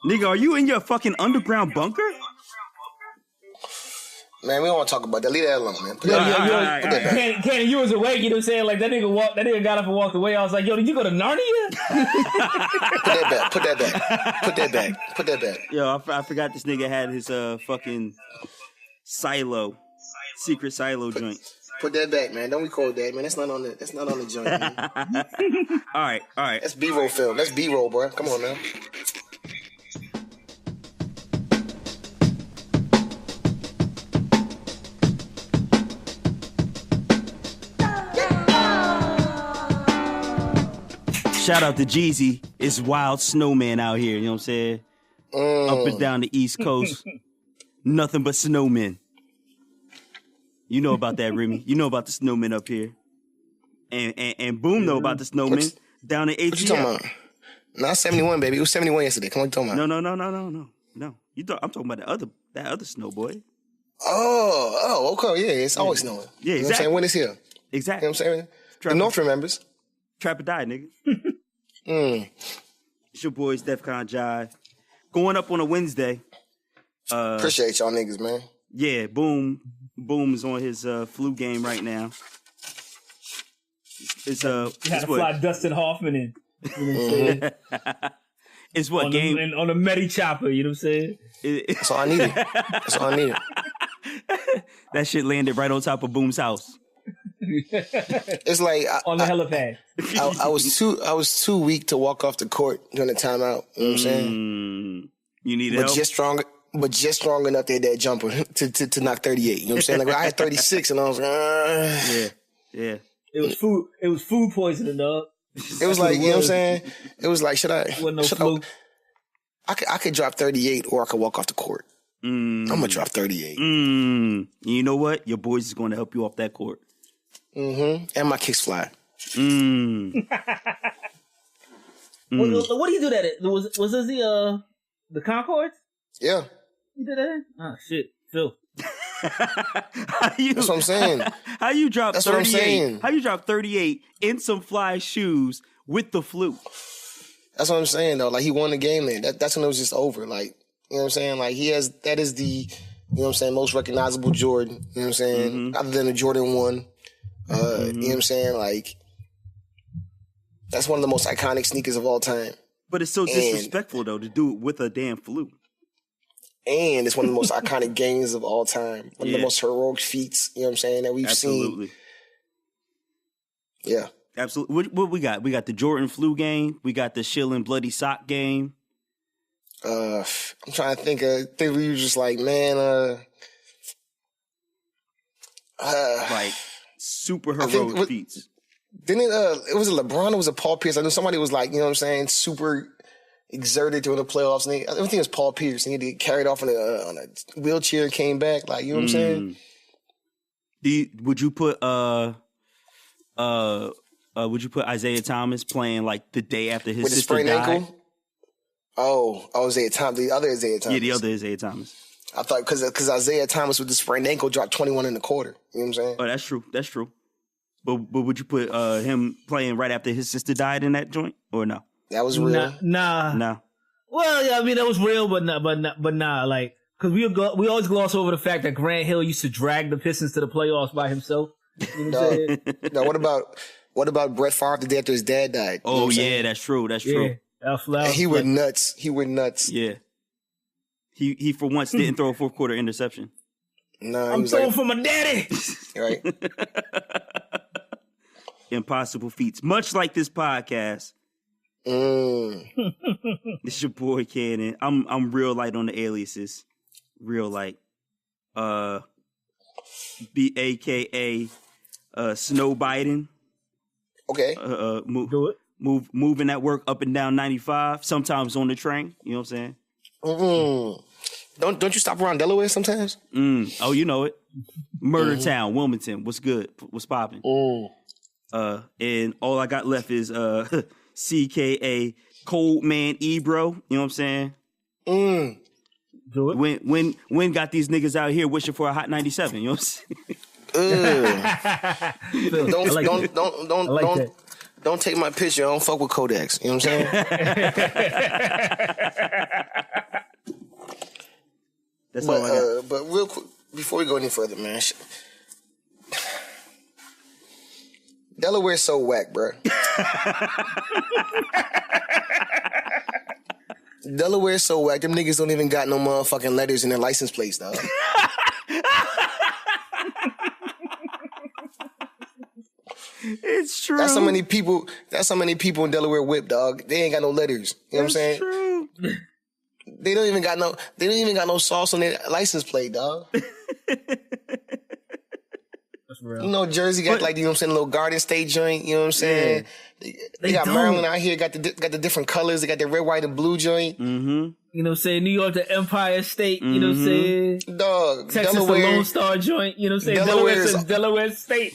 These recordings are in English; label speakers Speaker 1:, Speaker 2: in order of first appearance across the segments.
Speaker 1: Nigga, are you in your fucking underground bunker?
Speaker 2: Man, we don't want to talk about that. Leave that alone, man. Put
Speaker 3: that back. Kenny, you was awake, you know what I'm saying? Like, that nigga got up and walked away. I was like, yo, did you go to Narnia?
Speaker 2: Put that back.
Speaker 1: Yo, I forgot this nigga had his fucking secret silo joint.
Speaker 2: Put that back, man. Don't record that, man. That's not on the joint, man.
Speaker 1: All right.
Speaker 2: That's B-roll film. That's B-roll, bro. Come on, man.
Speaker 1: Shout out to Jeezy. It's wild snowman out here, you know what I'm saying? Up and down the East Coast. Nothing but snowmen. You know about that, Remy. You know about the snowmen up here. And Boom know about the snowmen down in ATL.
Speaker 2: What you talking about? Not 71, baby. It was 71 yesterday. Come on, you talking about?
Speaker 1: No. I'm talking about that other snow boy.
Speaker 2: Oh, okay. Yeah, it's always snowing.
Speaker 1: Yeah, exactly.
Speaker 2: You know what I'm saying? When it's here.
Speaker 1: Exactly.
Speaker 2: You know what I'm saying? The North remembers.
Speaker 1: Trap or die, nigga. It's your boys, DefCon Jive. Going up on a Wednesday.
Speaker 2: Appreciate y'all niggas, man.
Speaker 1: Yeah, Boom is on his flu game right now. It's
Speaker 3: you had to fly Dustin Hoffman in. You know what I'm saying?
Speaker 1: It's what game
Speaker 3: on a Medi chopper. You know what I'm saying?
Speaker 2: That's all I needed.
Speaker 1: That shit landed right on top of Boom's house.
Speaker 2: It's like
Speaker 3: on the helipad.
Speaker 2: I was too weak to walk off the court during the timeout. You know what I'm saying?
Speaker 1: You need help.
Speaker 2: But just strong enough to hit that jumper to knock 38. You know what I'm saying? Like I had 36 and I was like,
Speaker 1: yeah.
Speaker 3: It was food poisoning, dog.
Speaker 2: It was like, you know what I'm saying? It was like, I could drop 38 or I could walk off the court. I'm gonna drop 38.
Speaker 1: You know what? Your boys is going to help you off that court.
Speaker 2: And my kicks fly.
Speaker 3: What do you do that at? Was this the Concords?
Speaker 2: Yeah.
Speaker 3: You did that? Oh shit, Phil.
Speaker 2: That's what I'm saying.
Speaker 1: How you drop 38?
Speaker 2: That's what I'm saying.
Speaker 1: How you drop 38 in some fly shoes with the flu?
Speaker 2: That's what I'm saying though. Like he won the game then. That's when it was just over. Like, you know what I'm saying? Like that is the, you know what I'm saying, most recognizable Jordan. You know what I'm saying? Other than the Jordan 1. You know what I'm saying? Like, that's one of the most iconic sneakers of all time.
Speaker 1: But it's so disrespectful though to do it with a damn flu.
Speaker 2: And it's one of the most iconic games of all time. One of the most heroic feats, you know what I'm saying, that we've seen. Yeah.
Speaker 1: Absolutely. What we got? We got the Jordan flu game. We got the Shillin' Bloody Sock game.
Speaker 2: I'm trying to think we were just like, man,
Speaker 1: like super heroic feats.
Speaker 2: Didn't it was a LeBron or was it Paul Pierce? I knew somebody was like, you know what I'm saying, super exerted during the playoffs. And I think it was Paul Pierce. And he get carried off on a wheelchair and came back. Like, you know what I'm saying?
Speaker 1: Would you put Isaiah Thomas playing like the day after his sister died? With a sprained ankle?
Speaker 2: Oh, Isaiah Thomas. The other Isaiah Thomas.
Speaker 1: Yeah, the other Isaiah Thomas.
Speaker 2: I thought because Isaiah Thomas with the sprained ankle dropped 21 in the quarter. You know what I'm saying?
Speaker 1: Oh, that's true. But would you put him playing right after his sister died in that joint or no?
Speaker 2: That was real.
Speaker 3: Nah. Well, yeah, I mean that was real, but nah. Like, because we always gloss over the fact that Grant Hill used to drag the Pistons to the playoffs by himself. You know what I'm saying?
Speaker 2: No. What about Brett Favre the day after his dad died?
Speaker 1: Oh, you know yeah, that's true. That's true.
Speaker 2: And he went nuts.
Speaker 1: Yeah. He for once didn't throw a fourth quarter interception.
Speaker 2: No,
Speaker 3: I'm throwing for my daddy.
Speaker 2: Right.
Speaker 1: Impossible feats. Much like this podcast. It's your boy Cannon. I'm real light on the aliases. Real light. AKA Snow Biden.
Speaker 2: Okay.
Speaker 3: Do it.
Speaker 1: Moving that work up and down 95. Sometimes on the train. You know what I'm saying?
Speaker 2: Don't you stop around Delaware sometimes?
Speaker 1: Oh, you know it. Murder Town, Wilmington. What's good? What's popping? And all I got left is CKA Cold Man Ebro. You know what I'm saying?
Speaker 3: Do it.
Speaker 1: When got these niggas out here wishing for a hot 97? You know what I'm
Speaker 2: saying? Don't take my picture. I don't fuck with Kodaks. You know what I'm saying?
Speaker 1: That's all I got.
Speaker 2: But real quick, before we go any further, man. Delaware's so whack, bro. Delaware's so whack. Them niggas don't even got no motherfucking letters in their license plates, dog.
Speaker 1: It's true.
Speaker 2: That's how many people in Delaware whip, dog. They ain't got no letters. You know what I'm saying?
Speaker 1: True.
Speaker 2: They don't even got no sauce on their license plate, dog.
Speaker 3: That's real.
Speaker 2: You know, Jersey got like, you know what I'm saying, a little Garden State joint, you know what I'm saying? Yeah. They got Maryland out here, got the different colors. They got the red, white, and blue joint.
Speaker 1: Mm-hmm.
Speaker 3: You know what I'm saying? New York, the Empire State, you know what I'm saying?
Speaker 2: Dog,
Speaker 3: Texas,
Speaker 2: Delaware,
Speaker 3: the Lone Star joint, you know what I'm saying? Delaware State.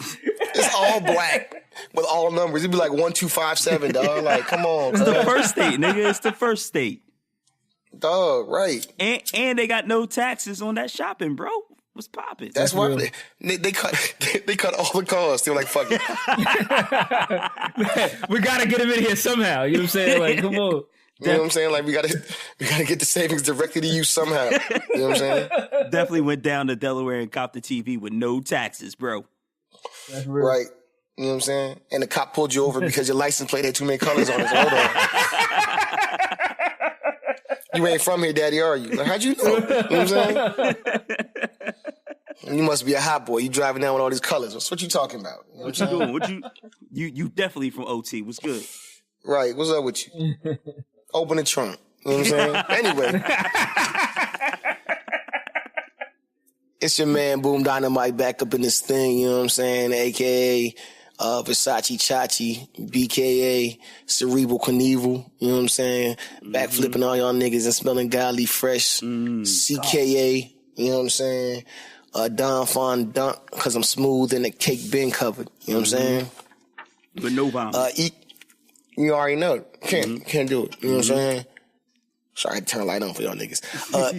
Speaker 2: It's all black with all numbers. It'd be like 1257, dog. Like, come on,
Speaker 1: It's the first state, nigga. It's the first state.
Speaker 2: Dog, right.
Speaker 1: And they got no taxes on that shopping, bro. What's popping?
Speaker 2: That's why they cut all the costs. They're like, fuck it.
Speaker 3: We gotta get him in here somehow. You know what I'm saying? Like, come on.
Speaker 2: You know what I'm saying? Like, we gotta get the savings directly to you somehow. You know what I'm saying?
Speaker 1: Definitely went down to Delaware and copped the TV with no taxes, bro.
Speaker 3: That's real.
Speaker 2: Right. You know what I'm saying? And the cop pulled you over because your license plate had too many colors on it. So hold on. You ain't from here, daddy, are you? Like, how'd you know? You know what I'm saying? You must be a hot boy. You driving down with all these colors. What's what you talking about? You know
Speaker 1: What you doing? You definitely from OT. What's good?
Speaker 2: Right. What's up with you? Open the trunk. You know what I'm saying? Anyway. It's your man, Boom Dynamite, back up in this thing, you know what I'm saying? AKA Versace Chachi, BKA Cerebral Knievel, you know what I'm saying? Back flipping all y'all niggas and smelling godly fresh. CKA, you know what I'm saying? Don Fon Dunk, because I'm smooth and the cake been covered, you know what I'm saying?
Speaker 1: But no bomb.
Speaker 2: You already know. Can't do it, you know what I'm saying? Sorry, I had to turn the light on for y'all niggas.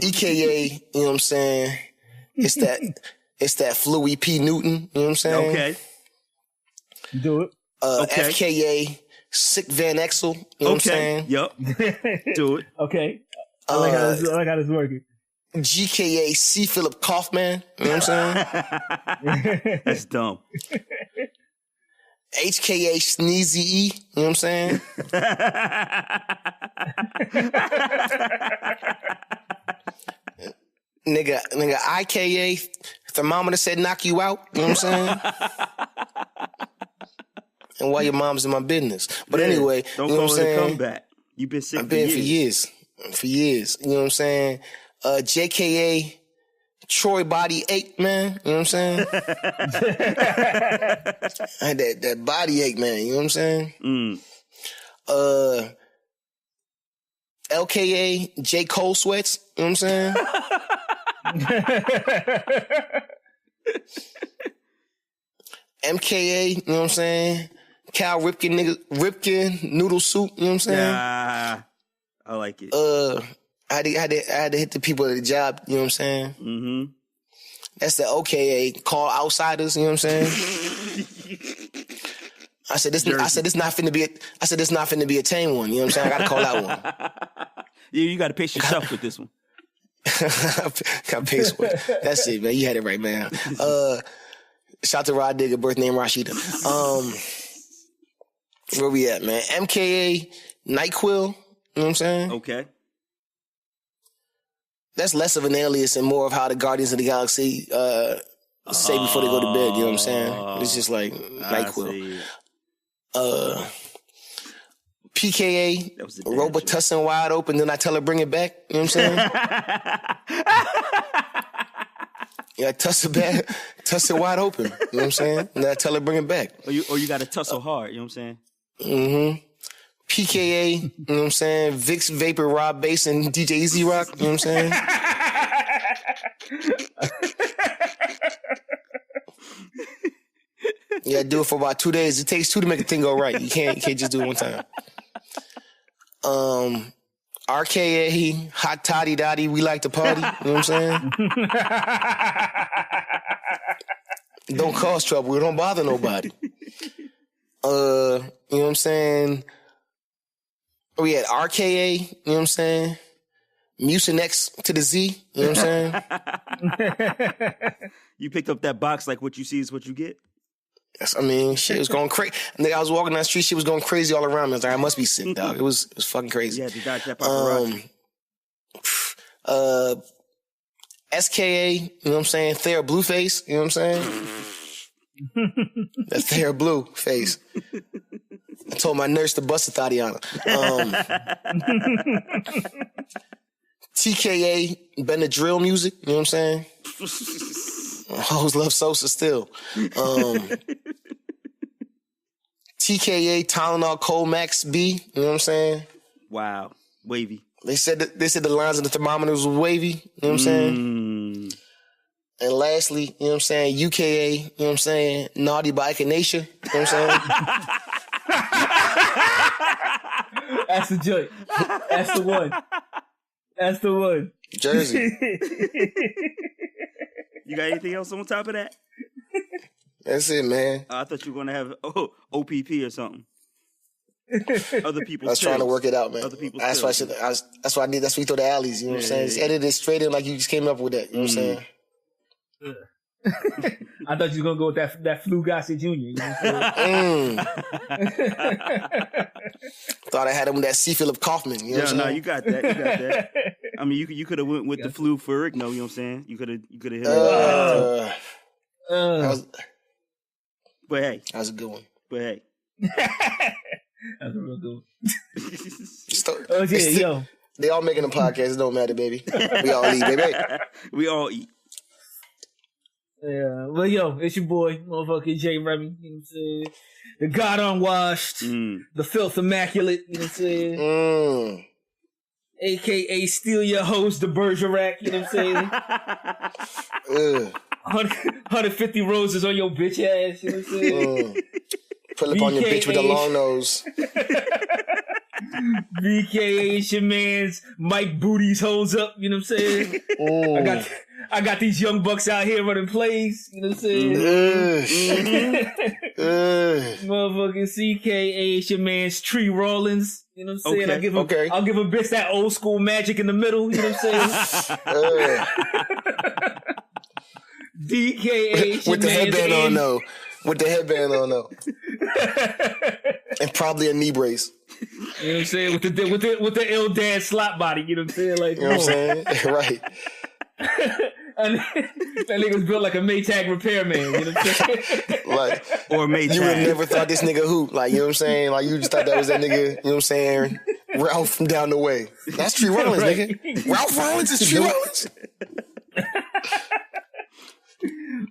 Speaker 2: EKA, you know what I'm saying? It's that Fluey P. Newton, you know what I'm saying?
Speaker 1: Okay.
Speaker 3: Do it.
Speaker 1: Okay.
Speaker 2: FKA Sick Van Exel, you know what I'm saying?
Speaker 1: Yup. Do it.
Speaker 3: Okay. I like how this working.
Speaker 2: GKA C. Philip Kaufman, you know what I'm saying?
Speaker 1: That's dumb.
Speaker 2: HKA Sneezy E, you know what I'm saying? Nigga, IKA thermometer said knock you out, you know what I'm saying? And why your mom's in my business. But anyway,
Speaker 1: don't
Speaker 2: you know what I'm
Speaker 1: call it a
Speaker 2: saying?
Speaker 1: comeback. You've been sick
Speaker 2: I've been for years. You know what I'm saying? JKA Troy Body Ache, man. You know what I'm saying? I had that body ache, man. You know what I'm saying? LKA J. Cole Sweats. You know what I'm saying? MKA, you know what I'm saying? Cal Ripken Noodle Soup, you know what I'm saying?
Speaker 1: Yeah, I like it.
Speaker 2: I had to hit the people at the job, you know what I'm saying?
Speaker 1: Mm-hmm.
Speaker 2: That's the OKA, call outsiders, you know what I'm saying? I said this not finna be a tame one, you know what I'm saying? I gotta call out one.
Speaker 1: Yeah, you gotta pace yourself with this one.
Speaker 2: Got pace one. That's it, man. You had it right, man. Shout to Rod Digger, birth name Rashida. Where we at, man? MKA NyQuil, you know what I'm saying?
Speaker 1: Okay.
Speaker 2: That's less of an alias and more of how the Guardians of the Galaxy say before they go to bed, you know what I'm saying? It's just like NyQuil. PKA, Robitussin wide open, then I tell her bring it back, you know what I'm saying? Yeah, tuss it wide open, you know what I'm saying? And then I tell her bring it back.
Speaker 1: Or you gotta tussle hard, you know what I'm saying?
Speaker 2: Mm-hmm. PKA, you know what I'm saying? Vicks Vapor, Rob Bass, and DJ Easy Rock, you know what I'm saying? Yeah, do it for about 2 days. It takes 2 to make a thing go right. You can't just do it one time. RKA, Hot Toddy Dotty, we like to party, you know what I'm saying? Don't cause trouble. It don't bother nobody. You know what I'm saying? We had RKA, you know what I'm saying? Mucinex to the Z. You know what I'm saying?
Speaker 1: You picked up that box like what you see is what you get?
Speaker 2: Yes, I mean, shit was going crazy. I was walking down the street, shit was going crazy all around me. I was like, I must be sick, dog. It was fucking crazy.
Speaker 1: Yeah, to dodge that paparazzi.
Speaker 2: SKA, you know what I'm saying? Thera Blueface, you know what I'm saying? That Thera Blue face. I told my nurse to bust a Tatiana. TKA, Benadryl music, you know what I'm saying? Hoes love Sosa still. TKA, Tylenol, Colmax B, you know what I'm saying?
Speaker 1: Wow, wavy.
Speaker 2: They said the lines of the thermometers were wavy, you know what I'm saying? And lastly, you know what I'm saying, UKA, you know what I'm saying, Naughty by Echinacea, you know what I'm saying?
Speaker 3: That's the joint. That's the one. That's the one.
Speaker 2: Jersey.
Speaker 1: You got anything else on top of that?
Speaker 2: That's it, man.
Speaker 1: I thought you were going to have OPP or something. Other people's
Speaker 2: I was trying to work it out, man.
Speaker 1: Other people's
Speaker 2: that's why I need. That's why you throw the alleys. You know what I'm saying? Just edit it straight in like you just came up with that. You know what I'm saying?
Speaker 3: I thought you were gonna go with that Flugasi Jr. You know
Speaker 2: Thought I had him with that C. Philip Kaufman. You know what I'm saying?
Speaker 1: You got that. You got that. I mean, you could have went with the flu for Rick. No, you know what I'm saying? You could have hit it. But hey,
Speaker 2: that was a good one.
Speaker 1: But hey,
Speaker 3: that's a real good
Speaker 2: one.
Speaker 3: Yo.
Speaker 2: They all making a podcast. It don't matter, baby. We all eat, baby.
Speaker 1: We all eat.
Speaker 3: Yeah, well, yo, it's your boy, motherfucking J. Remy, you know what I'm saying? The God Unwashed, the Filth Immaculate, you know what I'm saying? AKA Steal Your Host, the Bergerac, you know what I'm saying? 150 roses on your bitch ass, you know what I'm saying?
Speaker 2: Pull up on your bitch with a long nose.
Speaker 3: BKA is your man's Mike Booty's hoes up, you know what I'm saying? I got these young bucks out here running plays, you know what I'm saying? Motherfucking CKA is your man's Tree Rollins, you know what I'm saying?
Speaker 2: Okay.
Speaker 3: I'll give a bitch that old school magic in the middle, you know what I'm saying? DKA is your
Speaker 2: with the
Speaker 3: man's
Speaker 2: headband on though. With the headband on though. And probably a knee brace.
Speaker 3: You know what I'm saying? With the ill dad slot body, you know what I'm saying? Like,
Speaker 2: you know what I'm saying? Right.
Speaker 3: And that nigga was built like a Maytag repairman, you know what I'm saying?
Speaker 2: Like,
Speaker 1: or Maytag.
Speaker 2: You would have never thought this nigga hoop. Like, you know what I'm saying? Like, you just thought that was that nigga, you know what I'm saying? Ralph from down the way. That's Tree Rollins, nigga. Ralph Rollins is Tree Rollins.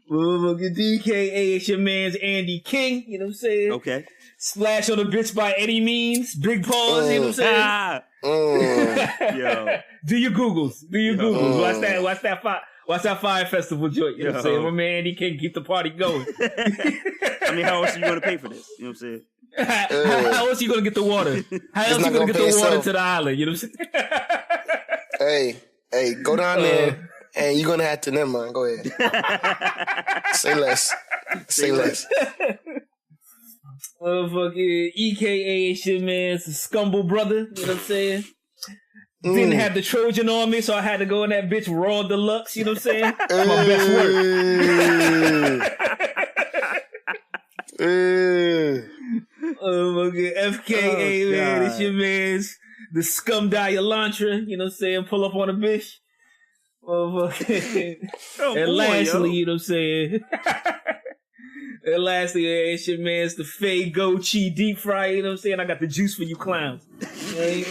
Speaker 3: Motherfucking DKA is your man's Andy King, you know what I'm saying?
Speaker 1: Okay.
Speaker 3: Splash on the bitch by any means. Big pause, you know what I'm saying?
Speaker 1: Yo.
Speaker 3: Do your Googles. Watch that Fire Festival joint, you know what I'm saying? My man Andy King keep the party going.
Speaker 1: I mean, how else are you going to pay for this? You know what I'm saying?
Speaker 3: How else are you going to get the water? How else are you going to get the water to the island? You know what I'm saying?
Speaker 2: Hey, go down there. And you're going to have to, never mind, go ahead. Say less. Say less.
Speaker 3: Motherfucking EKA is your man's Scumble brother, you know what I'm saying? Didn't have the Trojan on me, so I had to go in that bitch Raw Deluxe, you know what I'm saying? My best work. Motherfucking FKA, man, it's your man's the Scum Elantra, you know what I'm saying? Pull up on a bitch. Motherfucking. And lastly, you know what I'm saying? And lastly, it's your man's the Faye Go Chi deep fry, you know what I'm saying? I got the juice for you clowns. Right?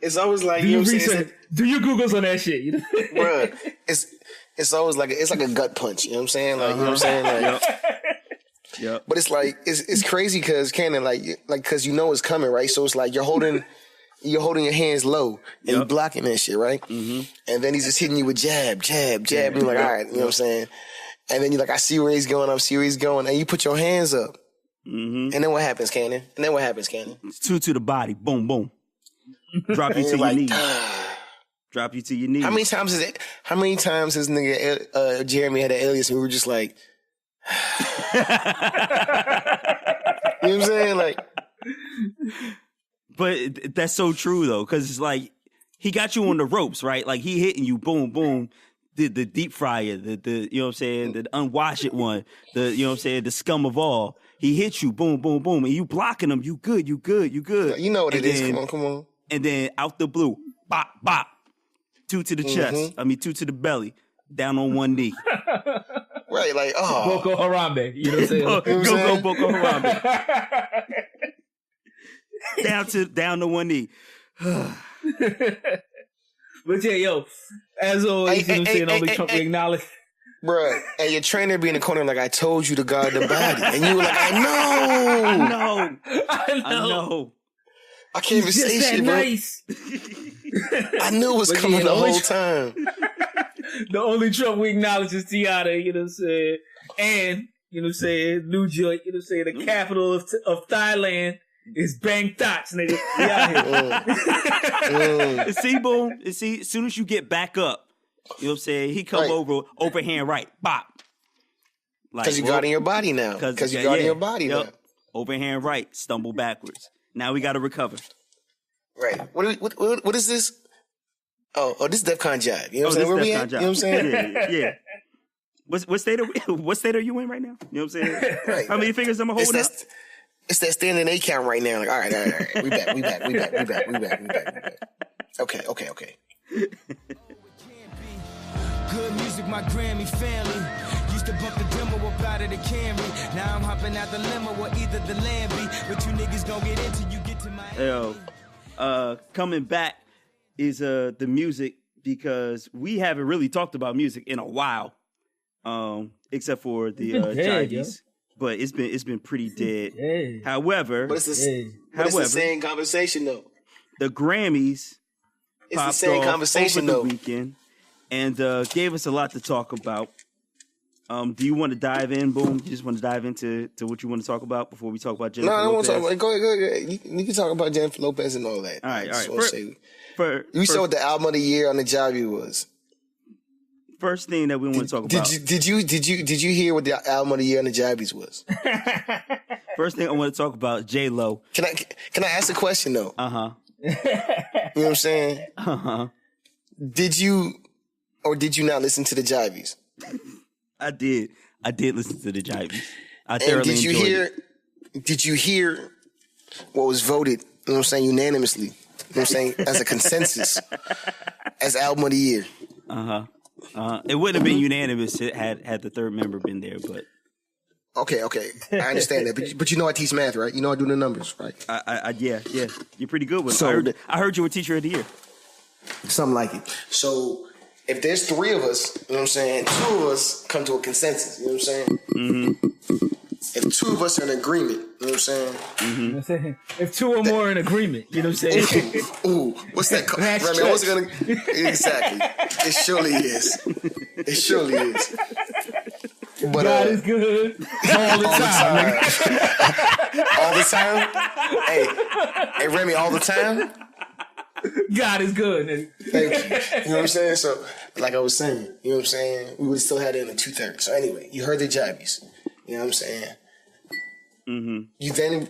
Speaker 2: It's always like, you know what I'm saying?
Speaker 3: Do your Googles on that shit. You know?
Speaker 2: Bruh, it's always like it's like a gut punch, you know what I'm saying? Like, you know what I'm saying? Like,
Speaker 1: yep.
Speaker 2: But it's like it's crazy because Cannon, like because you know it's coming, right? So it's like you're holding your hands low and you're blocking that shit, right? Mm-hmm. And then he's just hitting you with jab. And you're like, all right, you know what I'm saying? And then you're like, I see where he's going, and you put your hands up. Mm-hmm. And then what happens, Cannon?
Speaker 1: It's two to the body. Boom, boom. Drop you to your knees. Drop you to your knees.
Speaker 2: How many times has nigga Jeremy had an alias and we were just like, you know what I'm saying? Like,
Speaker 1: But that's so true though, because it's like he got you on the ropes, right? Like he hitting you, boom, boom. The deep fryer, the you know what I'm saying, the unwash it one, the you know what I'm saying, the scum of all. He hits you, boom, boom, boom, and you blocking him. You good. You
Speaker 2: know what it is. Come on.
Speaker 1: And then out the blue, bop, bop, 2 to the chest. 2 to the belly, down on one knee.
Speaker 2: Right, like
Speaker 3: Boko Harambe. You know what I'm saying?
Speaker 1: Go Boko Harambe. down to one knee.
Speaker 3: But yeah, yo, as always, you know what I'm saying, only Trump we acknowledge.
Speaker 2: Bruh, and your trainer be in the corner like, I told you to guard the body. And you were like, I know. I can't even say shit,
Speaker 3: nice.
Speaker 2: I knew it was coming the whole time.
Speaker 3: The only Trump we acknowledge is Tiana, you know what I'm saying? And, you know what I'm saying, New Joint, you know what I'm saying, the capital of Thailand. It's Bang Thoughts, nigga. We out here.
Speaker 1: See, boom. See, as soon as you get back up, you know what I'm saying? He come over, overhand right, bop.
Speaker 2: Because you got in your body now. Because you got in your body now.
Speaker 1: Overhand right, stumble backwards. Now we got to recover.
Speaker 2: Right. What is this? Oh, this is DefCon Jive. You know what I'm saying? Where we at? You know what I'm saying?
Speaker 1: Yeah. What state are you in right now? You know what I'm saying? Right. How many fingers am I holding up?
Speaker 2: It's that standing A count right now. Like, all right. We back. Okay.
Speaker 4: Good music, my Grammy family. Used to bump the demo up out of the Camry. Now I'm hopping out the limo or either the Lamby. But you niggas gon' get into you get to my.
Speaker 1: Yo, coming back is the music, because we haven't really talked about music in a while, except for the Jives. But it's been pretty dead. However,
Speaker 2: it's the same conversation though.
Speaker 1: The Grammys
Speaker 2: popped the same
Speaker 1: off
Speaker 2: conversation
Speaker 1: over the weekend and gave us a lot to talk about. Do you want to dive in, Boom? You just want to dive into what you want to talk about before we talk about Jennifer Lopez?
Speaker 2: No, I don't want to talk about. Go ahead. You can talk about Jennifer Lopez and all that.
Speaker 1: All right.
Speaker 2: You saw what the album of the year on the Jive was.
Speaker 1: First thing that we want to talk about.
Speaker 2: Did you hear what the album of the year on the Jive was?
Speaker 1: First thing I want to talk about, J-Lo.
Speaker 2: Can I ask a question though? You know what I'm saying? Did you or did you not listen to the Jives?
Speaker 1: I did listen to the Jives. I thoroughly enjoyed it.
Speaker 2: Did you hear what was voted, you know what I'm saying, unanimously? You know what I'm saying? As a consensus. As album of the year.
Speaker 1: It wouldn't have been unanimous had the third member been there, but
Speaker 2: okay, I understand that, but you know I teach math, right? You know I do the numbers, right?
Speaker 1: Yeah, you're pretty good with it. I heard you were teacher of the year,
Speaker 2: something like it. So if there's 3 of us, you know what I'm saying, 2 of us come to a consensus, you know what I'm saying? Mm-hmm. If 2 of us are in agreement, you know what I'm saying?
Speaker 3: Mm-hmm. You know what I'm saying? If 2 or more in agreement, you know what I'm saying?
Speaker 2: Ooh, what's that called? Remy, what's it gonna? Exactly. It surely is. But,
Speaker 3: God is good all the time.
Speaker 2: All the time? Hey, Remy, all the time?
Speaker 3: God is good. Nigga.
Speaker 2: Thank you. You know what I'm saying? So, like I was saying, you know what I'm saying? We would still have it in the 2/3. So anyway, you heard the Jives. You know what I'm saying? Mm-hmm.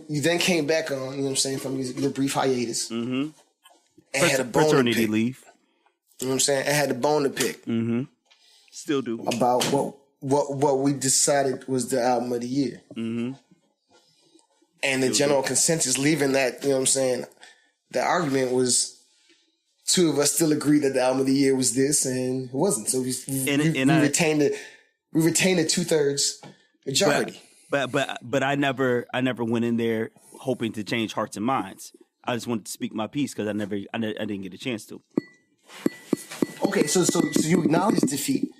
Speaker 2: You then came back on, you know what I'm saying, from your brief hiatus. Mm-hmm. And had a bone to pick.
Speaker 1: Leave.
Speaker 2: You know what I'm saying? And had a bone to pick.
Speaker 1: Mm-hmm. Still do.
Speaker 2: About what we decided was the album of the year. Mm-hmm. And the general consensus leaving that, you know what I'm saying, the argument was 2 of us still agreed that the album of the year was this, and it wasn't. So we retained the 2/3 majority.
Speaker 1: But I never went in there hoping to change hearts and minds. I just wanted to speak my piece because I didn't get a chance to.
Speaker 2: Okay, so you acknowledged defeat,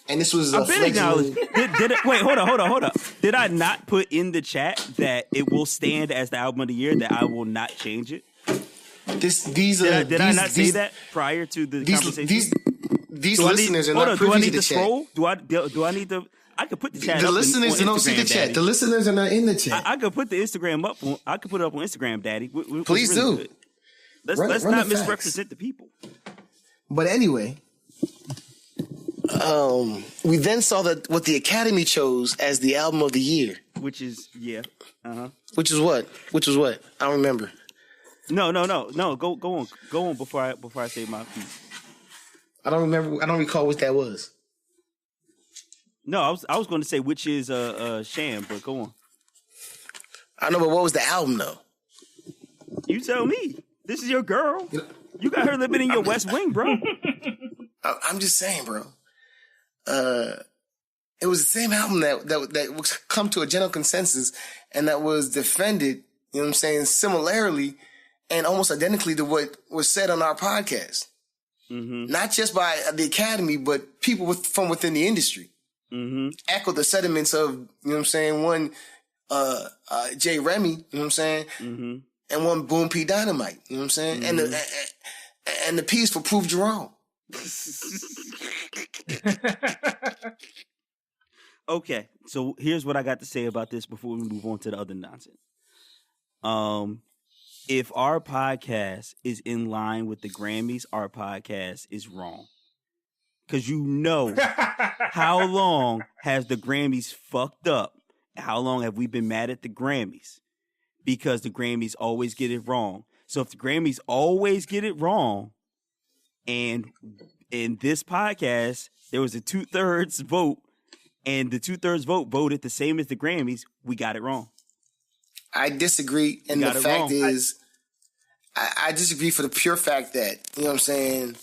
Speaker 2: and this was
Speaker 1: I've been acknowledged. Wait, hold on. Did I not put in the chat that it will stand as the album of the year, that I will not change it? Did I not say that prior to the conversation?
Speaker 2: These listeners are not privy to the chat.
Speaker 1: Scroll? Do I need to? I could put the chat.
Speaker 2: The listeners don't see the chat. The listeners are not in the chat.
Speaker 1: I could put the Instagram up. I could put it up on Instagram, Daddy.
Speaker 2: Please do.
Speaker 1: Good. Let's not misrepresent the people.
Speaker 2: But anyway, we then saw that what the Academy chose as the album of the year,
Speaker 1: which is Which was what?
Speaker 2: I don't remember.
Speaker 1: No. Go on before I say my piece.
Speaker 2: I don't recall what that was.
Speaker 1: No, I was going to say which is Sham, but go on.
Speaker 2: I know, but what was the album though?
Speaker 1: You tell me. This is your girl. You got her living in your West Wing, bro.
Speaker 2: I'm just saying, bro. It was the same album that would come to a general consensus and that was defended, you know what I'm saying, similarly and almost identically to what was said on our podcast. Mm-hmm. Not just by the Academy, but people from within the industry. Mm-hmm. Echoed the sentiments of, you know what I'm saying, one Jay Remy, you know what I'm saying, mm-hmm. and one Boom P Dynamite, you know what I'm saying, mm-hmm. and the piece for Prove Jerome.
Speaker 1: Okay, so here's what I got to say about this before we move on to the other nonsense. If our podcast is in line with the Grammys, our podcast is wrong. Because you know how long has the Grammys fucked up? How long have we been mad at the Grammys? Because the Grammys always get it wrong. So if the Grammys always get it wrong, and in this podcast, there was a 2/3 vote, and the 2/3 vote voted the same as the Grammys, we got it wrong.
Speaker 2: I disagree, and the fact is, I disagree for the pure fact that, you know what I'm saying,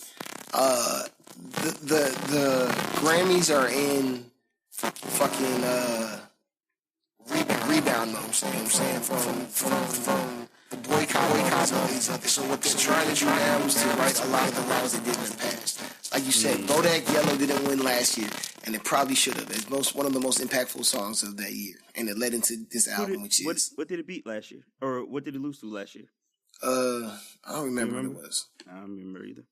Speaker 2: the Grammys are in fucking rebound mode, you know what I'm saying, from the boycott and all these others. So what they're trying to do now is to right a lot of the wrongs they did in the past. Like you said, Bodak Yellow didn't win last year, and it probably should have. It's one of the most impactful songs of that year, and it led into this album,
Speaker 1: what did it beat last year, or what did it lose to last year?
Speaker 2: I don't remember what it was.
Speaker 1: I don't remember either.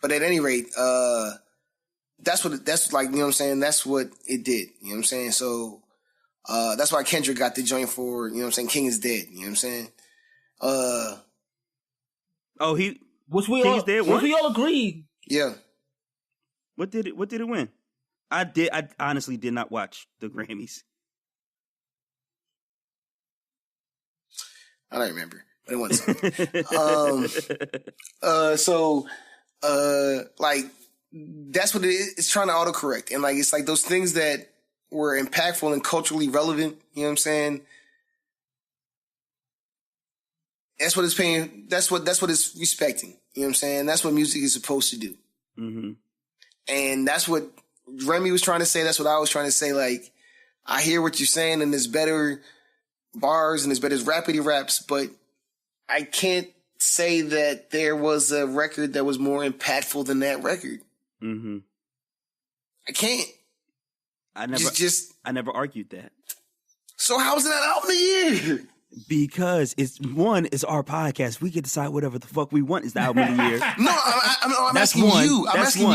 Speaker 2: But at any rate, that's like, you know what I'm saying? That's what it did. You know what I'm saying? So, that's why Kendrick got the joint for, you know what I'm saying? King is Dead. You know what I'm saying?
Speaker 3: Which we all agreed.
Speaker 2: Yeah.
Speaker 1: What did it win? I honestly did not watch the Grammys.
Speaker 2: I don't remember. But it wasn't. Like, that's what it is. It's trying to autocorrect. And like, it's like those things that were impactful and culturally relevant, you know what I'm saying? That's what it's paying. That's what it's respecting. You know what I'm saying? That's what music is supposed to do. Mm-hmm. And that's what Remy was trying to say. That's what I was trying to say. Like, I hear what you're saying, and there's better bars and there's better rapidy raps, but I can't say that there was a record that was more impactful than that record. Mm-hmm. I can't.
Speaker 1: I never argued that.
Speaker 2: So how is that album of the year?
Speaker 1: Because it's our podcast. We can decide whatever the fuck we want is the album of the year.
Speaker 2: No, I'm asking you. I'm asking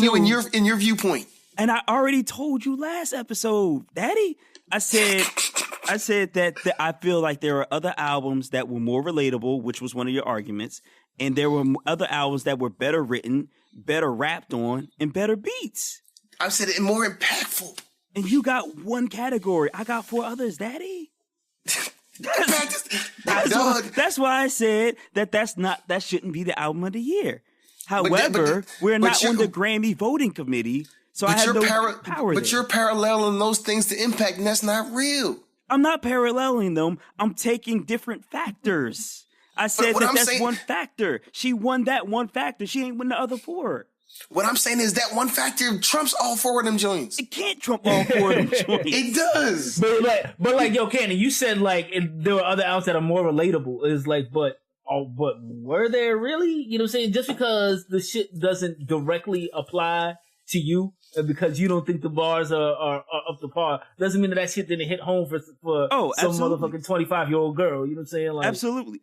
Speaker 2: you in your viewpoint.
Speaker 1: And I already told you last episode, Daddy. I said that I feel like there are other albums that were more relatable, which was one of your arguments, and there were other albums that were better written, better rapped on, and better beats.
Speaker 2: I said it more impactful.
Speaker 1: And you got one category. I got 4 others, Daddy. That's why I said that shouldn't be the album of the year. However, we're not on the Grammy voting committee, so I have no power.
Speaker 2: But you're paralleling those things to impact, and that's not real.
Speaker 1: I'm not paralleling them. I'm taking different factors. I said that's one factor. She won that one factor. She ain't win the other 4.
Speaker 2: What I'm saying is that one factor trumps all 4 of them joints.
Speaker 1: It can't trump all 4 of them joints.
Speaker 2: It does.
Speaker 3: But like, yo, Cannon, you said like there were other albums that are more relatable. It's like, but were there really? You know what I'm saying? Just because the shit doesn't directly apply to you, because you don't think the bars are up to par, doesn't mean that shit didn't hit home for some motherfucking 25-year-old girl. You know what I'm saying? Like,
Speaker 1: absolutely.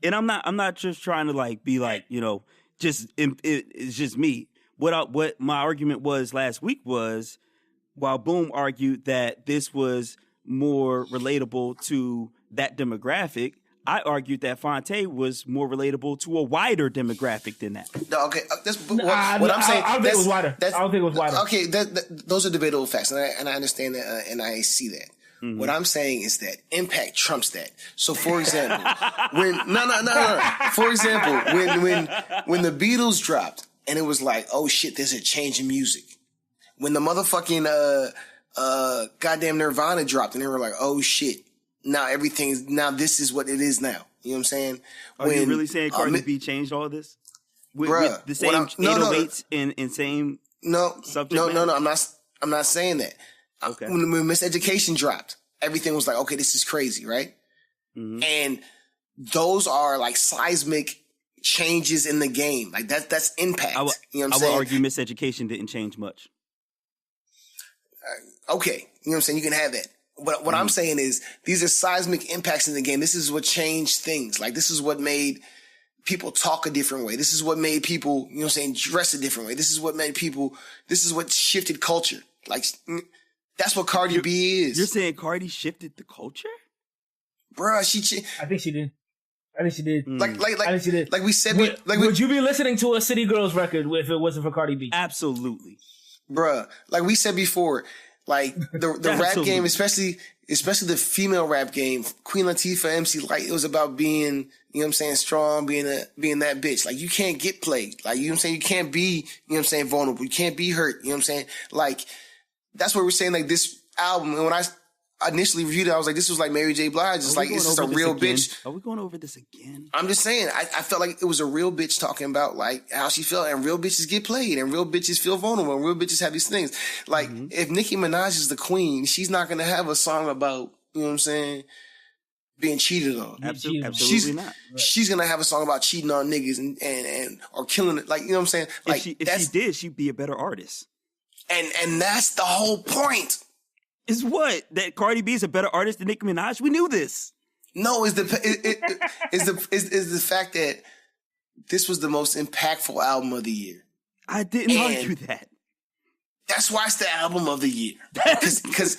Speaker 1: And I'm not just trying to like be like, you know, it's just me. What my argument was last week was, while Boom argued that this was more relatable to that demographic, I argued that Fonte was more relatable to a wider demographic than that.
Speaker 2: Okay, what I'm saying,
Speaker 3: I don't think it was wider. I don't think it was wider.
Speaker 2: Okay, those are debatable facts, and I understand that, and I see that. What I'm saying is that impact trumps that. So, for example, when the Beatles dropped and it was like, oh shit, there's a change in music. When the motherfucking goddamn Nirvana dropped and they were like, oh shit, now this is what it is now. You know what I'm saying?
Speaker 1: Are you really saying Cardi B changed all this? With the same 808s and same subject matter?
Speaker 2: No, I'm not saying that.
Speaker 1: Okay.
Speaker 2: When Miseducation dropped, everything was like, okay, this is crazy, right? Mm-hmm. And those are like seismic changes in the game. Like that's impact. You know what I'm saying?
Speaker 1: I would argue Miseducation didn't change much.
Speaker 2: Okay. You know what I'm saying? You can have that. But what I'm saying is these are seismic impacts in the game. This is what changed things. Like this is what made people talk a different way. This is what made people, you know what I'm saying, dress a different way. This is what shifted culture. Like that's what Cardi B is.
Speaker 1: You're saying Cardi shifted the culture?
Speaker 2: Bruh,
Speaker 3: I think she did. I think she did.
Speaker 2: I think she did. Like we said,
Speaker 3: would you be listening to a City Girls record if it wasn't for Cardi B?
Speaker 1: Absolutely.
Speaker 2: Bruh, like we said before, like the rap game, especially the female rap game, Queen Latifah, MC Lyte, it was about being, you know what I'm saying, strong, being that bitch. Like you can't get played. Like, you know what I'm saying? You can't be, you know what I'm saying, vulnerable. You can't be hurt. You know what I'm saying? Like, that's what we're saying, like this album. And when I initially reviewed it, I was like, this was like Mary J. Blige. It's like, it's just a real bitch.
Speaker 1: Are we going over this again?
Speaker 2: I'm just saying, I felt like it was a real bitch talking about like how she felt, and real bitches get played, and real bitches feel vulnerable, and real bitches have these things. Like, if Nicki Minaj is the queen, she's not going to have a song about, you know what I'm saying, being cheated on.
Speaker 1: Absolutely not.
Speaker 2: Right. She's going to have a song about cheating on niggas and or killing it. Like, you know what I'm saying? Like,
Speaker 1: if she did, she'd be a better artist.
Speaker 2: And that's the whole point.
Speaker 1: Is what? That Cardi B is a better artist than Nicki Minaj? We knew this.
Speaker 2: No, is the fact that this was the most impactful album of the year.
Speaker 1: I didn't argue that.
Speaker 2: That's why it's the album of the year. Because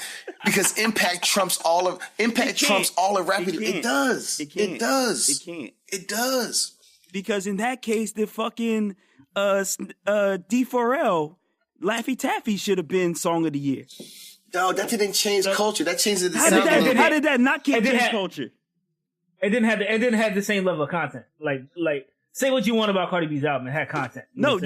Speaker 2: impact trumps all of rap. It does. It does.
Speaker 1: Because in that case, the fucking D4L Laffy Taffy should have been Song of the Year.
Speaker 2: No, that didn't change culture. That changed the
Speaker 1: sound. How did that not change culture?
Speaker 3: It didn't have the same level of content. Like say what you want about Cardi B's album, it had content.
Speaker 2: You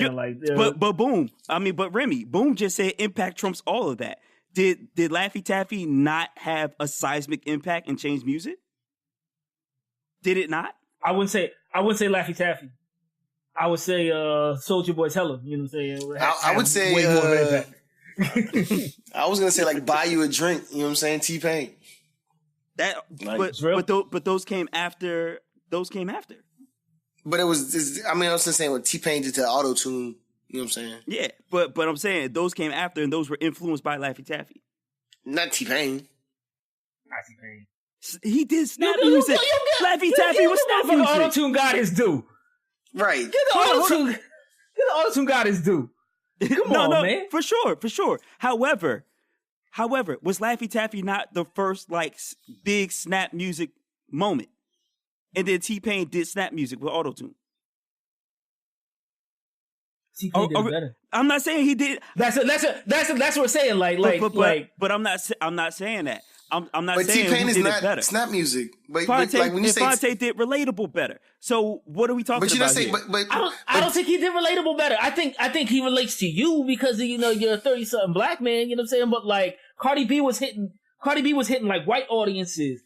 Speaker 1: but Remy, Boom just said impact trumps all of that. Did Laffy Taffy not have a seismic impact and change music? Did it not?
Speaker 3: I wouldn't say Laffy Taffy. I would say Soulja Boy's Hella. You know what I'm saying?
Speaker 2: I would say
Speaker 3: way more of an impact.
Speaker 2: I was gonna say like Buy You a Drink. You know what I'm saying? T-Pain.
Speaker 1: But those came after.
Speaker 2: But I was just saying what T-Pain did to auto-tune. You know what I'm saying?
Speaker 1: Yeah, but I'm saying those came after, and those were influenced by Laffy Taffy.
Speaker 2: Not T-Pain.
Speaker 1: He did snap music. Laffy Taffy was snap music.
Speaker 3: Auto-tune got his due.
Speaker 2: Right.
Speaker 3: Get the auto-tune got his due. Come on, man.
Speaker 1: For sure. However, was Laffy Taffy not the first like big snap music moment? And then T-Pain did snap music with auto-tune.
Speaker 3: T-Pain did better.
Speaker 1: I'm not saying he did.
Speaker 3: That's what we're saying.
Speaker 1: But I'm not saying that. I'm not
Speaker 2: but
Speaker 1: saying
Speaker 2: T-Pain is
Speaker 1: did
Speaker 2: not
Speaker 1: it better.
Speaker 2: Snap music. But
Speaker 1: Fonte,
Speaker 2: like when you say
Speaker 1: Fonte did relatable better. So what are we talking about here?
Speaker 3: I don't think he did relatable better. I think he relates to you because you're a 30-something black man. You know what I'm saying? But like Cardi B was hitting like white audiences,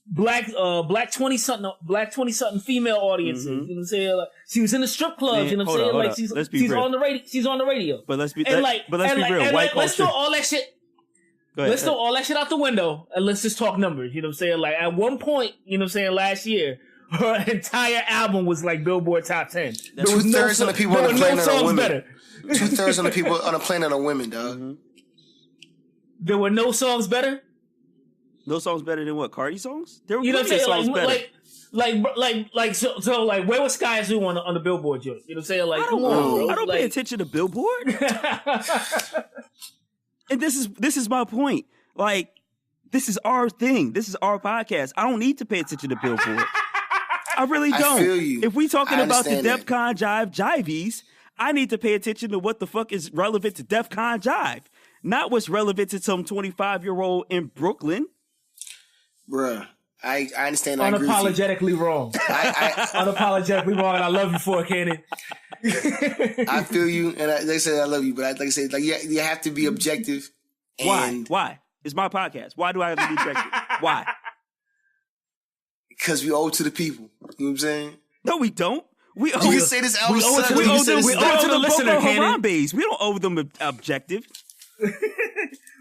Speaker 3: black 20-something female audiences. You know what I'm saying? Like, she was in the strip clubs. Man, you know what I'm saying? Like she's on the radio. She's on the radio.
Speaker 1: But let's be real. White culture.
Speaker 3: Let's throw all that shit. Let's throw all that shit out the window and let's just talk numbers. You know what I'm saying? Like at one point, you know what I'm saying, last year, her entire album was like Billboard Top 10.
Speaker 2: 2/3 of the people on the planet are women. 2/3 of the people on the planet are women, dog. Mm-hmm.
Speaker 3: There were no songs better?
Speaker 1: No songs better than what? Cardi songs? There were
Speaker 3: songs
Speaker 1: better.
Speaker 3: So where was Sky Zoo on the Billboard joint? You know what I'm saying? Like, I
Speaker 1: don't pay attention to Billboard. And this is my point. Like, this is our thing. This is our podcast. I don't need to pay attention to Billboard. I really don't.
Speaker 2: I feel you.
Speaker 1: If we talking about the DefCon Jive Jiveys, I need to pay attention to what the fuck is relevant to DefCon Jive. Not what's relevant to some 25-year-old in Brooklyn.
Speaker 2: Bruh. I understand. I agree with you.
Speaker 3: Unapologetically wrong. Unapologetically wrong, and I love you for it, Cannon.
Speaker 2: I feel you, and they say I love you, but like I say, like you have to be objective. And
Speaker 1: Why? It's my podcast. Why do I have to be objective? Why?
Speaker 2: Because we owe it to the people. You know what I'm saying?
Speaker 1: No, we don't. We owe.
Speaker 2: You can say this album.
Speaker 1: We owe it to the listener,
Speaker 3: Cannon.
Speaker 1: We don't owe them objective.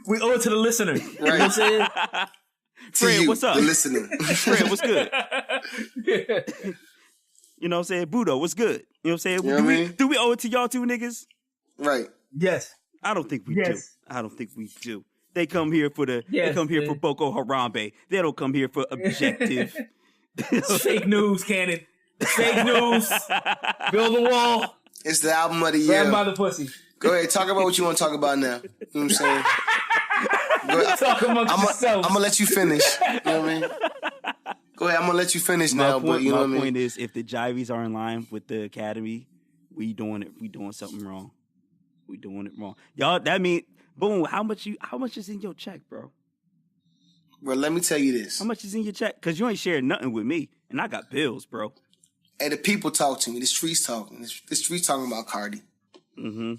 Speaker 3: We owe it to the listener.
Speaker 2: Right.
Speaker 3: You know what I'm saying?
Speaker 1: Fred, what's up?
Speaker 2: The listener.
Speaker 1: Fred, what's good? You know what I'm saying? Budo, what's good? You know what I'm saying?
Speaker 2: You know
Speaker 1: Do we owe it to y'all two niggas?
Speaker 2: Right.
Speaker 3: Yes.
Speaker 1: I don't think we do. I don't think we do. They come here for for Boko Harambe. They don't come here for objective.
Speaker 3: It's fake news, Cannon. Fake news. Build a wall.
Speaker 2: It's the album of the year.
Speaker 3: Grab by the pussy.
Speaker 2: Go ahead. Talk about what you want to talk about now. You know what I'm saying? Go ahead.
Speaker 3: Talk amongst yourselves.
Speaker 2: I'm going to let you finish. You know what I mean? Go ahead. I'm going to let you finish now. But you know what I mean?
Speaker 1: My point is, if the Jivies are in line with the Academy, we doing something wrong. We doing it wrong. Y'all, that mean, boom, how much is in your check, bro?
Speaker 2: Bro, let me tell you this.
Speaker 1: How much is in your check? Because you ain't sharing nothing with me, and I got bills, bro.
Speaker 2: Hey, the people talk to me. The streets talking. The streets talking about Cardi.
Speaker 1: Mm-hmm.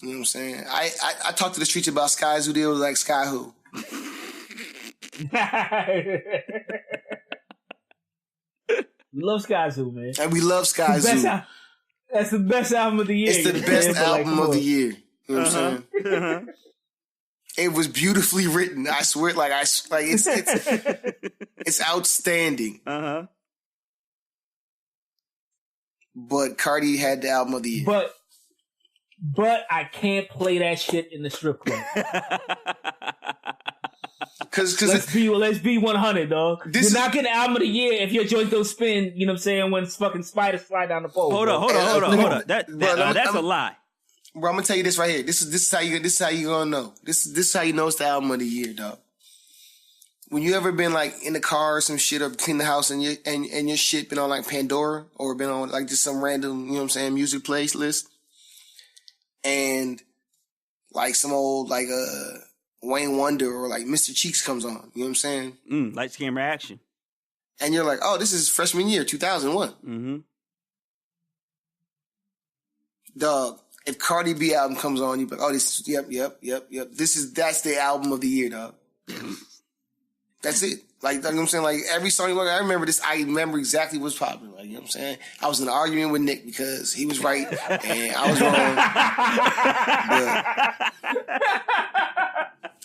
Speaker 2: You know what I'm saying? I talked to the streets about Sky Zoo. They was like, Sky who?
Speaker 3: We love Sky Zoo, man.
Speaker 2: And we love Sky Zoo.
Speaker 3: That's the best album of the year.
Speaker 2: It's the best album of the year. You know what I'm saying? It was beautifully written. I swear, it's outstanding. But Cardi had the album of the year.
Speaker 3: But I can't play that shit in the strip club.
Speaker 2: Cause
Speaker 3: let's be 100, dog. You're not getting the album of the year if your joint don't spin. You know what I'm saying? When fucking spiders slide down the pole.
Speaker 1: Hold on. That's a lie.
Speaker 2: Bro, I'm gonna tell you this right here. This is how you gonna know. This is how you know it's the album of the year, dog. When you ever been like in the car or some shit or clean the house and your shit been on like Pandora or been on like just some random, you know what I'm saying, music playlist, and like some old like Wayne Wonder or like Mr. Cheeks comes on, you know what I'm saying?
Speaker 1: Lights, camera, action.
Speaker 2: And you're like, oh, this is freshman year, 2001.
Speaker 1: Mm-hmm.
Speaker 2: Dog, if Cardi B album comes on, you be like, oh, yep. That's the album of the year, dog. That's it. Like, you know what I'm saying? Like, every song you look at, I remember exactly what's popping. Like, you know what I'm saying? I was in an argument with Nick because he was right and I was wrong.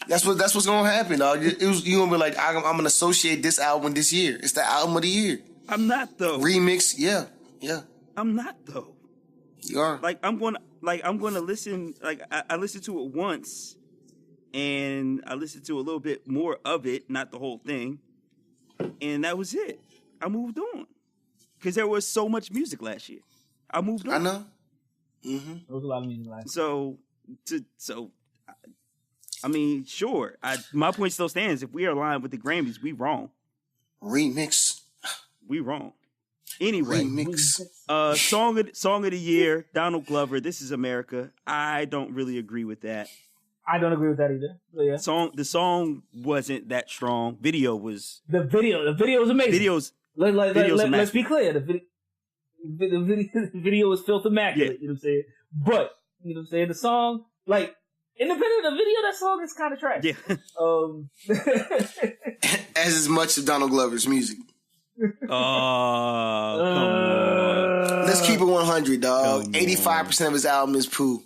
Speaker 2: But that's what's gonna happen, dog. You gonna be like, I'm gonna associate this album this year. It's the album of the year.
Speaker 1: I'm not though.
Speaker 2: Remix, yeah.
Speaker 1: I'm not though.
Speaker 2: You are.
Speaker 1: I'm gonna listen. Like I listened to it once, and I listened to a little bit more of it, not the whole thing, and that was it. I moved on because there was so much music last year. I moved on.
Speaker 2: I know. Mm-hmm.
Speaker 3: There was a lot of music last year.
Speaker 1: So. I mean, sure. My point still stands. If we are aligned with the Grammys, we wrong.
Speaker 2: Remix.
Speaker 1: We wrong. Anyway.
Speaker 2: Remix.
Speaker 1: Song of the year, Donald Glover, This Is America. I don't really agree with that.
Speaker 3: I don't agree with that either. But yeah.
Speaker 1: The song wasn't that strong. The video was
Speaker 3: amazing. Let's be clear. The video was filth immaculate.
Speaker 1: Yeah.
Speaker 3: You know what I'm saying? But you know what I'm saying. The song, like, independent of the video, that song is kind of trash.
Speaker 1: Yeah.
Speaker 2: As much as Donald Glover's music.
Speaker 1: Oh, come on.
Speaker 2: Let's keep it 100, dog. 85% of his album is poo.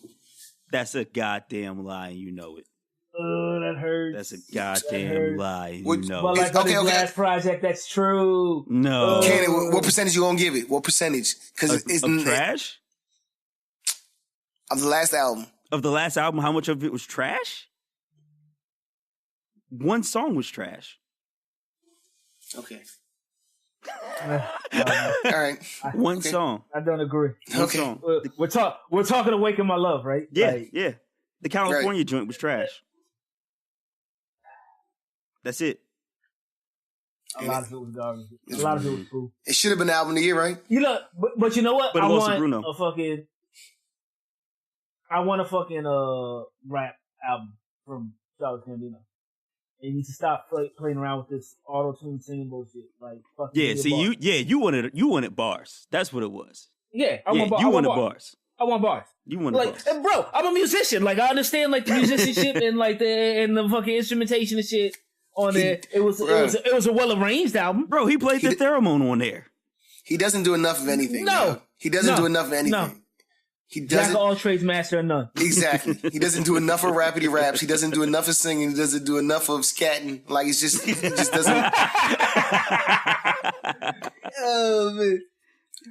Speaker 1: That's a goddamn lie, and you know it.
Speaker 3: That hurts.
Speaker 1: That's a goddamn lie, and you know
Speaker 3: well,
Speaker 1: it.
Speaker 3: like on his last project, that's true.
Speaker 1: No.
Speaker 2: Cannon, what percentage you gonna give it? What percentage? Because it's
Speaker 1: trash?
Speaker 2: Of the last album.
Speaker 1: Of the last album, how much of it was trash? One song was trash.
Speaker 2: Okay. All right.
Speaker 1: One song.
Speaker 3: I don't agree.
Speaker 1: One song.
Speaker 3: We're talking Awaken My Love, right?
Speaker 1: Yeah, yeah. The California joint was trash. That's it.
Speaker 3: A lot of it was garbage. A lot of it was cool.
Speaker 2: It should have been the album of the year, right?
Speaker 3: You know, but you know what?
Speaker 1: But
Speaker 3: I
Speaker 1: want a fucking
Speaker 3: rap album from Charles Gambino. And you need to stop playing around with this auto-tune singing bullshit. Like, fuck
Speaker 1: yeah, see, you wanted bars. That's what it was.
Speaker 3: Yeah, I want bars.
Speaker 1: You wanted bars.
Speaker 3: I want bars.
Speaker 1: You wanted bars.
Speaker 3: And bro, I'm a musician. Like, I understand like the musicianship and like the fucking instrumentation and shit on there. It was a well-arranged album.
Speaker 1: Bro, he played the theremin on there.
Speaker 2: He doesn't do enough of anything.
Speaker 3: No.
Speaker 2: He doesn't do enough of anything.
Speaker 3: No.
Speaker 2: He doesn't.
Speaker 3: Jack of all trades, master of none.
Speaker 2: Exactly. He doesn't do enough of rapidy raps. He doesn't do enough of singing. He doesn't do enough of scatting. Like, it just doesn't.
Speaker 3: Oh man,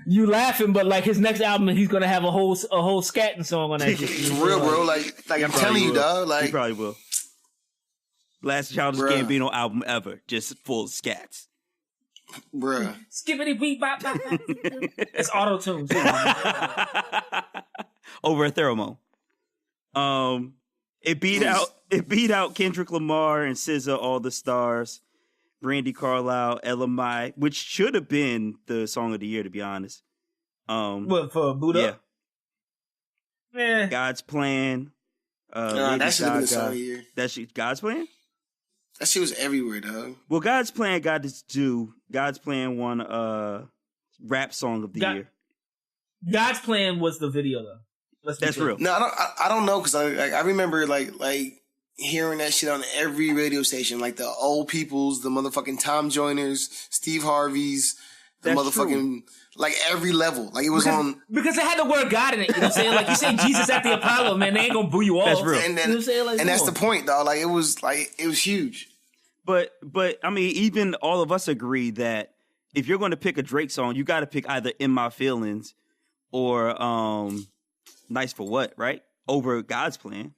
Speaker 3: you laughing, but like his next album, he's gonna have a whole scatting song on that shit.
Speaker 2: For real, bro. Like I'm telling you, dog. Like,
Speaker 1: he probably will. Last Childish Gambino album ever, just full of scats.
Speaker 2: Bruh.
Speaker 3: Skippity beep bop bop. It's auto tune too.
Speaker 1: Over a theremin. It beat out Kendrick Lamar and SZA, All the Stars, Brandy Carlisle, LMI, which should have been the song of the year, to be honest.
Speaker 3: What, for Boot Up?
Speaker 1: Yeah. God's Plan.
Speaker 2: That should have been the song of the year.
Speaker 1: God's Plan?
Speaker 2: That shit was everywhere, dog.
Speaker 1: Well, God's Plan got its due. God's Plan won rap song of the year.
Speaker 3: God's Plan was the video, though.
Speaker 1: That's real.
Speaker 2: No, I don't know, because I remember like hearing that shit on every radio station, like the old peoples, the motherfucking Tom Joyners, Steve Harveys, the motherfucking like every level. Like, it was
Speaker 3: because it had the word God in it. You know what I'm saying? Like, you say Jesus at the Apollo, man, they ain't gonna boo you off.
Speaker 1: That's real.
Speaker 2: And then,
Speaker 3: you know what I'm saying? Like,
Speaker 2: and that's the point, dog. Like, it was huge.
Speaker 1: But I mean, even all of us agree that if you're going to pick a Drake song, you got to pick either "In My Feelings" or "Nice for What," right? Over God's Plan.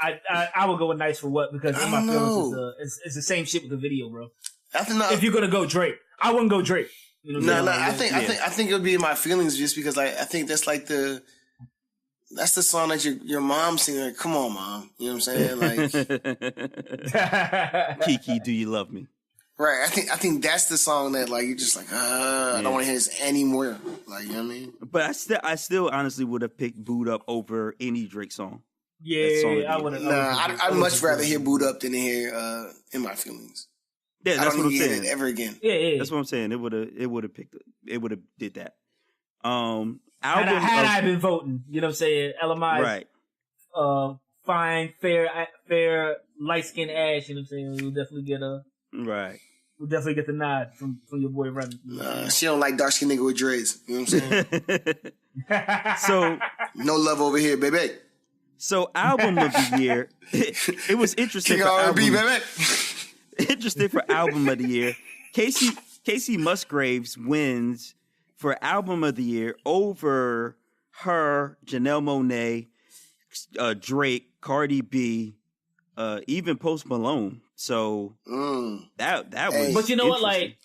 Speaker 3: I would go with "Nice for What" because "In My Feelings" is the same shit with the video, bro. If you're gonna go Drake, I wouldn't go Drake. You know
Speaker 2: I think it would be "In My Feelings" just because I think that's like that's the song that your mom singing. Like, come on, mom. You know what I'm saying? Like,
Speaker 1: Kiki, do you love me?
Speaker 2: Right. I think that's the song that like you're just like, I don't want to hear this anymore. Like, you know what I mean?
Speaker 1: But I still honestly would have picked "Boot Up" over any Drake song.
Speaker 3: Yeah, I would have.
Speaker 2: I'd much rather hear "Boot Up" than to hear "In My Feelings."
Speaker 1: Yeah, that's what I'm saying.
Speaker 2: It ever again.
Speaker 3: Yeah.
Speaker 1: That's what I'm saying. It would have picked. It would have did that.
Speaker 3: Had I been voting, you know what I'm saying? LMI,
Speaker 1: right?
Speaker 3: Fine, fair, light skinned ass. You know what I'm saying? We'll definitely get
Speaker 1: right.
Speaker 3: We'll definitely get the nod from your boy Remy.
Speaker 2: She don't like dark skinned nigga with dreads. You know what I'm saying?
Speaker 1: So
Speaker 2: no love over here, baby.
Speaker 1: So album of the year, it was interesting.
Speaker 2: King R&B, baby.
Speaker 1: Interesting for album of the year. Casey Musgraves wins for album of the year over her, Janelle Monáe, Drake, Cardi B, even Post Malone. So that was.
Speaker 3: But you know what, like.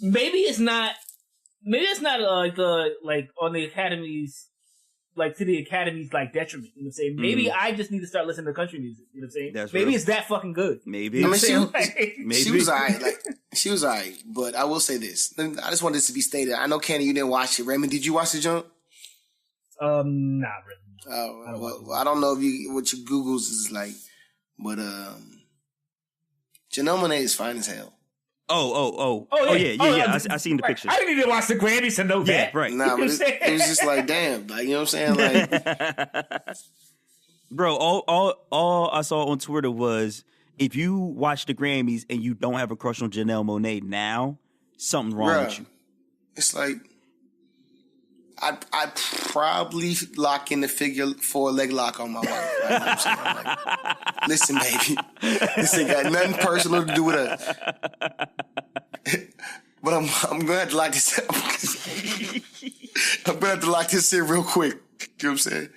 Speaker 3: Maybe it's not like on the Academy's. Like, to the Academy's, like, detriment. You know what I'm saying? Maybe I just need to start listening to country music. You know what I'm saying?
Speaker 1: That's
Speaker 3: maybe
Speaker 1: real.
Speaker 3: It's that fucking good.
Speaker 1: Maybe.
Speaker 2: I mean,
Speaker 1: maybe.
Speaker 2: She was alright. Like, she was alright. But I will say this. I just want this to be stated. I know, Kenny, you didn't watch it. Raymond, did you watch the jump?
Speaker 3: Not really.
Speaker 2: Well, I don't know what your Googles is like. But, Janelle Monáe is fine as hell.
Speaker 1: Oh, yeah. I seen the pictures.
Speaker 3: I didn't even watch the Grammys to know that.
Speaker 1: Right.
Speaker 2: Nah, but it was just like, damn. Like, you know what I'm saying? Like,
Speaker 1: bro, all I saw on Twitter was if you watch the Grammys and you don't have a crush on Janelle Monáe now, something's wrong with you.
Speaker 2: It's like, I'd probably lock in the figure 4 leg lock on my wife. Like, you know what I'm saying? Like, listen, baby, this ain't got nothing personal to do with us. But I'm gonna have to lock this. I'm gonna have to lock this in real quick. You know what I'm saying?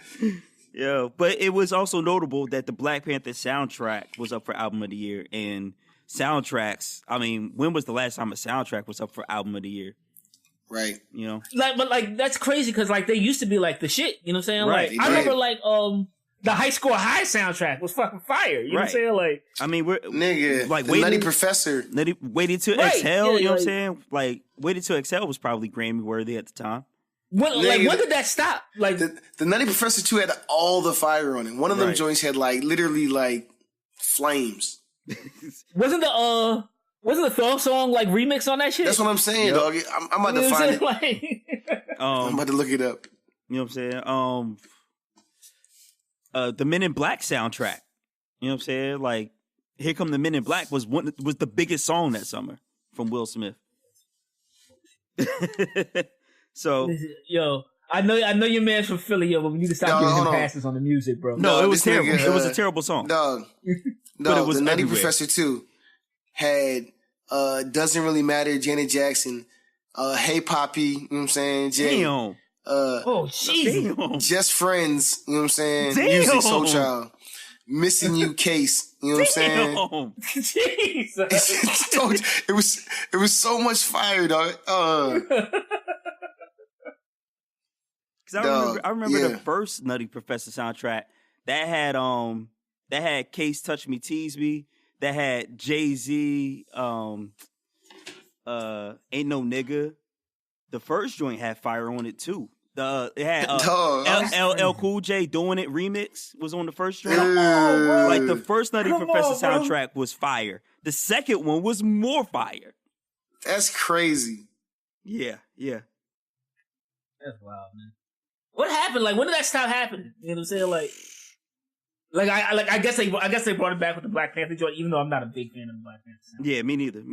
Speaker 1: Yeah, but it was also notable that the Black Panther soundtrack was up for album of the year, and soundtracks. I mean, when was the last time a soundtrack was up for album of the year?
Speaker 2: Right.
Speaker 1: You know?
Speaker 3: But that's crazy because, like, they used to be, like, the shit. You know what I'm saying?
Speaker 1: Right.
Speaker 3: Like, I remember, like, the High Score High soundtrack was fucking fire. You know what I'm saying? Like,
Speaker 1: I mean, we're...
Speaker 2: Nigga,
Speaker 1: like,
Speaker 2: Nutty Professor.
Speaker 1: Waiting to Exhale, you know what I'm saying? Like, Waiting to Exhale was probably Grammy-worthy at the time.
Speaker 3: When did that stop? Like
Speaker 2: the Nutty Professor 2 had all the fire on it. One of them joints had like literally like flames.
Speaker 3: Wasn't the Thug song like remix on that shit?
Speaker 2: That's what I'm saying, dog. I'm about to find it. Like, I'm about to look it up.
Speaker 1: You know what I'm saying? The Men in Black soundtrack. You know what I'm saying? Like, Here Come the Men in Black was the biggest song that summer from Will Smith. So,
Speaker 3: yo, I know your man's from Philly, yo, but we need to stop giving him passes on the music, bro.
Speaker 1: No, it was terrible. It was a terrible song.
Speaker 2: Dog,
Speaker 1: but it was
Speaker 2: the Nutty Professor 2 had Doesn't Really Matter, Janet Jackson, Hey Poppy, you know what I'm saying? Jay.
Speaker 1: Damn.
Speaker 3: Jesus.
Speaker 2: Just Friends, you know what I'm saying? Damn. Music Soul Child. Missing You Case, you know what I'm saying?
Speaker 3: Jesus.
Speaker 2: it was so much fire, dog.
Speaker 1: Because I remember the first Nutty Professor soundtrack that had Case Touch Me Tease Me, that had Jay-Z, Ain't No Nigga. The first joint had fire on it too. It had LL Cool J Doing It remix was on the first joint. Like the first Nutty Professor soundtrack was fire. The second one was more fire.
Speaker 2: That's crazy.
Speaker 1: Yeah.
Speaker 3: That's wild, man. What happened? Like, when did that stop happening? You know what I'm saying? I guess they brought it back with the Black Panther joint, even though I'm not a big fan of the Black Panther soundtrack.
Speaker 1: Yeah, me neither.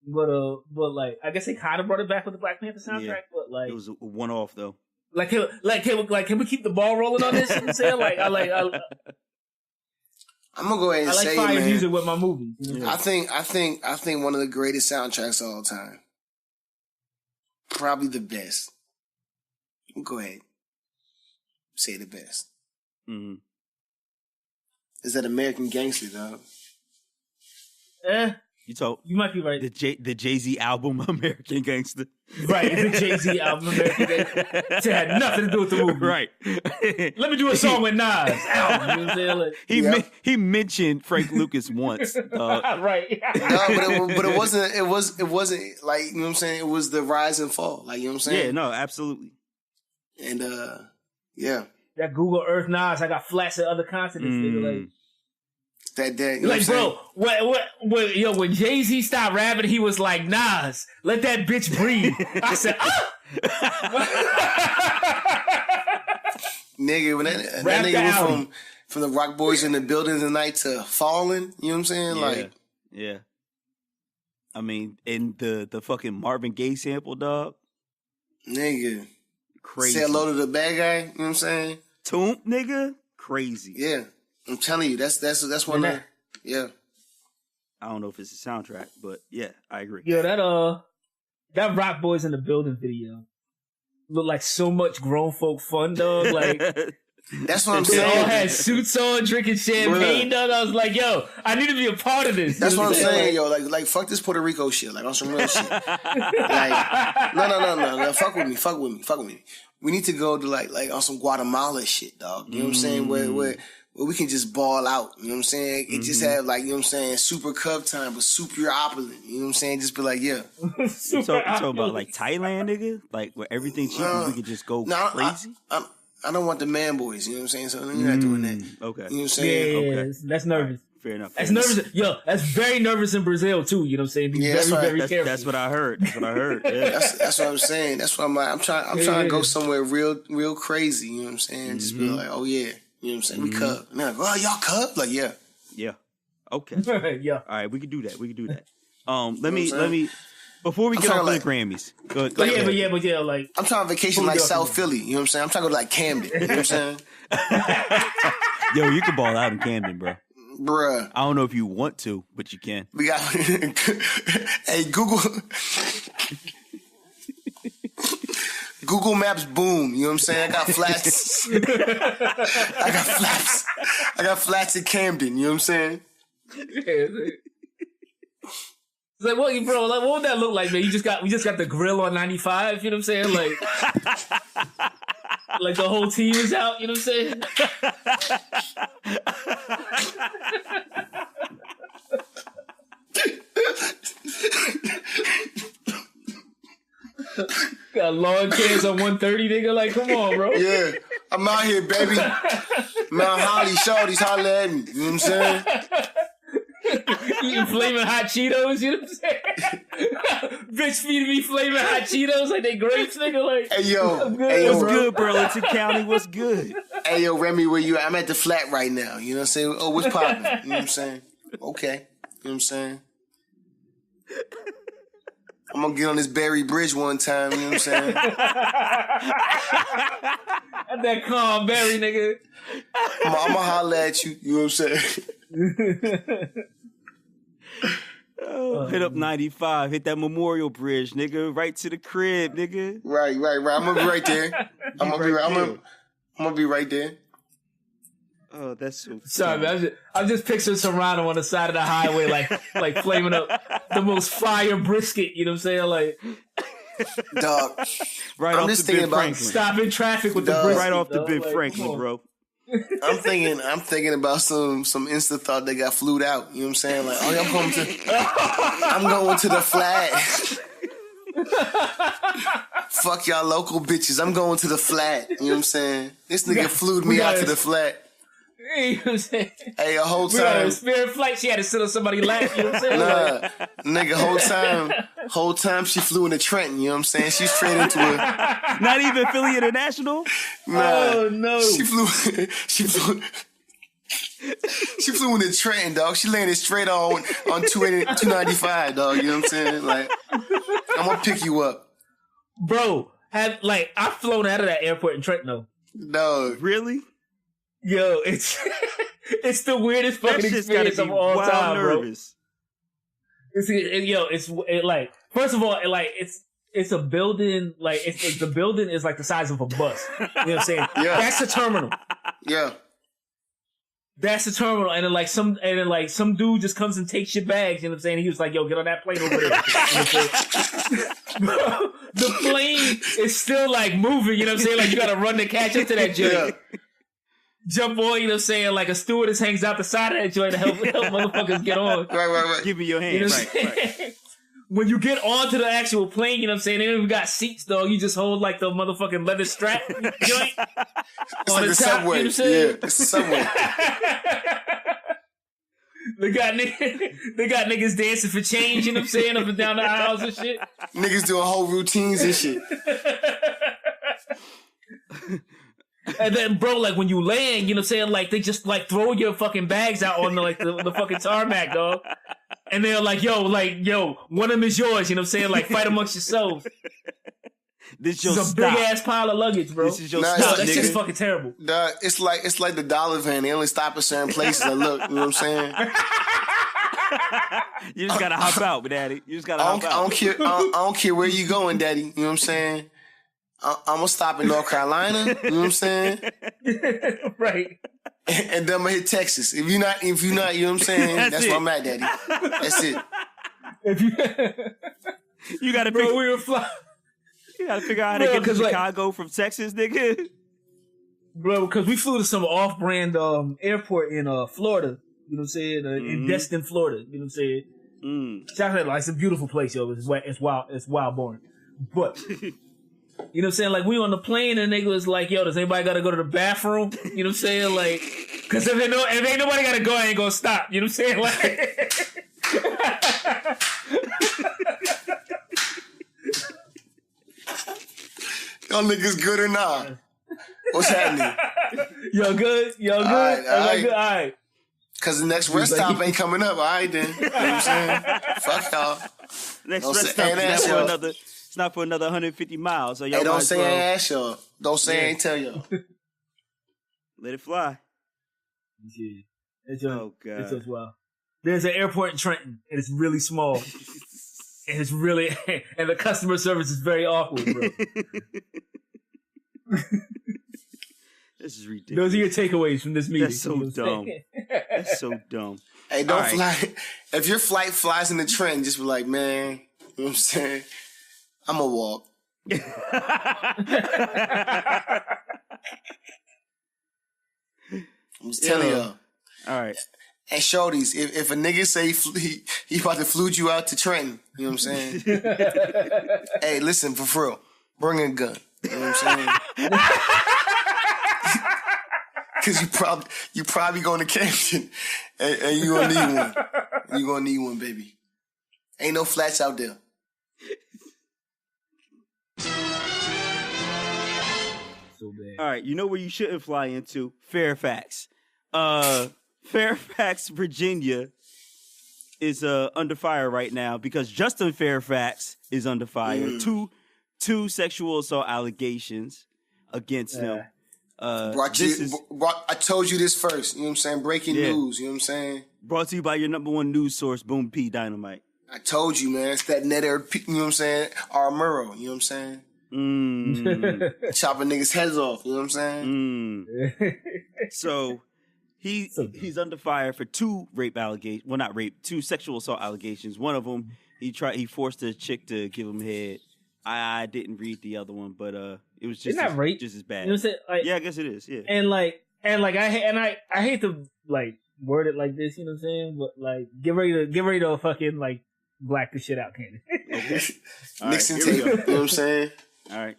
Speaker 3: But like, I guess they kind of brought it back with the Black Panther soundtrack. Yeah. But like,
Speaker 1: it was a one-off though.
Speaker 3: Can we keep the ball rolling on this? You know what I'm saying?
Speaker 2: I'm gonna go ahead and say,
Speaker 3: I like fire
Speaker 2: man,
Speaker 3: music with my movies. You know?
Speaker 2: I think one of the greatest soundtracks of all time. Probably the best. Go ahead. Say the best.
Speaker 1: Mm-hmm.
Speaker 2: Is that American Gangster, dog?
Speaker 3: You might be right.
Speaker 1: The Jay-Z album, American Gangster.
Speaker 3: Right, the Jay-Z album, American Gangster. It had nothing to do with the movie.
Speaker 1: Right.
Speaker 3: Let me do a song with Nas. Album, you know what I'm saying?
Speaker 1: He mentioned Frank Lucas once.
Speaker 3: Right.
Speaker 2: No, but it wasn't like, you know what I'm saying? It was the rise and fall. Like, you know what I'm saying?
Speaker 1: Yeah, no, absolutely.
Speaker 2: And yeah.
Speaker 3: That Google Earth Nas, I got flats at other continents, nigga. Like,
Speaker 2: that,
Speaker 3: like, bro, when Jay-Z stopped rapping, he was like, Nas, let that bitch breathe. I said,
Speaker 2: nigga, when that nigga went from the Rock Boys in the Building tonight to Falling, you know what I'm saying?
Speaker 1: Yeah. I mean, and the fucking Marvin Gaye sample, dog.
Speaker 2: Nigga.
Speaker 1: Crazy.
Speaker 2: Say hello to the bad guy, you know what I'm saying?
Speaker 1: Toomp, nigga. Crazy.
Speaker 2: Yeah. I'm telling you, that's one of yeah.
Speaker 1: I don't know if it's a soundtrack, but yeah, I agree.
Speaker 3: Yeah, that Rock Boys in the Building video looked like so much grown folk fun, dog. Like,
Speaker 2: that's what I'm
Speaker 3: they
Speaker 2: saying.
Speaker 3: all had suits on, drinking champagne, dog. I was like, yo, I need to be a part of this.
Speaker 2: That's what I'm saying, yo. Like fuck this Puerto Rico shit. Like on some real shit. Like, no. Fuck with me. We need to go to like on some Guatemala shit, dog. You know what I'm saying? Where we can just ball out. You know what I'm saying? It just have like, you know what I'm saying, super cub time, but super opulent. You know what I'm saying? Just be like, yeah.
Speaker 1: You talking about like Thailand, nigga? Like where everything cheap and we can just go crazy?
Speaker 2: I don't want the man boys, you know what I'm saying? So you're not doing that.
Speaker 1: Okay.
Speaker 2: You know what I'm saying?
Speaker 3: Yeah,
Speaker 1: okay.
Speaker 3: That's nervous.
Speaker 1: Fair enough.
Speaker 3: That's nervous. Yo, that's very nervous in Brazil too. You know what I'm saying? Be very careful.
Speaker 1: That's what I heard. Yeah.
Speaker 2: That's what I'm saying. That's what I'm like. I'm trying to go somewhere real crazy. You know what I'm saying? Just be like, oh yeah. You know what I'm saying? We cub. And they're like, oh, y'all cub? Like, yeah.
Speaker 1: Yeah. Okay.
Speaker 3: Yeah.
Speaker 1: All right, we can do that. Let me before we get off the Grammys. Go ahead.
Speaker 3: But yeah, like,
Speaker 2: I'm trying to vacation like South Philly. You know what I'm saying? I'm trying to go to like Camden. You know what I'm saying?
Speaker 1: Yo, you can ball out in Camden, bro.
Speaker 2: Bruh.
Speaker 1: I don't know if you want to, but you can.
Speaker 2: We got hey, Google Maps, boom. You know what I'm saying? I got flats. I got flats in Camden. You know what I'm saying?
Speaker 3: It's like, what, bro? Like, what would that look like, man? We just got the grill on 95. You know what I'm saying? Like the whole team is out. You know what I'm saying? Got long chairs on 130, nigga. Like, come on, bro.
Speaker 2: Yeah, I'm out here, baby. Mount Holly, shorties, holla at me. You know what I'm saying?
Speaker 3: Eating flaming hot Cheetos, you know what I'm saying? Bitch feeding me flaming hot Cheetos like they grapes, nigga. Like,
Speaker 2: Hey, yo.
Speaker 1: What's good, Burlington County? What's good?
Speaker 2: Hey, yo, Remy, where you at? I'm at the flat right now. You know what I'm saying? Oh, what's poppin'? You know what I'm saying? Okay. You know what I'm saying? I'm gonna get on this Berry Bridge one time. You know what I'm saying?
Speaker 3: at that calm berry, nigga.
Speaker 2: I'm gonna holler at you. You know what I'm saying?
Speaker 1: Hit up 95. Hit that Memorial Bridge, nigga. Right to the crib, nigga.
Speaker 2: Right. I'm gonna be right there. I'm gonna be right there.
Speaker 1: Oh, that's so
Speaker 3: sorry, man. I'm just picturing Serrano on the side of the highway, like flaming up the most fire brisket. You know what I'm saying? Like,
Speaker 2: dog.
Speaker 1: Right
Speaker 2: I'm
Speaker 1: off
Speaker 2: just
Speaker 1: the
Speaker 2: thinking
Speaker 1: Ben
Speaker 2: about
Speaker 1: Franklin.
Speaker 3: stopping traffic with
Speaker 2: Dog.
Speaker 3: the brisket.
Speaker 1: Right off the
Speaker 3: dog.
Speaker 1: Ben
Speaker 3: Like,
Speaker 1: Franklin, bro.
Speaker 2: I'm thinking about some Insta thought that got flued out. You know what I'm saying? Like, oh, I'm going to the flat. Fuck y'all local bitches. I'm going to the flat. You know what I'm saying? This nigga flued me out to the flat.
Speaker 3: You know what I'm saying?
Speaker 2: Hey, a whole
Speaker 3: We got
Speaker 2: time.
Speaker 3: a Spirit flight. She had to sit on somebody's lap. You know what I'm saying?
Speaker 2: Nah, nigga, whole time she flew into Trenton. You know what I'm saying? She's straight into it.
Speaker 1: Not even Philly International?
Speaker 2: Nah,
Speaker 3: Oh, no.
Speaker 2: She flew into Trenton, dog. She landed straight on 295, dog. You know what I'm saying? Like, I'm gonna pick you up,
Speaker 3: Bro, I've flown out of that airport in Trenton, though.
Speaker 2: dog.
Speaker 1: Really?
Speaker 3: Yo, it's it's the weirdest
Speaker 1: That
Speaker 3: fucking
Speaker 1: shit's gotta
Speaker 3: experience
Speaker 1: be
Speaker 3: of all
Speaker 1: wild
Speaker 3: time,
Speaker 1: nervous.
Speaker 3: bro. It's like, first of all, it's a building, like the building is like the size of a bus. You know what I'm saying?
Speaker 2: Yeah.
Speaker 3: That's the terminal.
Speaker 2: Yeah.
Speaker 3: That's the terminal, and then some dude just comes and takes your bags. You know what I'm saying? He was like, "Yo, get on that plane over there." You know what I'm saying? Bro, the plane is still like moving. You know what I'm saying? Like you got to run to catch up to that joint.
Speaker 2: Yeah.
Speaker 3: Jump on, you know what I'm saying? Like a stewardess hangs out the side of that joint to help motherfuckers get on.
Speaker 2: Right.
Speaker 1: Give me your hand.
Speaker 3: You know what I'm saying? When you get onto the actual plane, you know what I'm saying? They don't even got seats, though. You just hold like the motherfucking leather strap joint.
Speaker 2: It's
Speaker 3: on
Speaker 2: like
Speaker 3: the
Speaker 2: the
Speaker 3: top,
Speaker 2: subway.
Speaker 3: you know what I'm saying?
Speaker 2: Yeah, it's the subway.
Speaker 3: They got niggas dancing for change, you know what I'm saying? Up and down the aisles and shit.
Speaker 2: Niggas doing whole routines and shit.
Speaker 3: And then, bro, like when you land, you know what I'm saying? Like they just like throw your fucking bags out on the fucking tarmac, dog. And they're like, yo, one of them is yours, you know what I'm saying? Like fight amongst yourselves.
Speaker 1: This
Speaker 3: It's
Speaker 1: is
Speaker 3: a big ass pile of luggage, bro.
Speaker 1: This is your
Speaker 2: Nah,
Speaker 1: stop,
Speaker 3: That
Speaker 1: nigga.
Speaker 3: shit's fucking terrible.
Speaker 2: Dog, it's like the dollar van. They only stop at certain places and look. You know what I'm saying?
Speaker 1: You just gotta hop out, daddy. You just gotta hop
Speaker 2: I
Speaker 1: out.
Speaker 2: don't care where you going, daddy. You know what I'm saying? I'm gonna stop in North Carolina. You know what I'm saying?
Speaker 3: Right.
Speaker 2: And then I'm gonna hit Texas. If you're not, you know what I'm saying? That's
Speaker 1: it.
Speaker 2: where I'm at, daddy. That's it.
Speaker 3: If you,
Speaker 1: You gotta
Speaker 3: bro,
Speaker 1: figure,
Speaker 3: we were flying.
Speaker 1: you gotta figure out how to
Speaker 3: Bro,
Speaker 1: get to
Speaker 3: 'cause, like-
Speaker 1: Chicago from Texas, nigga.
Speaker 3: Bro, because we flew to some off-brand airport in Florida. You know what I'm saying? In Destin, Florida. You know what I'm saying? Shout out, like, it's a beautiful place, yo. It's wild born. But you know what I'm saying? Like, we on the plane and nigga was like, yo, does anybody gotta go to the bathroom? You know what I'm saying? Like, cause if ain't nobody gotta go, I ain't gonna stop. You know what I'm saying? Like
Speaker 2: Y'all niggas good or not? What's happening?
Speaker 3: Yo good?
Speaker 2: All right.
Speaker 3: Good? All right.
Speaker 2: Cause the next rest stop ain't coming up. All right then. You know what I'm saying? Fuck y'all.
Speaker 1: Next
Speaker 2: Don't
Speaker 1: rest
Speaker 2: say-
Speaker 1: stop
Speaker 2: ain't
Speaker 1: is
Speaker 2: ask
Speaker 1: not for
Speaker 2: y'all.
Speaker 1: another. It's not for another 150 miles. So y'all
Speaker 2: Hey,
Speaker 1: might
Speaker 2: don't
Speaker 1: as
Speaker 2: say
Speaker 1: well
Speaker 2: I asked y'all. Don't say I ain't tell y'all.
Speaker 1: let it fly.
Speaker 3: Yeah. It's
Speaker 1: Oh god.
Speaker 3: It's just wild. There's an airport in Trenton, and it's really small. And it's really, and the customer service is very awkward, bro.
Speaker 1: This is ridiculous.
Speaker 3: Those are your takeaways from this meeting.
Speaker 1: That's so
Speaker 3: You know what I'm
Speaker 1: dumb.
Speaker 3: saying?
Speaker 1: That's so dumb.
Speaker 2: Hey, don't
Speaker 1: All right.
Speaker 2: fly. If your flight flies in the Trenton, just be like, man, you know what I'm saying? I'm gonna walk. I'm just telling y'all.
Speaker 1: All right.
Speaker 2: And shorties, if a nigga say he about to flute you out to Trenton, you know what I'm saying? Hey, listen, for real. bring a gun. You know what I'm saying? Because you probably going to Camden and you gonna need one. You gonna need one, baby. Ain't no flats out there.
Speaker 3: So bad.
Speaker 1: All right, you know where you shouldn't fly into? Fairfax. Fairfax, Virginia is under fire right now because Justin Fairfax is under fire. Two sexual assault allegations against him.
Speaker 2: I told you this first. You know what I'm saying? Breaking news. You know what I'm saying?
Speaker 1: Brought to you by your number one news source, Boom P Dynamite.
Speaker 2: I told you, man. It's that netter, you know what I'm saying? Armuro, you know what I'm saying? Chopping niggas' heads off, you know what I'm saying?
Speaker 1: So he's under fire for two rape allegations. Well, not rape, two sexual assault allegations. One of them, he forced a chick to give him head. I didn't read the other one, but it was just
Speaker 3: rape?
Speaker 1: Just as bad.
Speaker 3: You know what I'm saying? Like,
Speaker 1: yeah, I guess it is. Yeah,
Speaker 3: and I hate to like word it like this. You know what I'm saying? But like, get ready to fucking like black the shit out, Camden.
Speaker 1: Okay.
Speaker 2: Nixon tape. You know what I'm saying?
Speaker 1: All right.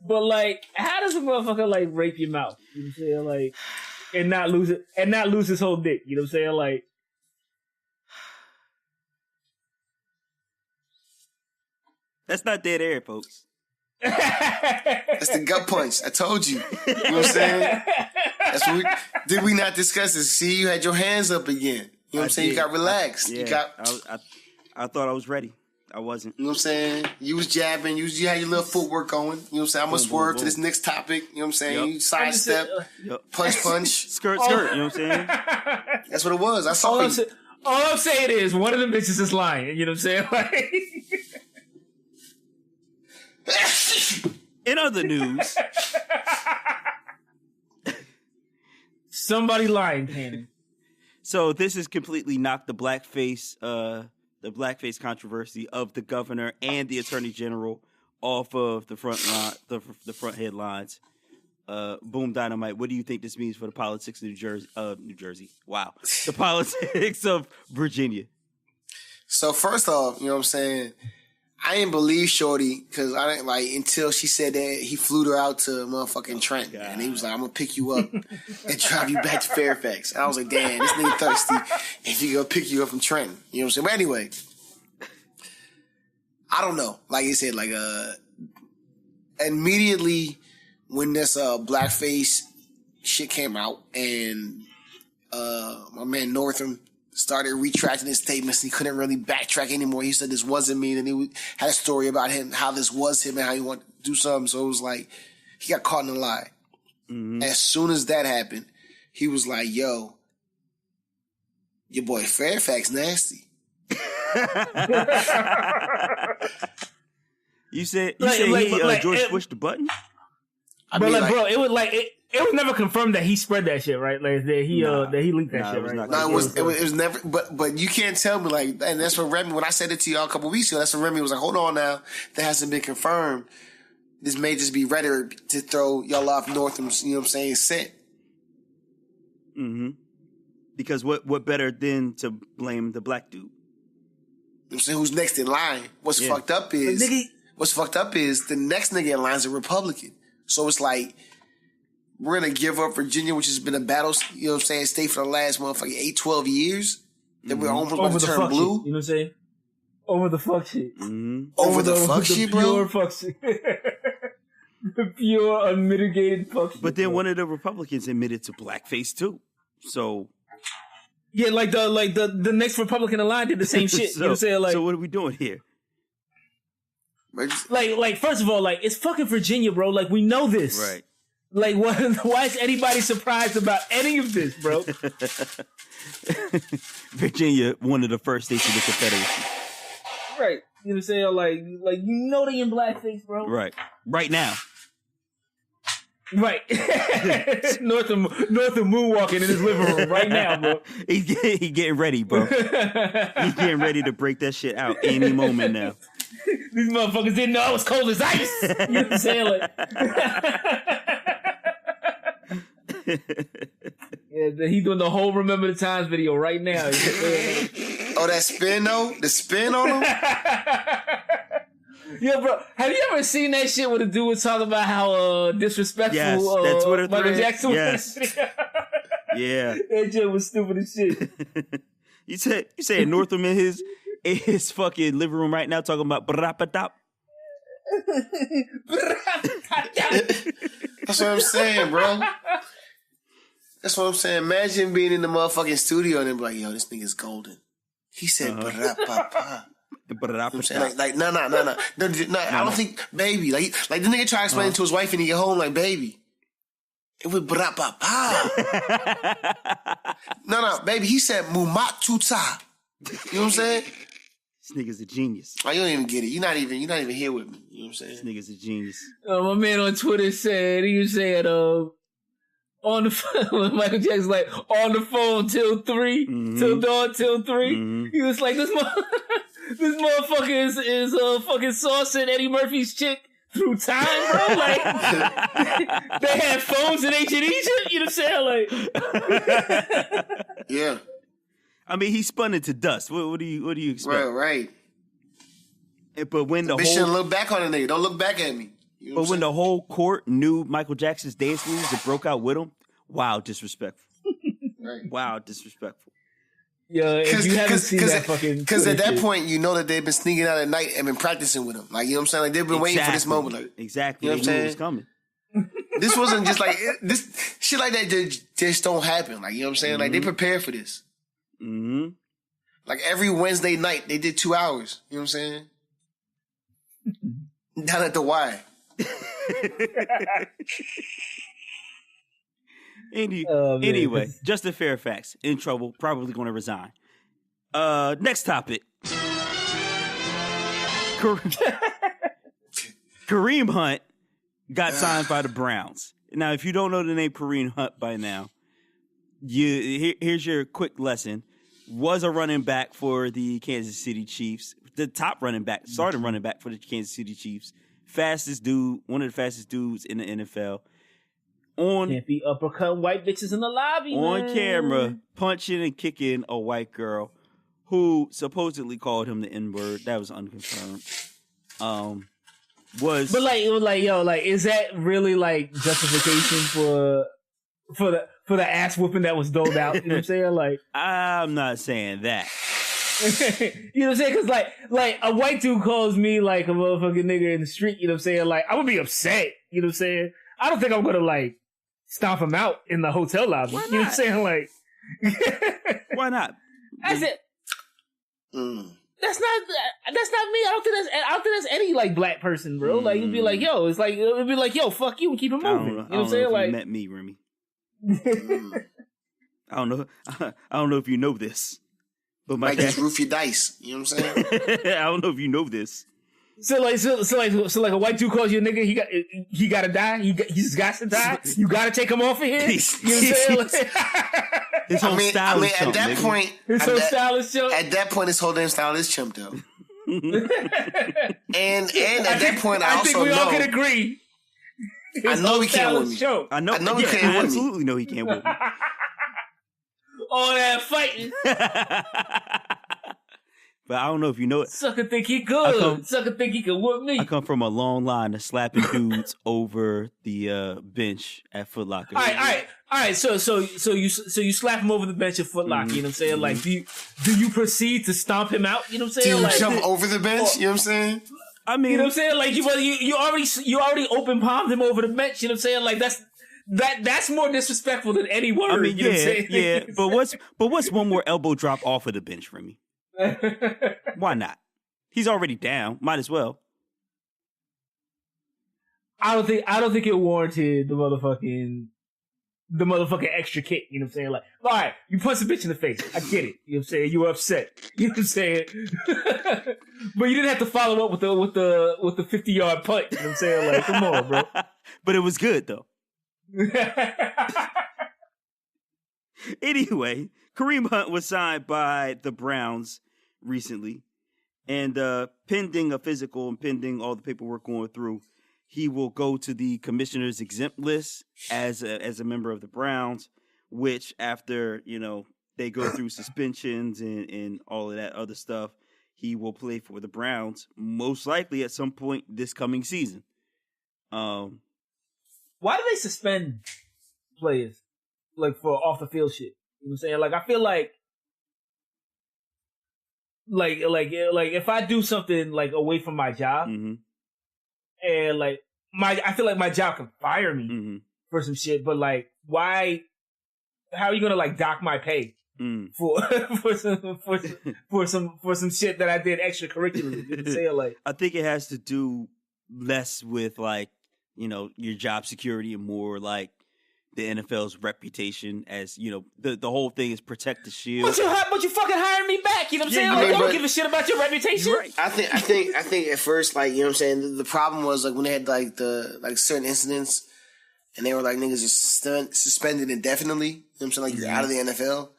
Speaker 3: But like, how does a motherfucker like rape your mouth? You know what I'm saying? Like, and not lose his whole dick. You know what I'm saying? Like,
Speaker 1: that's not dead air, folks.
Speaker 2: That's the gut punch. I told you. You know what I'm saying? That's what did we not discuss this? See, you had your hands up again. You know what I'm saying? You got relaxed.
Speaker 1: I thought I was ready. I wasn't.
Speaker 2: You know what I'm saying? You was jabbing. You had your little footwork going. You know what I'm saying? I'm going to swerve to this next topic. You know what I'm saying?
Speaker 1: Yep.
Speaker 2: You sidestep, punch.
Speaker 1: Skirt, you know what I'm saying?
Speaker 2: That's what it was. I saw you.
Speaker 3: All I'm saying is one of them bitches is lying. You know what I'm saying? Like,
Speaker 1: in other news,
Speaker 3: somebody lying, Cannon.
Speaker 1: So this has completely knocked the blackface controversy of the governor and the attorney general off of the front line, the front headlines. Boom Dynamite. What do you think this means for the politics of New Jersey? Wow, the politics of Virginia.
Speaker 2: So first off, you know what I'm saying? I didn't believe Shorty because I didn't like until she said that he flew her out to motherfucking Trenton, and he was like, "I'm gonna pick you up and drive you back to Fairfax." And I was like, "Damn, this nigga thirsty if he gonna pick you up from Trenton." You know what I'm saying? But anyway, I don't know. Like you said, like immediately when this blackface shit came out, and my man Northam started retracting his statements. He couldn't really backtrack anymore. He said this wasn't me. And he had a story about him, how this was him and how he wanted to do something. So it was like, he got caught in a lie. Mm-hmm. As soon as that happened, he was like, yo, your boy Fairfax nasty.
Speaker 1: You said George pushed the button?
Speaker 3: Bro, it was like... It was never confirmed that he spread that shit, right? Like that he leaked that shit, right?
Speaker 2: No, it was never. But you can't tell me like, and that's what Remy. When I said it to y'all a couple weeks ago, that's when Remy was like, "Hold on now, that hasn't been confirmed. This may just be rhetoric to throw y'all off Northam's, you know what I'm saying, scent."
Speaker 1: Mm-hmm. Because what better than to blame the black dude?
Speaker 2: You know what I'm saying, who's next in line? What's fucked up is the next nigga in line is a Republican. So it's like, we're going to give up Virginia, which has been a battle, you know what I'm saying, state for the last motherfucking 8-12 years. That we're almost about to turn blue.
Speaker 3: Shit, you know what I'm saying? Over the fuck shit.
Speaker 2: Mm-hmm. Over the fuck shit, bro?
Speaker 3: Pure fuck shit. The pure, unmitigated fuck shit.
Speaker 1: But then one of the Republicans admitted to blackface too. So...
Speaker 3: Yeah, like the next Republican in line did the same shit.
Speaker 1: So,
Speaker 3: you know what I'm saying? Like,
Speaker 1: so what are we doing here?
Speaker 3: Like first of all, like, it's fucking Virginia, bro. Like, we know this.
Speaker 1: Right.
Speaker 3: Like, why is anybody surprised about any of this, bro?
Speaker 1: Virginia, one of the first states of the Confederacy.
Speaker 3: Right. You know what I'm saying? Like you know they in blackface, bro.
Speaker 1: Right. Right now.
Speaker 3: Right. Northam moonwalking in his living room right now, bro.
Speaker 1: He getting ready, bro. He's getting ready to break that shit out any moment now.
Speaker 3: These motherfuckers didn't know I was cold as ice. You know what I'm saying? Like, yeah, he doing the whole Remember the Times video right now.
Speaker 2: Oh, that spin though? The spin on him?
Speaker 3: Yo, bro, have you ever seen that shit where the dude was talking about how disrespectful
Speaker 1: that Twitter
Speaker 3: Michael
Speaker 1: thread?
Speaker 3: Jackson
Speaker 1: Yes.
Speaker 3: was?
Speaker 1: Yeah.
Speaker 3: That shit was stupid as shit.
Speaker 1: You said Northam in his fucking living room right now talking about brapatap.
Speaker 2: That's what I'm saying, bro. That's what I'm saying. Imagine being in the motherfucking studio and then be like, yo, this nigga's golden. He said, brapapa. You know what I'm saying? Like, no. I don't think, baby. Like the nigga try to explain it to his wife and he get home like, baby. It was brapapa. No, baby. He said, mumatuta. You know what I'm saying?
Speaker 1: This nigga's a genius.
Speaker 2: Oh, you don't even get it. You're not even here with me. You know what I'm saying?
Speaker 1: This nigga's a genius.
Speaker 3: My man on Twitter said, he was saying, on the phone, Michael Jackson's like, on the phone till 3, till dawn, till 3. He was like, this motherfucker is fucking saucing Eddie Murphy's chick through time, bro. Like, they had phones in ancient Egypt. You know what I'm saying? Like,
Speaker 2: yeah.
Speaker 1: I mean, he spun it to dust. What do you expect?
Speaker 2: Right.
Speaker 1: But when the
Speaker 2: bitch shouldn't look back on a nigga. Don't look back at me. You know
Speaker 1: but when the whole court knew Michael Jackson's dance moves and broke out with him, wow, disrespectful.
Speaker 2: Right.
Speaker 1: Wow, disrespectful.
Speaker 3: Yeah, if you haven't seen that fucking...
Speaker 2: Because at that point, you know that they've been sneaking out at night and been practicing with him. Like, you know what I'm saying? Like, they've been waiting for this moment. Like,
Speaker 1: exactly.
Speaker 2: You know what
Speaker 1: They
Speaker 2: I'm
Speaker 1: knew it was
Speaker 2: saying?
Speaker 1: coming.
Speaker 2: This wasn't just like... this shit like that just don't happen. Like, you know what I'm saying? Like, they prepared for this.
Speaker 1: Mm-hmm.
Speaker 2: Like, every Wednesday night, they did 2 hours. You know what I'm saying? Down at the Y.
Speaker 1: Anyway, Justin Fairfax in trouble, probably going to resign. Next topic. Kareem Hunt got signed by the Browns. Now, if you don't know the name Kareem Hunt by now, here's your quick lesson. Was a running back for the Kansas City Chiefs, the top running back, starting running back for the Kansas City Chiefs. Fastest dude, one of the fastest dudes in the NFL.
Speaker 3: Can't be uppercutting white bitches in the lobby,
Speaker 1: on
Speaker 3: man.
Speaker 1: camera, punching and kicking a white girl who supposedly called him the N-word. That was unconfirmed. But
Speaker 3: it was like, yo, like, is that really like justification for the ass whooping that was doled out? You know what I'm saying? Like,
Speaker 1: I'm not saying that.
Speaker 3: you know what I'm saying? Because like a white dude calls me like a motherfucking nigga in the street. You know what I'm saying? Like, I would be upset. You know what I'm saying? I don't think I'm gonna like stomp him out in the hotel lobby.
Speaker 1: Why
Speaker 3: You know what I'm saying? Like,
Speaker 1: why not?
Speaker 3: I said, that's not me. I don't think that's any like black person, bro. Like, it'd be like, yo, fuck you and keep it moving. You know what I'm saying? Like,
Speaker 1: you met me, Remy. I don't know if you know this, but my dad,
Speaker 2: just roof your dice. You know what I'm saying?
Speaker 1: I don't know if you know this.
Speaker 3: So like a white dude calls you a nigga, he gotta die. He's got to die. You gotta take him off of here. You know what I'm saying?
Speaker 1: His whole style is chump,
Speaker 2: at that point,
Speaker 3: his whole style is chump.
Speaker 2: At that point, his whole damn style is chump though. and at that point, I
Speaker 3: think
Speaker 2: also
Speaker 3: we all
Speaker 2: know.
Speaker 3: can agree.
Speaker 2: I know he can't win me.
Speaker 1: I know
Speaker 2: he can't win me.
Speaker 1: Absolutely know he can't win me.
Speaker 3: All that fighting.
Speaker 1: But I don't know if you know it.
Speaker 3: Sucker think he good. Sucker think he can whoop me.
Speaker 1: I come from a long line of slapping dudes over the bench at Foot Locker.
Speaker 3: All right. So you slap him over the bench at Foot Locker. You know what I'm saying? Like, do you proceed to stomp him out? You know what I'm saying?
Speaker 2: Do you
Speaker 3: like,
Speaker 2: jump over the bench? You know what I'm saying?
Speaker 1: I mean,
Speaker 3: you know what I'm saying? Like, you already open palmed him over the bench. You know what I'm saying? Like, that's more disrespectful than any word.
Speaker 1: I mean,
Speaker 3: you know what I'm saying?
Speaker 1: yeah. But what's one more elbow drop off of the bench, Remy? Why not? He's already down. Might as well.
Speaker 3: I don't think it warranted the motherfucking extra kick. You know what I'm saying? Like, all right, you punch the bitch in the face. I get it. You know what I'm saying? You were upset. You know what I'm saying? But you didn't have to follow up with the 50-yard punt. You know what I'm saying? Like, come on, bro.
Speaker 1: But it was good though. Anyway, Kareem Hunt was signed by the Browns recently, and pending a physical and pending all the paperwork going through, he will go to the commissioner's exempt list as a member of the Browns, which after, they go through suspensions and all of that other stuff, he will play for the Browns, most likely at some point this coming season.
Speaker 3: Why do they suspend players like for off the field shit? You know what I'm saying? Like I feel like if I do something like away from my job, and like I feel like my job can fire me for some shit, but like why? How are you gonna like dock my pay for some shit that I did extracurricularly? You know say like
Speaker 1: I think it has to do less with like your job security and more like the NFL's reputation as the whole thing is protect the shield.
Speaker 3: But you fucking hired me back. You know what I'm saying? Like, I don't give a shit about your reputation.
Speaker 2: Right. I think at first, like, you know what I'm saying, the problem was like when they had like certain incidents and they were like niggas just suspended indefinitely. You know what I'm saying? Like you're out of the NFL.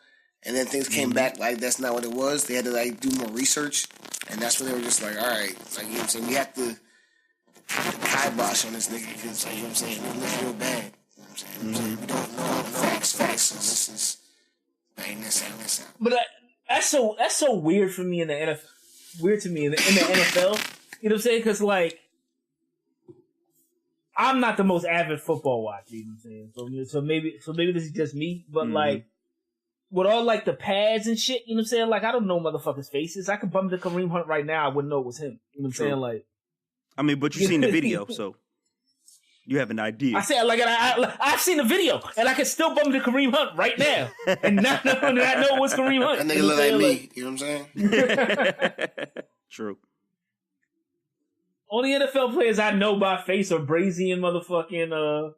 Speaker 2: And then things came back like that's not what it was. They had to like do more research. And that's when they were just like, all right, like, you know what I'm saying, we have to kibosh on this nigga because, like, you know what I'm saying, it looks real bad. You know what I'm saying? We don't know facts. So this is bang this out.
Speaker 3: But that's so weird for me in the NFL. Weird to me in the NFL. You know what I'm saying? Because like I'm not the most avid football watcher. You know what I'm saying? So maybe this is just me. But like with all like the pads and shit. You know what I'm saying? Like I don't know motherfuckers' faces. I could bump into Kareem Hunt right now. I wouldn't know it was him. You know what I'm saying? Like
Speaker 1: I mean, but you've seen the video, so. You have an idea.
Speaker 3: I said, like, I've seen the video, and I can still bump into Kareem Hunt right now, and not know it was Kareem Hunt.
Speaker 2: That nigga look like me. You know what I'm saying?
Speaker 1: True.
Speaker 3: Only NFL players I know by face are Brazy and motherfucking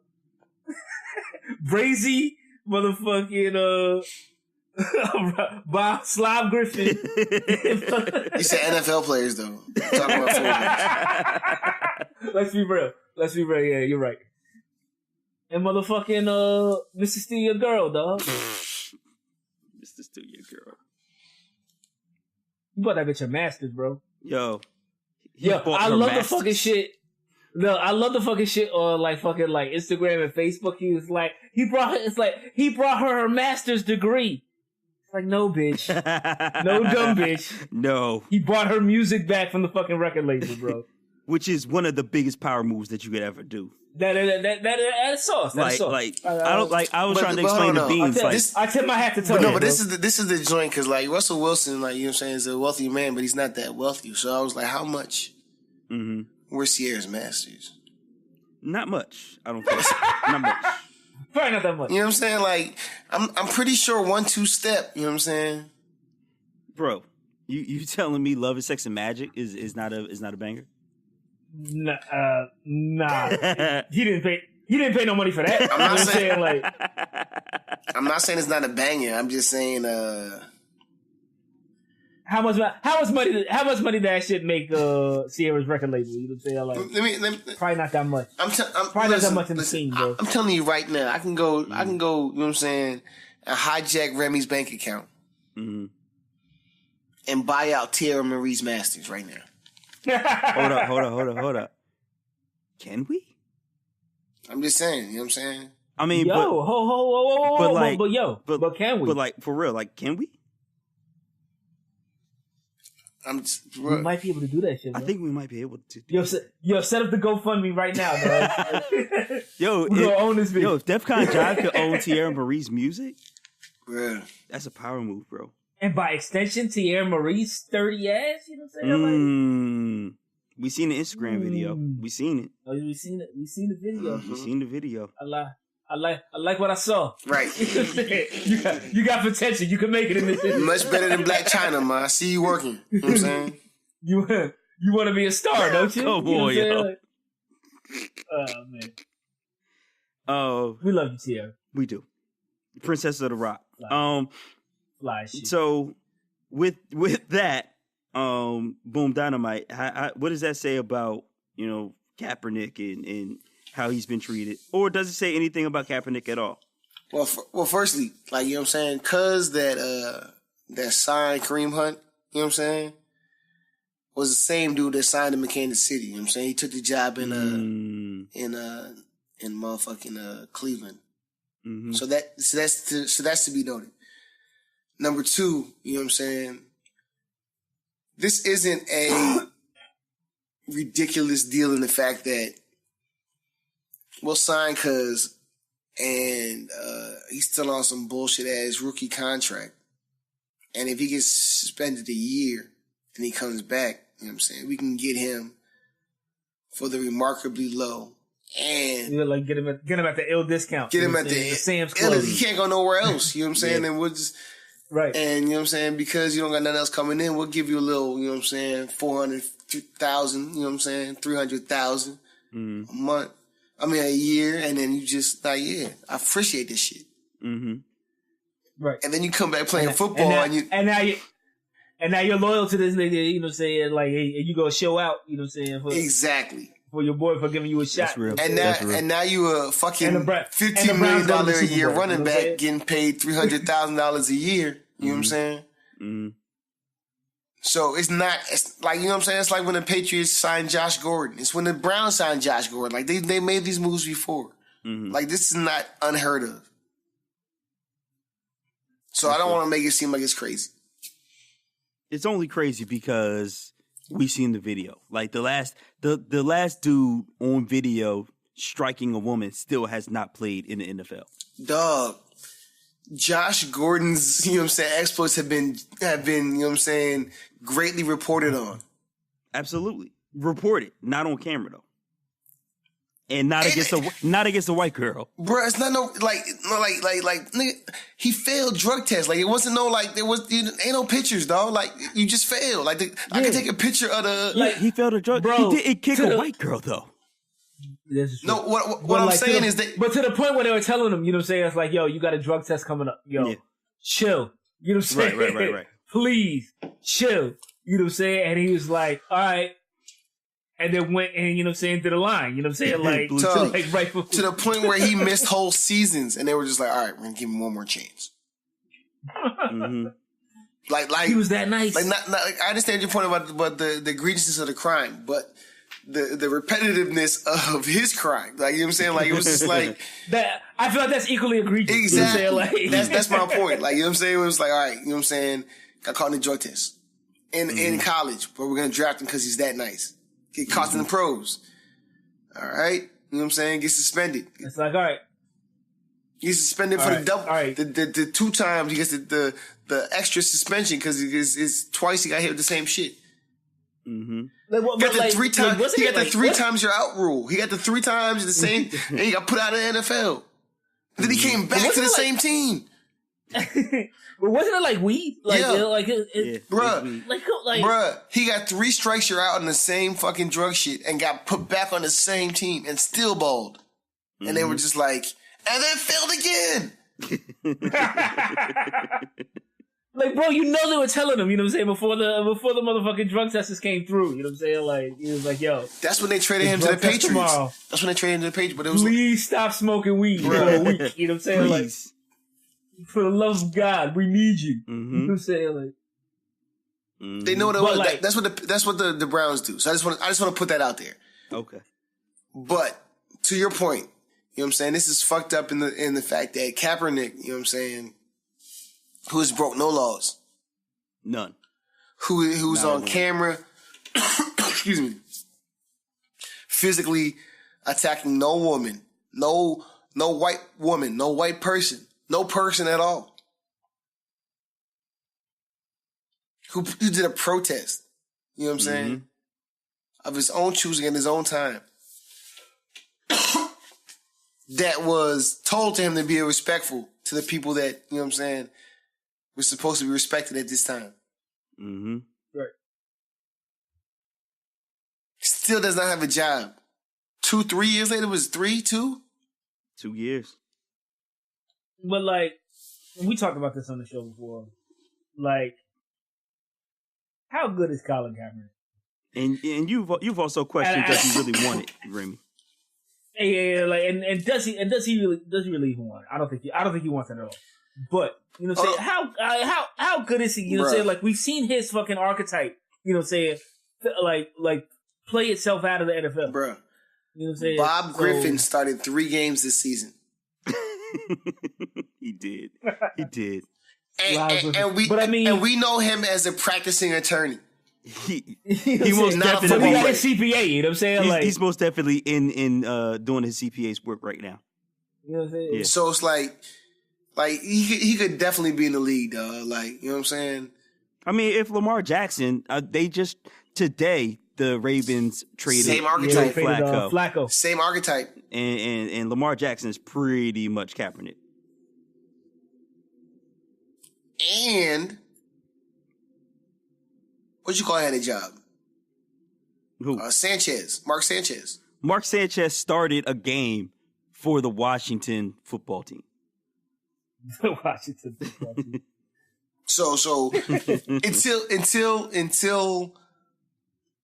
Speaker 3: Bob Slob Griffin.
Speaker 2: You said NFL players though. Talking about
Speaker 3: Let's be real. Yeah, you're right. And motherfucking Mr. Steal Your Girl, dog.
Speaker 1: Mr. Steal Your Girl.
Speaker 3: You better get your masters, bro.
Speaker 1: Yo,
Speaker 3: I love the fucking shit. No, I love the fucking shit on like fucking like Instagram and Facebook. He was like, he brought her master's degree. It's like, no, bitch. No, dumb bitch.
Speaker 1: No.
Speaker 3: He brought her music back from the fucking record label, bro.
Speaker 1: Which is one of the biggest power moves that you could ever do.
Speaker 3: That's sauce. That's sauce.
Speaker 1: I was trying to explain the beans.
Speaker 3: I tip my hat to Tony.
Speaker 2: But this is the joint because like Russell Wilson, like, you know what I'm saying, is a wealthy man, but he's not that wealthy. So I was like, how much? Were Sierra's masters?
Speaker 1: Not much. I don't think. Not much.
Speaker 3: Probably not that much.
Speaker 2: You know what I'm saying? Like I'm pretty sure 1-2 step. You know what I'm saying?
Speaker 1: Bro, you telling me Love Is Sex and Magic is not a banger?
Speaker 3: Nah. He didn't pay no money for that.
Speaker 2: I'm not
Speaker 3: saying like.
Speaker 2: I'm not saying it's not a banger. I'm just saying.
Speaker 3: How much money did that shit make Sierra's record label? You know what I'm saying? Like, probably not that much. Probably not that much in the scene, bro.
Speaker 2: I'm telling you right now, I can go. You know what I'm saying? And hijack Remy's bank account and buy out Tierra Marie's masters right now.
Speaker 1: Hold up. Can we?
Speaker 2: I'm just saying, you know what I'm saying?
Speaker 1: I mean, but can we? But like, for real, like, can we?
Speaker 3: We might be able to do that shit, bro.
Speaker 1: I think we might be able to.
Speaker 3: Yo, set up the GoFundMe right now, dog.
Speaker 1: We're gonna own this video. Yo, if DefCon Jive could own Tierra Marie's music,
Speaker 2: bro,
Speaker 1: that's a power move, bro.
Speaker 3: And by extension, Tierra Marie's sturdy ass. You know what I'm saying?
Speaker 1: We seen the Instagram video. We seen it.
Speaker 3: Oh, we seen it. We seen the video.
Speaker 1: We seen the video.
Speaker 3: I like what I saw.
Speaker 2: Right.
Speaker 3: you got potential. You can make it in this industry.
Speaker 2: Much better than Black China, man. I see you working. You know what I'm saying?
Speaker 3: You want to be a star, don't you?
Speaker 1: Come on, yo.
Speaker 3: Like, oh, man.
Speaker 1: Oh.
Speaker 3: We love you, Tierra.
Speaker 1: We do. Princess of the Rock.
Speaker 3: Fly shit.
Speaker 1: So, with that, Boom Dynamite, what does that say about, Kaepernick and how he's been treated? Or does it say anything about Kaepernick at all?
Speaker 2: Well, firstly, like, you know what I'm saying, cuz that signed Kareem Hunt, you know what I'm saying, was the same dude that signed him in Kansas City. You know what I'm saying? He took the job in motherfucking Cleveland. Mm-hmm. So that's to be noted. Number two, you know what I'm saying, this isn't a ridiculous deal in the fact that we'll sign Cuz and he's still on some bullshit ass rookie contract. And if he gets suspended a year and he comes back, you know what I'm saying, we can get him for the remarkably low. And
Speaker 3: like get him at the ill discount.
Speaker 2: Get him at the
Speaker 3: Sam's Club.
Speaker 2: He can't go nowhere else. You know what I'm saying?
Speaker 1: Yeah.
Speaker 2: And we'll just
Speaker 3: right.
Speaker 2: And you know what I'm saying, because you don't got nothing else coming in, we'll give you a little. You know what I'm saying, 400,000. You know what I'm saying, 300,000 a month. I mean a year, and then you just like, yeah, I appreciate this shit.
Speaker 1: Mm-hmm.
Speaker 3: Right.
Speaker 2: And then you come back playing football,
Speaker 3: and now you're loyal to this nigga. You know what I'm saying? Like, hey, you go show out. You know what I'm saying?
Speaker 2: Exactly.
Speaker 3: For your boy for giving you a shot.
Speaker 1: That's real.
Speaker 2: And now you a fucking $15 million a year running back getting paid $300,000 a year. You know what I'm saying?
Speaker 1: Mm-hmm.
Speaker 2: So it's like, you know what I'm saying? It's like when the Patriots signed Josh Gordon. It's when the Browns signed Josh Gordon. Like they made these moves before.
Speaker 1: Mm-hmm.
Speaker 2: Like this is not unheard of. So I don't want to make it seem like it's crazy.
Speaker 1: It's only crazy because we seen the video. Like the last dude on video striking a woman still has not played in the NFL.
Speaker 2: Dog. Josh Gordon's, you know what I'm saying, exploits have been, you know what I'm saying, greatly reported on.
Speaker 1: Absolutely. Reported. Not on camera though. And not against a white girl.
Speaker 2: Bruh, it's not like nigga, he failed drug tests. Like it wasn't ain't no pictures, dog. Like you just failed. Like I can take a picture of the.
Speaker 1: Like he failed a drug.
Speaker 3: Bro,
Speaker 1: he didn't kick a white girl though.
Speaker 2: No, what I'm saying is that.
Speaker 3: But to the point where they were telling him, you know what I'm saying? It's like, yo, you got a drug test coming up. Yo, chill. You know what I'm saying?
Speaker 1: Right.
Speaker 3: Please, chill. You know what I'm saying? And he was like, all right. And then went and, you know what I'm saying, to the line. You know what I'm saying? Like,
Speaker 2: to the point where he missed whole seasons. And they were just like, all right, we're going to give him one more chance.
Speaker 1: Mm-hmm.
Speaker 2: Like
Speaker 3: he was that nice.
Speaker 2: Like, not, I understand your point about the egregiousness of the crime, but the repetitiveness of his crime. Like, you know what I'm saying? Like, it was just like...
Speaker 3: that. I feel like that's equally egregious.
Speaker 2: Exactly.
Speaker 3: You know what I'm saying? Like,
Speaker 2: that's my point. Like, you know what I'm saying? It was like, all right, you know what I'm saying? Got caught in the drug test. In college, but we're going to draft him because he's that nice. Get caught in the pros. All right? You know what I'm saying? Get suspended.
Speaker 3: It's like, all right.
Speaker 2: He's suspended for the double.
Speaker 3: All right.
Speaker 2: The 2 times he gets the extra suspension because it's twice he got hit with the same shit.
Speaker 1: Mm-hmm.
Speaker 2: Got the 3 times. He got the 3 times you're out rule. He got the 3 times the same, and he got put out of the NFL. Then he came back to the same team.
Speaker 3: But wasn't it like weed? Like,
Speaker 2: yeah.
Speaker 3: Bruh,
Speaker 2: he got 3 strikes, you're out in the same fucking drug shit and got put back on the same team and still balled. And they were just like, and then failed again.
Speaker 3: Like, bro, you know they were telling him, you know what I'm saying, before the motherfucking drug testers came through, you know what I'm saying? Like, he was like, yo.
Speaker 2: That's when they traded him to the Patriots. Tomorrow. That's when they traded him to the Patriots. But it was
Speaker 3: please stop smoking weed for a week. You know what I'm saying?
Speaker 1: Please.
Speaker 3: Like, for the love of God, we need you. You know what I'm saying? Like,
Speaker 2: they know that's what the Browns do. So I just want to put that out there.
Speaker 1: Okay.
Speaker 2: But to your point, you know what I'm saying? This is fucked up in the fact that Kaepernick, you know what I'm saying, who has broke no laws.
Speaker 1: None.
Speaker 2: Who's on camera, excuse me, physically attacking no woman, no white woman, no white person, no person at all. Who did a protest, you know what I'm saying, of his own choosing in his own time. That was told to him to be respectful to the people that, you know what I'm saying, were supposed to be respected at this time.
Speaker 1: Mm-hmm.
Speaker 3: Right.
Speaker 2: Still does not have a job. 2-3 years later, was 2? 2
Speaker 1: years.
Speaker 3: But like, we talked about this on the show before. Like, how good is Colin Kaepernick?
Speaker 1: And you've also questioned does he really want it, Remy?
Speaker 3: Yeah, like, and does he really even want it? I don't think he wants it at all. But you know what I'm saying? How good is he? You know what I'm saying? Like, we've seen his fucking archetype, you know what I'm saying, like play itself out of the NFL.
Speaker 2: Bruh.
Speaker 3: You know what I'm saying?
Speaker 2: Bob Griffin started 3 games this season.
Speaker 1: He did.
Speaker 2: And we know him as a practicing attorney.
Speaker 1: he
Speaker 3: You know
Speaker 1: most
Speaker 3: what I'm saying?
Speaker 1: definitely
Speaker 3: So he got his CPA. You know what I'm saying?
Speaker 1: he's most definitely in doing his CPA's work right now.
Speaker 3: You know what I'm saying?
Speaker 1: Yeah.
Speaker 2: So it's like he could definitely be in the league, dog. Like, you know what I'm saying?
Speaker 1: I mean, if Lamar Jackson, they just today the Ravens traded
Speaker 2: Same archetype.
Speaker 3: Flacco.
Speaker 2: Same archetype.
Speaker 1: And Lamar Jackson is pretty much Kaepernick.
Speaker 2: And what you call had a job?
Speaker 1: Who?
Speaker 2: Sanchez. Mark Sanchez.
Speaker 1: Mark Sanchez started a game for the Washington football team.
Speaker 3: Washington football team.
Speaker 2: So until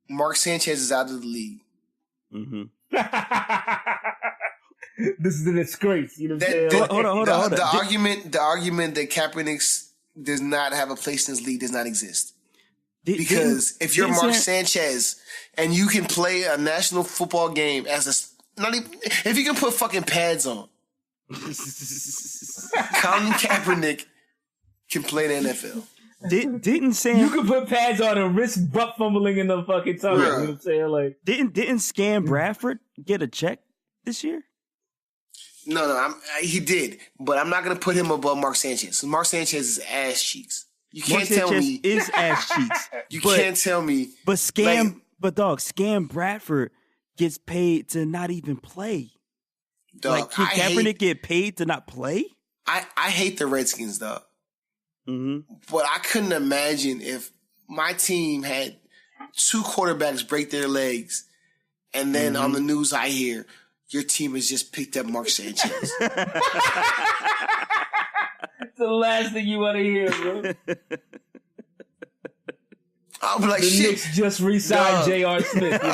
Speaker 2: Mark Sanchez is out of the league.
Speaker 1: Mm-hmm.
Speaker 3: This is a disgrace. You know what I'm saying?
Speaker 1: Hold on.
Speaker 2: The argument that Kaepernick does not have a place in this league does not exist. Because if you're Mark Sanchez and you can play a national football game if you can put fucking pads on, Colin Kaepernick can play in the NFL.
Speaker 1: Didn't Sam?
Speaker 3: You can put pads on and risk butt fumbling in the fucking tunnel. You know what I'm saying? Like,
Speaker 1: didn't Scam Bradford get a check this year?
Speaker 2: No, he did, but I'm not gonna put him above Mark Sanchez. Mark Sanchez is ass cheeks. You can't tell me
Speaker 1: is ass cheeks.
Speaker 2: You can't tell me.
Speaker 1: But Scam Bradford gets paid to not even play.
Speaker 2: Dog,
Speaker 1: like, can Kaepernick get paid to not play?
Speaker 2: I hate the Redskins, dog.
Speaker 1: Mm-hmm.
Speaker 2: But I couldn't imagine if my team had two quarterbacks break their legs, and then on the news I hear your team has just picked up Mark Sanchez.
Speaker 3: It's the last thing you want to hear, bro.
Speaker 2: I'll be like,
Speaker 3: the
Speaker 2: shit.
Speaker 3: Knicks just re-signed J.R. Smith. You know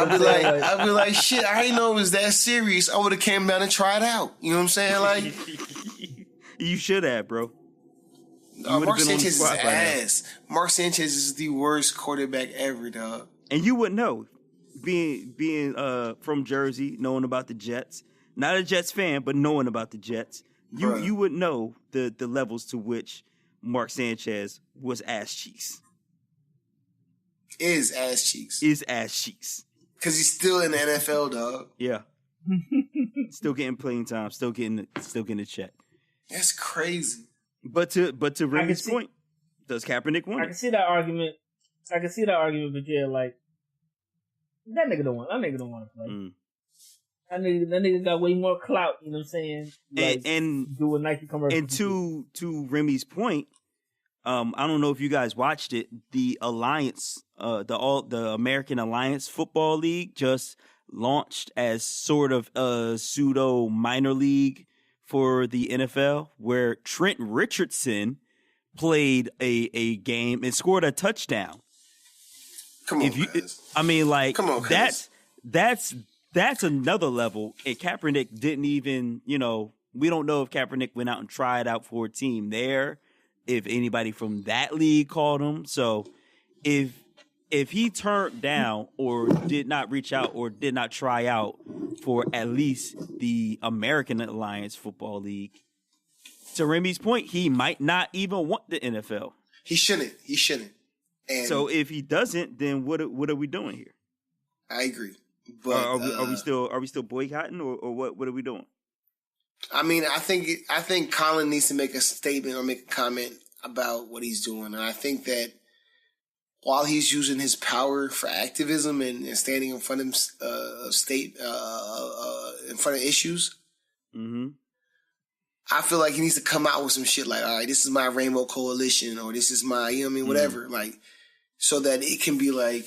Speaker 2: I'll be like, shit. I didn't know it was that serious. I would have came down and tried out. You know what I'm saying? Like,
Speaker 1: you should have, bro.
Speaker 2: Mark Sanchez is ass. Mark Sanchez is the worst quarterback ever, dog.
Speaker 1: And you would know, being from Jersey, knowing about the Jets. Not a Jets fan, but knowing about the Jets. You would know the levels to which Mark Sanchez was ass cheeks.
Speaker 2: Is ass cheeks. Because he's still in the NFL, dog.
Speaker 1: Yeah. Still getting playing time. Still getting a check.
Speaker 2: That's crazy.
Speaker 1: But to Remy's point, does Kaepernick win?
Speaker 3: I can see that argument. But yeah, like that nigga don't want to play.
Speaker 1: Mm.
Speaker 3: That nigga got way more clout. You know what I'm saying? Like,
Speaker 1: and
Speaker 3: do a Nike commercial.
Speaker 1: And to Remy's point, I don't know if you guys watched it. The Alliance, the American Alliance Football League just launched as sort of a pseudo minor league for the NFL, where Trent Richardson played a game and scored a touchdown.
Speaker 2: Come on,
Speaker 1: come on, that's another level. And Kaepernick didn't even, we don't know if Kaepernick went out and tried out for a team there, if anybody from that league called him. So if he turned down or did not reach out or did not try out for at least the American Alliance Football League, to Remy's point, he might not even want the NFL.
Speaker 2: He shouldn't. And
Speaker 1: so if he doesn't, then what are we doing here?
Speaker 2: I agree. But
Speaker 1: are we still boycotting or what are we doing?
Speaker 2: I mean, I think Colin needs to make a statement or make a comment about what he's doing, and I think that while he's using his power for activism and standing in front of in front of issues, I feel like he needs to come out with some shit like, all right, this is my Rainbow Coalition, or this is my, whatever, like, so that it can be like,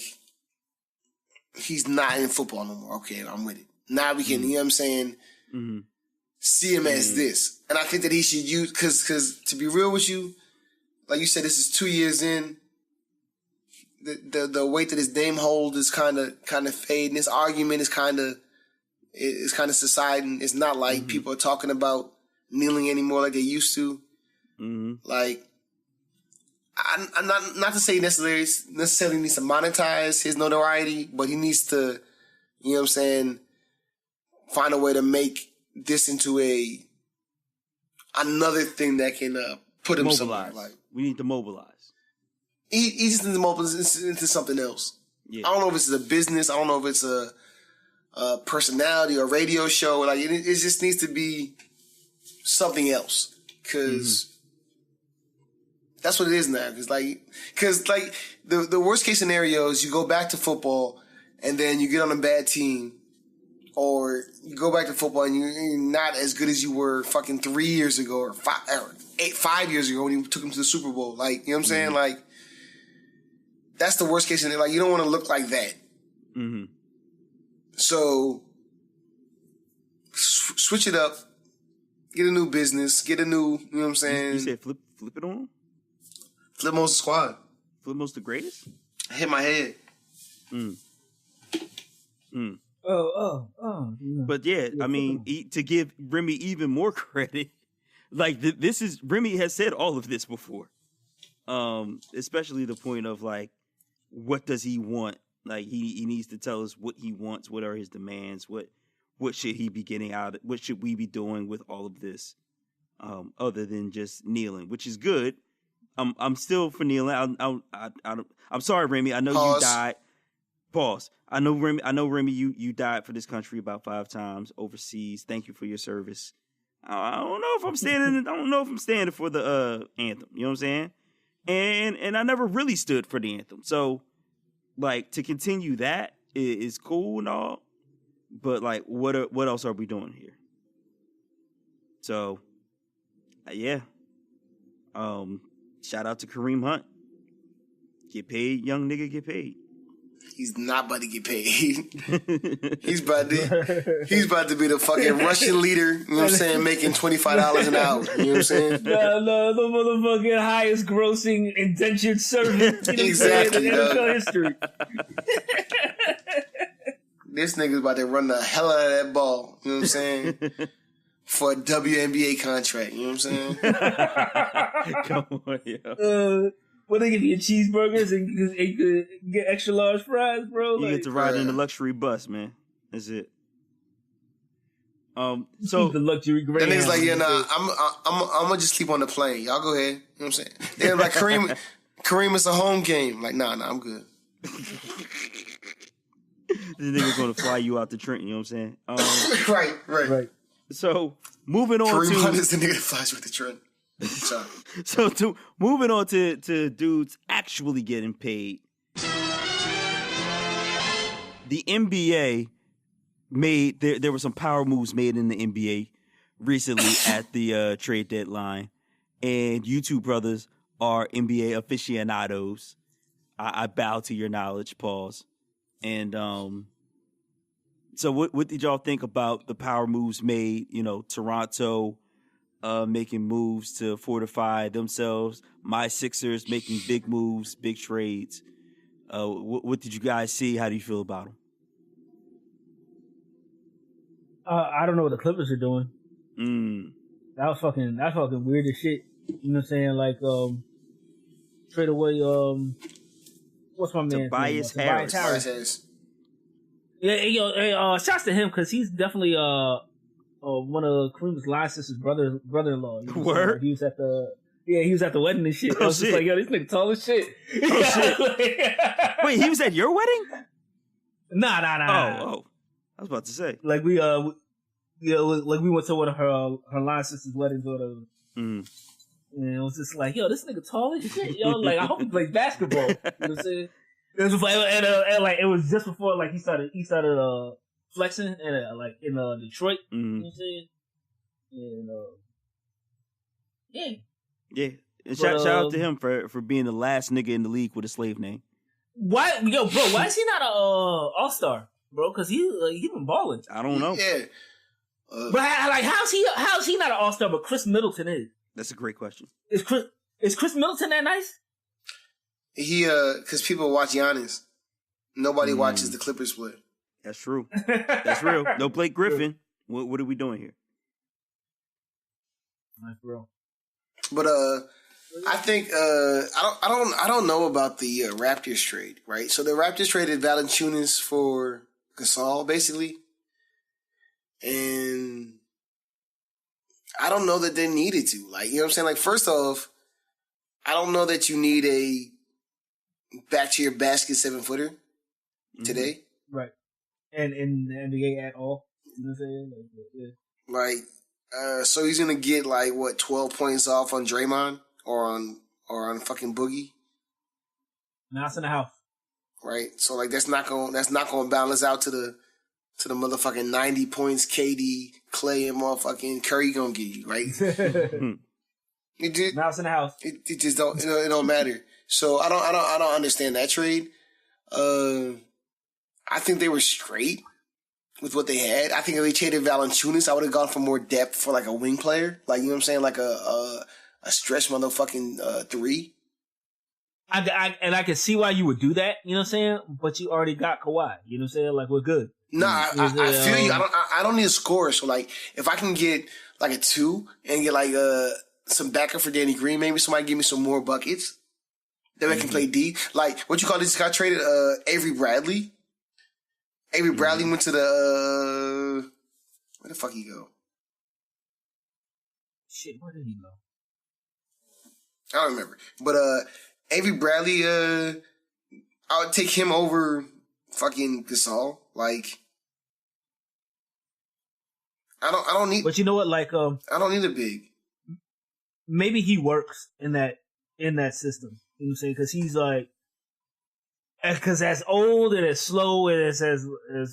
Speaker 2: he's not in football no more. Okay, I'm with it. Now we can, see him as this. And I think that he should use, because to be real with you, like you said, this is 2 years in. The weight that his name holds is kind of fading. This argument is kind of subsiding. It's not like people are talking about kneeling anymore like they used to. Like, I'm not to say necessarily needs to monetize his notoriety, but he needs to, find a way to make this into another thing that can put him somewhere. Like,
Speaker 1: we need to mobilize.
Speaker 2: he just needs to open into something else. Yeah. I don't know if it's a business. I don't know if it's a personality or radio show. Like it just needs to be something else because that's what it is now. Because the worst case scenario is you go back to football and then you get on a bad team, or you go back to football and you're not as good as you were fucking 3 years ago or 5 years ago when you took them to the Super Bowl. Like, you know what I'm saying? Like, that's the worst case scenario. Like, you don't want to look like that. Mm-hmm. So, switch it up. Get a new business. Get a new, you know what I'm saying?
Speaker 1: You said flip it on?
Speaker 2: Flip most squad.
Speaker 1: Flip most the greatest?
Speaker 2: I hit my head.
Speaker 1: But yeah, I mean, to give Remy even more credit, like this is Remy has said all of this before, especially the point of like, what does he want? Like he needs to tell us what he wants. What are his demands? What should he be getting out? What should we be doing with all of this, other than just kneeling, which is good. I'm still for kneeling. I'm sorry, Remy. I know you died. Pause. I know Remy. You died for this country about 5 times overseas. Thank you for your service. I don't know if I'm standing. I don't know if I'm standing for the anthem. You know what I'm saying? And I never really stood for the anthem. So, like, to continue that is cool and all. But like, what else are we doing here? So, yeah. Shout out to Kareem Hunt. Get paid, young nigga. Get paid.
Speaker 2: He's not about to get paid. He's about to be the fucking Russian leader, you know what I'm saying, making $25 an hour. You know what I'm saying?
Speaker 3: No, the motherfucking highest grossing indentured servant
Speaker 2: exactly,
Speaker 3: in NFL history.
Speaker 2: This nigga's about to run the hell out of that ball, you know what I'm saying? For a WNBA contract, you know what I'm saying?
Speaker 1: Come on, yo.
Speaker 3: What, they give you cheeseburgers and you could get extra large fries, bro?
Speaker 1: You get to ride in the luxury bus, man. That's it. So
Speaker 3: the luxury Greyhound.
Speaker 2: That nigga's like, yeah, nah, I'm gonna just sleep on the plane. Y'all go ahead. You know what I'm saying? They're like, Kareem, it's a home game. Like, nah, I'm good.
Speaker 1: This nigga's gonna fly you out to Trenton. You know what I'm saying?
Speaker 2: Right.
Speaker 1: So moving on
Speaker 2: Kareem
Speaker 1: to
Speaker 2: Hunt is the nigga that flies with the Trenton.
Speaker 1: So moving on to dudes actually getting paid. The NBA made there were some power moves made in the NBA recently at the trade deadline, and you two brothers are NBA aficionados. I bow to your knowledge. Pause. And so what did y'all think about the power moves made? You know, Toronto making moves to fortify themselves. My Sixers making big moves, big trades. What did you guys see? How do you feel about them?
Speaker 3: I don't know what the Clippers are doing. That's fucking weird as shit. You know what I'm saying? Like, trade away, what's my man?
Speaker 1: Tobias Harris.
Speaker 3: Yeah, shouts to him because he's definitely one of Kareem's last sister's brother-in-law. You know,
Speaker 1: word?
Speaker 3: He was at the wedding and shit. I was just like, yo, this nigga tall as shit.
Speaker 1: Oh shit! Wait, he was at your wedding?
Speaker 3: Nah.
Speaker 1: Oh, I was about to say.
Speaker 3: Like we went to one of her last sister's weddings or whatever. And it was just like, yo, this nigga tall as shit, yo. Like, I hope he plays basketball. You know what I'm saying? It was like, and like it was just before like he started flexing and like in Detroit. You know what I'm saying? And
Speaker 1: yeah. And shout out to him for being the last nigga in the league with a slave name.
Speaker 3: Why is he not a all-star, bro? Because he been balling.
Speaker 1: I don't know.
Speaker 2: Yeah.
Speaker 3: But like, how's he not an all-star? But Chris Middleton is.
Speaker 1: That's a great question.
Speaker 3: Is Chris Middleton that nice?
Speaker 2: He because people watch Giannis. Nobody watches the Clippers play.
Speaker 1: That's true. That's real. No Blake Griffin. What are we doing here?
Speaker 3: Nice, bro.
Speaker 2: But I think I don't know about the Raptors trade, right? So the Raptors traded Valanciunas for Gasol, basically, and I don't know that they needed to. Like, you know what I'm saying? Like, first off, I don't know that you need a back to your basket 7-footer today.
Speaker 3: Right. And in the NBA at all. You know what I'm saying?
Speaker 2: So he's gonna get 12 points off on Draymond or on fucking Boogie.
Speaker 3: Now it's in the house.
Speaker 2: Right. So that's not gonna balance out to the motherfucking 90 points KD, Clay, and motherfucking Curry gonna give you, right? It just,
Speaker 3: now it's in the house.
Speaker 2: It just don't it don't matter. So I don't understand that trade. I think they were straight with what they had. I think if they traded Valanciunas, I would have gone for more depth for a wing player. You know what I'm saying? A stretch motherfucking 3.
Speaker 3: I can see why you would do that, you know what I'm saying? But you already got Kawhi, you know what I'm saying? We're good.
Speaker 2: Nah, I feel you. I don't need a scorer. So if I can get a 2 and get some backup for Danny Green, maybe somebody give me some more buckets. Then I can play D. What you call this? Got traded Avery Bradley. Avery Bradley went to the where the fuck he go?
Speaker 3: Shit, where did he go?
Speaker 2: I don't remember. But Avery Bradley, I would take him over fucking Gasol. I don't need.
Speaker 3: But you know what?
Speaker 2: I don't need a big.
Speaker 3: Maybe he works in that system. You know what I'm saying? Because he's because as old and as slow and as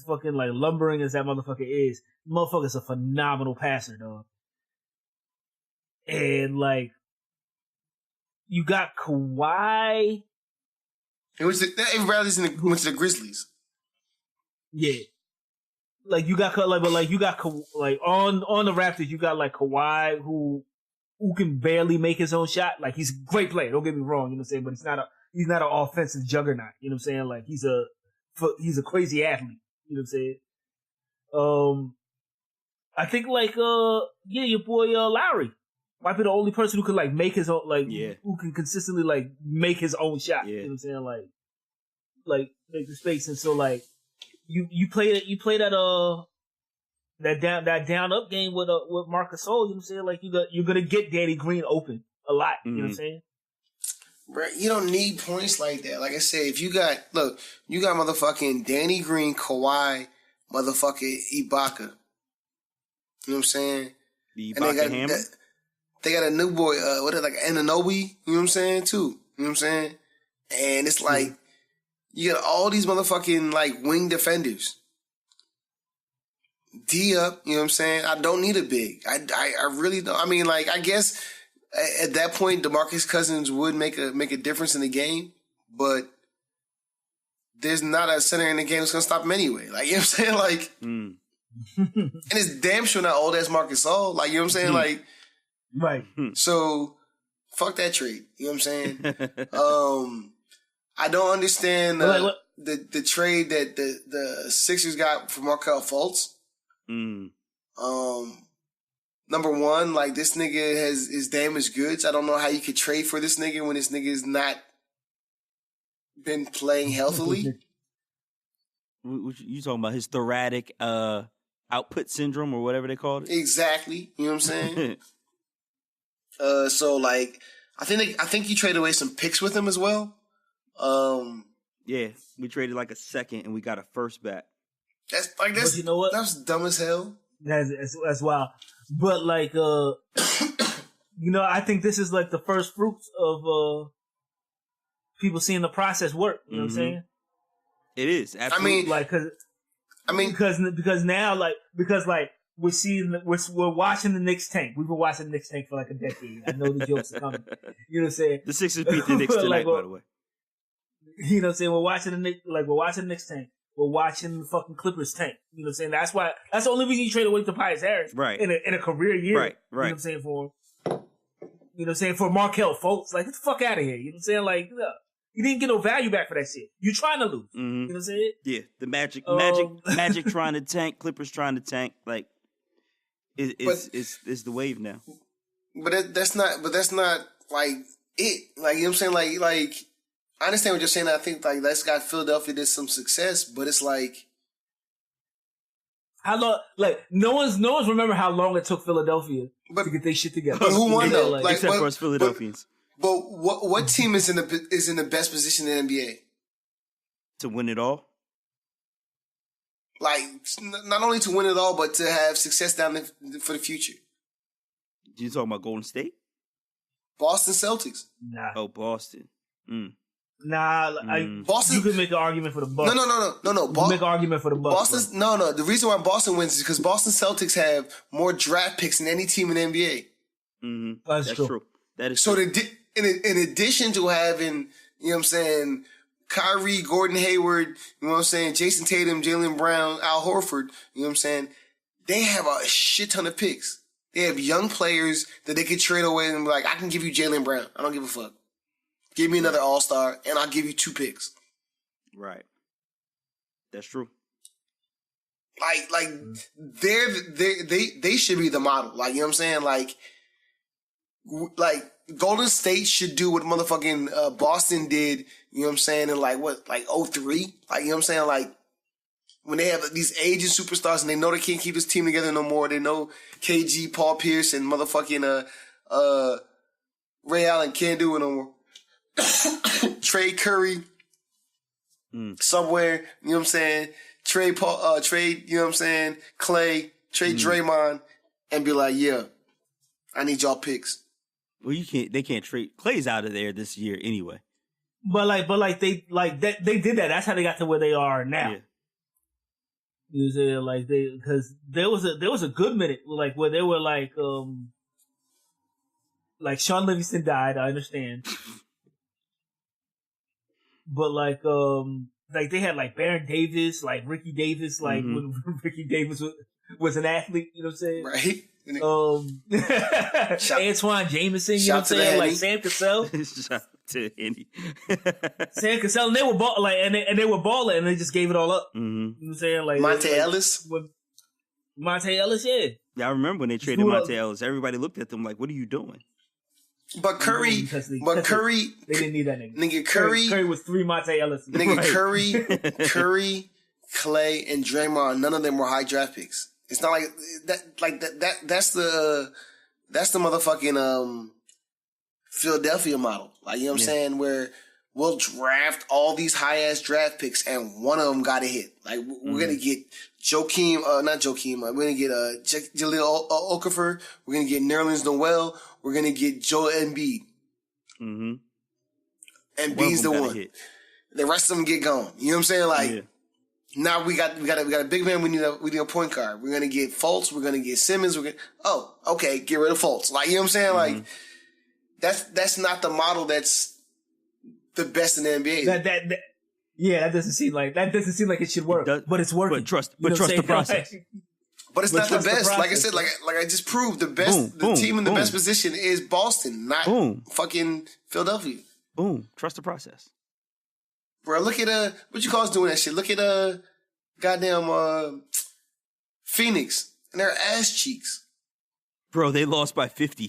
Speaker 3: fucking lumbering as that motherfucker is, motherfucker's a phenomenal passer, dog. And you got Kawhi.
Speaker 2: Avery Bradley's went to the Grizzlies.
Speaker 3: Yeah. You got on the Raptors, you got Kawhi who can barely make his own shot. He's a great player. Don't get me wrong, you know what I'm saying? But he's not an offensive juggernaut. You know what I'm saying? He's a crazy athlete. You know what I'm saying? I think your boy Lowry might be the only person who could make his own who can consistently make his own shot. Yeah. You know what I'm saying? Make the space. And so you play that down up game with Marc Gasol. You know what I'm saying? You're gonna get Danny Green open a lot. You know what I'm saying?
Speaker 2: Right, you don't need points like that. Like I said, if you got motherfucking Danny Green, Kawhi, motherfucking Ibaka. You know what I'm saying?
Speaker 1: The Ibaka hammer?
Speaker 2: They got a new boy, Anunoby, you know what I'm saying, too. You know what I'm saying? And it's you got all these motherfucking, wing defenders. D up, you know what I'm saying? I don't need a big. I really don't. I mean, I guess at that point, DeMarcus Cousins would make a difference in the game, but there's not a center in the game that's going to stop him anyway. You know what I'm saying? And it's damn sure not old ass Marc Gasol. You know what I'm saying?
Speaker 3: Right.
Speaker 2: So, fuck that trade. You know what I'm saying? I don't understand the trade that the Sixers got for Markelle Fultz. Number one, this nigga is damaged goods. I don't know how you could trade for this nigga when this nigga's not been playing healthily.
Speaker 1: You talking about his thoracic output syndrome or whatever they called it?
Speaker 2: Exactly. You know what I'm saying? So I think you traded away some picks with him as well.
Speaker 1: Yeah, we traded a second and we got a first back.
Speaker 2: That's but you know what? That's dumb as hell.
Speaker 3: That's wild. But I think this is the first fruits of people seeing the process work. You know what I'm saying?
Speaker 1: It is. Absolutely.
Speaker 3: Because now we're watching the Knicks tank. We've been watching the Knicks tank for a decade. I know the jokes are coming. You know what I'm saying?
Speaker 1: The Sixers beat the Knicks tonight, by the way.
Speaker 3: You know what I'm saying? We're watching the Knicks tank. We're watching the fucking Clippers tank. You know what I'm saying? That's the only reason you trade away Tobias Harris.
Speaker 1: Right.
Speaker 3: In a career year.
Speaker 1: Right.
Speaker 3: You know what I'm saying? You know what I'm saying? For Markelle Fultz. Get the fuck out of here. You know what I'm saying? You didn't get no value back for that shit. You're trying to lose. You know what I'm saying?
Speaker 1: Yeah. The Magic trying to tank, Clippers trying to tank. It's the wave now.
Speaker 2: But that's not it. You know what I'm saying? I understand what you're saying. I think that's got Philadelphia did some success, but it's
Speaker 3: how long? No one's remember how long it took Philadelphia to get their shit together.
Speaker 2: But who won though?
Speaker 1: Except for us Philadelphians.
Speaker 2: But what team is in the best position in the NBA
Speaker 1: to win it all?
Speaker 2: Like, not only to win it all, but to have success for the future.
Speaker 1: You talking about Golden State?
Speaker 2: Boston Celtics.
Speaker 3: Nah.
Speaker 1: Oh, Boston.
Speaker 3: Nah,
Speaker 2: Boston.
Speaker 3: You could make an argument for the Bucks.
Speaker 2: No.
Speaker 3: You can make an argument for the Bucks.
Speaker 2: Boston. No. The reason why Boston wins is because Boston Celtics have more draft picks than any team in the NBA.
Speaker 1: Mm-hmm.
Speaker 3: That's true.
Speaker 1: That is
Speaker 2: so.
Speaker 1: True.
Speaker 2: In addition to having, you know what I'm saying, Kyrie, Gordon Hayward, you know what I'm saying, Jason Tatum, Jaylen Brown, Al Horford, you know what I'm saying, they have a shit ton of picks. They have young players that they could trade away and be like, I can give you Jaylen Brown. I don't give a fuck. Give me another All-Star, and I'll give you 2 picks.
Speaker 1: Right. That's true.
Speaker 2: Like they should be the model. Like, you know what I'm saying? Like Golden State should do what motherfucking Boston did, you know what I'm saying, in like 03? Like, you know what I'm saying? Like, when they have these aging superstars and they know they can't keep this team together no more. They know KG, Paul Pierce, and motherfucking Ray Allen can't do it no more. Trade Curry somewhere, you know what I'm saying? Trade, you know what I'm saying? Clay, trade Draymond, and be like, yeah, I need y'all picks.
Speaker 1: Well, they can't trade. Clay's out of there this year anyway.
Speaker 3: But they did that. That's how they got to where they are now.
Speaker 1: Yeah.
Speaker 3: You know, like because there was a good minute like where they were like Sean Livingston died. I understand, but like they had like Baron Davis, like Ricky Davis, like when Ricky Davis was an athlete. You know what I'm saying?
Speaker 2: Right.
Speaker 3: Antoine Jameson, you know what I'm saying? Like Sam Cassell.
Speaker 1: Shout to Henny.
Speaker 3: Sam Cassell, and they were they were balling, and they just gave it all up.
Speaker 1: Mm-hmm.
Speaker 3: You know what I'm saying? Like
Speaker 2: Monte Ellis.
Speaker 3: Monte Ellis, yeah.
Speaker 1: Yeah, I remember when they traded Monte Ellis. Everybody looked at them like, "What are you doing?"
Speaker 2: But Curry,
Speaker 3: they didn't need that nigga.
Speaker 2: Nigga Curry
Speaker 3: was 3 Monte Ellis.
Speaker 2: Nigga
Speaker 3: right.
Speaker 2: Curry, Clay, and Draymond. None of them were high draft picks. It's not like that. Like that. That's the motherfucking Philadelphia model. Like, you know what I'm saying? Where we'll draft all these high ass draft picks and one of them got a hit. Like, we're gonna get not Joakim. We're gonna get Jaleel Okafor. We're gonna get Nerlens Noel. We're gonna get Joel Embiid. Mm-hmm. Embiid's the one. The rest of them get gone. You know what I'm saying? Like, now we got a big man. We need a point guard. We're gonna get Fultz. We're gonna get Simmons. Okay, get rid of Fultz. Like, you know what I'm saying? Like, that's not the model that's the best in the NBA.
Speaker 3: That doesn't seem like it should work. But it's working.
Speaker 1: But trust the process.
Speaker 2: But it's not the best. Like I said, like I just proved, the team in the best position is Boston, not fucking Philadelphia.
Speaker 1: Boom. Trust the process.
Speaker 2: Bro, look at what you call us doing that shit. Look at goddamn Phoenix and their ass cheeks.
Speaker 1: Bro, they lost by 50.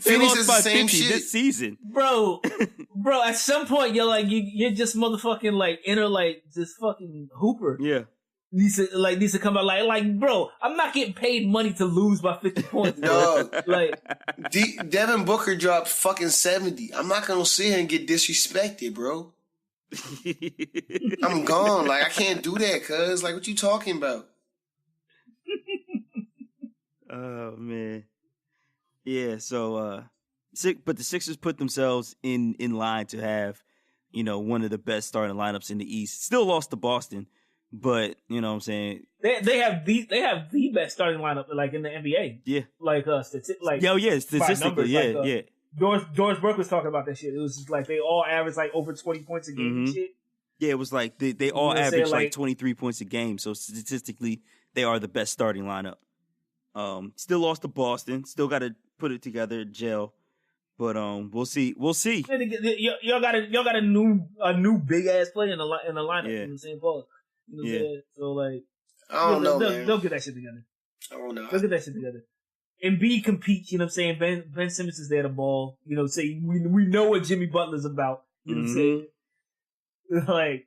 Speaker 2: Phoenix is the same
Speaker 1: 50
Speaker 2: shit
Speaker 1: this season.
Speaker 3: Bro, at some point you're just motherfucking like inner like this fucking hooper.
Speaker 1: Yeah.
Speaker 3: Needs to come out like, bro, I'm not getting paid money to lose by 50 points.
Speaker 2: Dog.
Speaker 3: Like,
Speaker 2: Devin Booker dropped fucking 70. I'm not gonna sit here and get disrespected, bro. I'm gone. Like, I can't do that, cuz. Like, what you talking about?
Speaker 1: Oh, man. Yeah, so, but the Sixers put themselves in line to have, one of the best starting lineups in the East. Still lost to Boston. But you know what I'm saying,
Speaker 3: they have the best starting lineup like in the NBA.
Speaker 1: Yeah,
Speaker 3: like
Speaker 1: statistically,
Speaker 3: numbers,
Speaker 1: yeah.
Speaker 3: Doris Burke was talking about that shit. It was just like they all average like over 20 points a game and shit.
Speaker 1: Yeah, it was like they all average like 23 points a game. So statistically, they are the best starting lineup. Still lost to Boston. Still got to put it together, gel. But we'll see.
Speaker 3: Y'all got a new big ass player in the lineup.
Speaker 1: Yeah.
Speaker 3: You know what I'm saying, Paul? You know what I'm saying? So like,
Speaker 2: I don't know, man.
Speaker 3: They'll get that shit together.
Speaker 2: I don't know.
Speaker 3: They'll get that shit together. Embiid competes. You know what I'm saying? Ben Simmons is there to ball. You know, say we know what Jimmy Butler's about. You know what I'm saying? Like,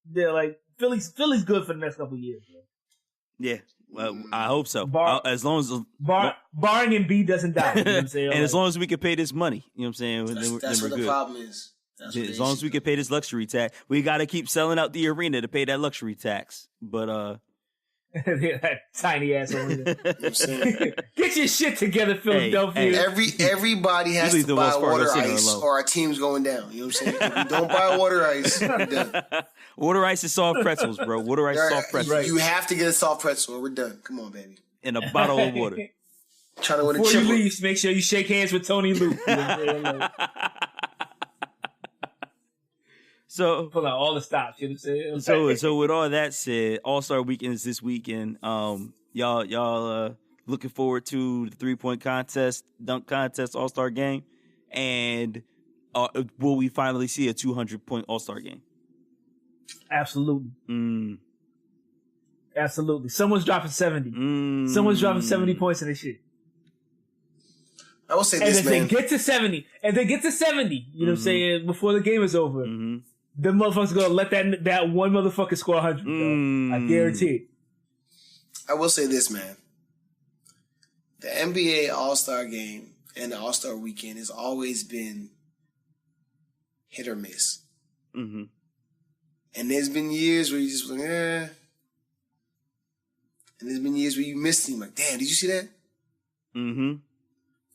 Speaker 3: they're like Philly's good for the next couple of years. Bro.
Speaker 1: Yeah, Well, I hope so. As long as
Speaker 3: barring Embiid doesn't die, you know what I'm saying?
Speaker 1: And as long as we can pay this money, you know what I'm saying?
Speaker 2: That's what the problem is.
Speaker 1: As long as we can pay this luxury tax, we got to keep selling out the arena to pay that luxury tax. But
Speaker 3: that tiny ass arena. Get your shit together, Philadelphia.
Speaker 2: Everybody has to buy water ice, or our team's going down. You know what I'm saying? If you don't buy water ice, we're done.
Speaker 1: Water ice is soft pretzels, bro. Water ice, soft pretzels.
Speaker 2: Right. You have to get a soft pretzel, or we're done. Come on, baby.
Speaker 1: In a bottle of water.
Speaker 2: Trying to win
Speaker 3: Before you leave, make sure you shake hands with Tony Luke. You know
Speaker 1: So
Speaker 3: pull out all the stops, you know what I'm saying?
Speaker 1: So with all that said, All-Star Weekend is this weekend. Y'all looking forward to the 3-point contest, dunk contest, All-Star game, and will we finally see a 200-point All-Star game?
Speaker 3: Absolutely. Absolutely. Someone's dropping 70. Someone's dropping 70 points in this shit.
Speaker 2: I will say this, man.
Speaker 3: And they get to 70. And they get to 70, you know what I'm saying, before the game is over. The motherfuckers gonna let that one motherfucker score 100. I guarantee it.
Speaker 2: I will say this, man. The NBA All-Star Game and the All-Star Weekend has always been hit or miss. And there's been years where you just like, And there's been years where you missed him. Like, damn, did you see that?